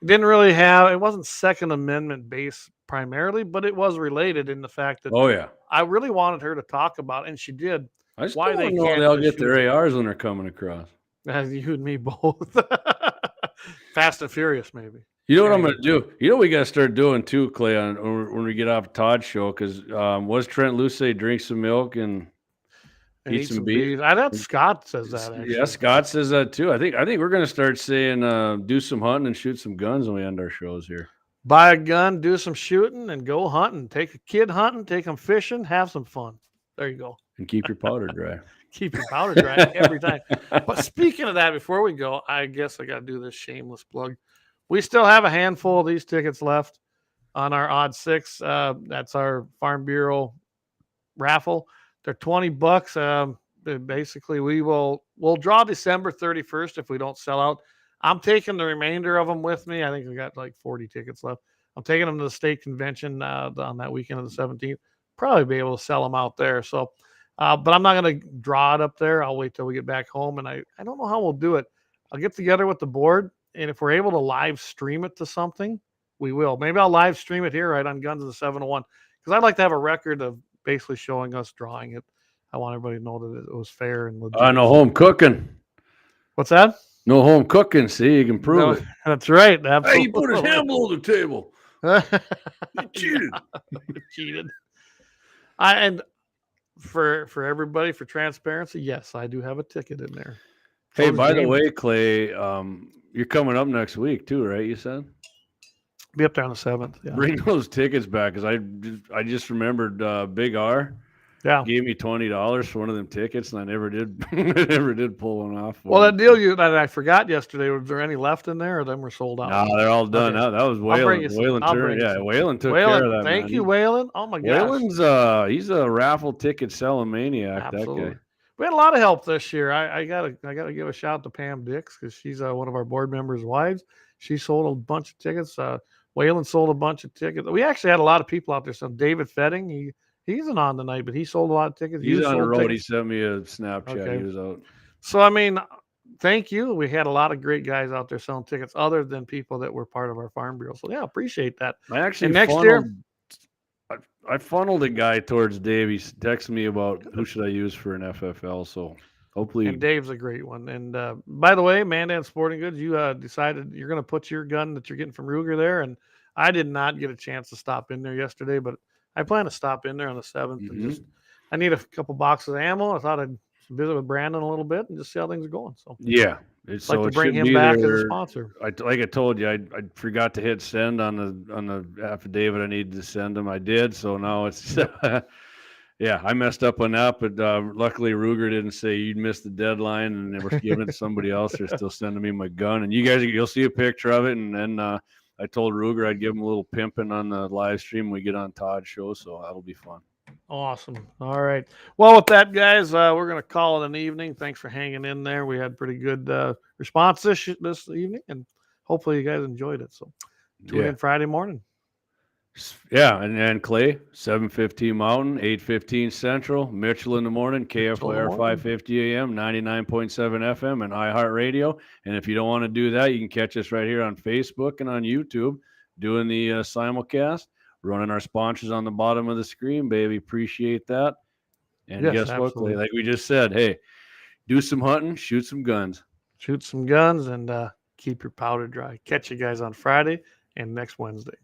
Speaker 1: It wasn't Second Amendment based primarily, but it was related in the fact that I really wanted her to talk about, and she did.
Speaker 2: I just why they'll get their ARs when they're coming across.
Speaker 1: As you and me both. Fast and Furious, maybe.
Speaker 2: You know what I'm going to do? You know what we got to start doing too, Clay, when we get off Todd's show, because was Trent Luce say drink some milk and eat some beef?
Speaker 1: I thought Scott says that. Actually.
Speaker 2: Yeah, Scott says that too. I think we're going to start saying do some hunting and shoot some guns when we end our shows here.
Speaker 1: Buy a gun, do some shooting, and go hunting. Take a kid hunting, take them fishing, have some fun. There you go.
Speaker 2: And keep your powder dry.
Speaker 1: Keep your powder dry every time. But speaking of that, before we go, I guess I got to do this shameless plug. We still have a handful of these tickets left on our Odd Six. That's our Farm Bureau raffle. They're $20. Basically, we'll draw December 31st if we don't sell out. I'm taking the remainder of them with me. I think we got like 40 tickets left. I'm taking them to the state convention on that weekend of the 17th. Probably be able to sell them out there. So, but I'm not going to draw it up there. I'll wait till we get back home, and I don't know how we'll do it. I'll get together with the board, and if we're able to live stream it to something, we will. Maybe I'll live stream it here right on Guns of the 701, because I'd like to have a record of basically showing us drawing it. I want everybody to know that it was fair and legit.
Speaker 2: No home cooking.
Speaker 1: What's that?
Speaker 2: No home cooking. See, you can prove it.
Speaker 1: That's right. Absolutely.
Speaker 2: Hey, he put his hand below the table. You cheated.
Speaker 1: Cheated. And for everybody, for transparency, yes, I do have a ticket in there.
Speaker 2: Hey, by the way, Clay, you're coming up next week too, right? You said.
Speaker 1: Be up there on the 7th. Yeah.
Speaker 2: Bring those tickets back, because I just remembered Big R.
Speaker 1: Yeah.
Speaker 2: Gave me $20 for one of them tickets, and I never did pull one off.
Speaker 1: Well, that deal that I forgot yesterday, was there any left in there, or them were sold out?
Speaker 2: No, they're all done. Okay. That was Waylon. Waylon took care of that.
Speaker 1: Thank you, Waylon. Oh my gosh.
Speaker 2: Waylon's he's a raffle ticket selling maniac.
Speaker 1: Absolutely.
Speaker 2: That guy.
Speaker 1: We had a lot of help this year. I gotta give a shout out to Pam Dix, because she's one of our board members' wives. She sold a bunch of tickets. Waylon sold a bunch of tickets. We actually had a lot of people out there. So David Fetting, he's not on tonight, but he sold a lot of tickets.
Speaker 2: He's on the road. Tickets. He sent me a Snapchat.
Speaker 1: Okay.
Speaker 2: He was out.
Speaker 1: So, I mean, thank you. We had a lot of great guys out there selling tickets, other than people that were part of our Farm Bureau. So, yeah, appreciate that.
Speaker 2: I actually
Speaker 1: next year,
Speaker 2: I funneled a guy towards Dave. He texted me about who should I use for an FFL. So hopefully,
Speaker 1: and Dave's a great one. And by the way, Mandan Sporting Goods, you decided you're going to put your gun that you're getting from Ruger there, and I did not get a chance to stop in there yesterday, but I plan to stop in there on the 7th. And I need a couple boxes of ammo. I thought I'd visit with Brandon a little bit and just see how things are going. So
Speaker 2: Yeah.
Speaker 1: I'd
Speaker 2: So
Speaker 1: like to
Speaker 2: it
Speaker 1: bring
Speaker 2: should
Speaker 1: him
Speaker 2: be
Speaker 1: back as a
Speaker 2: there.
Speaker 1: sponsor.
Speaker 2: Like I told you, I forgot to hit send on the affidavit I needed to send him. I did. So now it's, yeah, I messed up on that, but luckily Ruger didn't say you'd missed the deadline and they were giving it to somebody else. They're still sending me my gun. And you guys, you'll see a picture of it. And then I told Ruger I'd give him a little pimping on the live stream when we get on Todd's show. So that'll be fun.
Speaker 1: Awesome. All right. Well, with that, guys, we're going to call it an evening. Thanks for hanging in there. We had pretty good response this evening, and hopefully you guys enjoyed it. So tune in Friday morning.
Speaker 2: Yeah, and Clay, 7:15 Mountain, 8:15 Central, Mitchell in the morning, KFYR 550 AM, 99.7 FM, and iHeartRadio. And if you don't want to do that, you can catch us right here on Facebook and on YouTube doing the simulcast, running our sponsors on the bottom of the screen, baby. Appreciate that. And
Speaker 1: Yes,
Speaker 2: guess what, Clay?
Speaker 1: absolutely.
Speaker 2: Like we just said, hey, do some hunting, shoot some guns.
Speaker 1: Shoot some guns and keep your powder dry. Catch you guys on Friday and next Wednesday.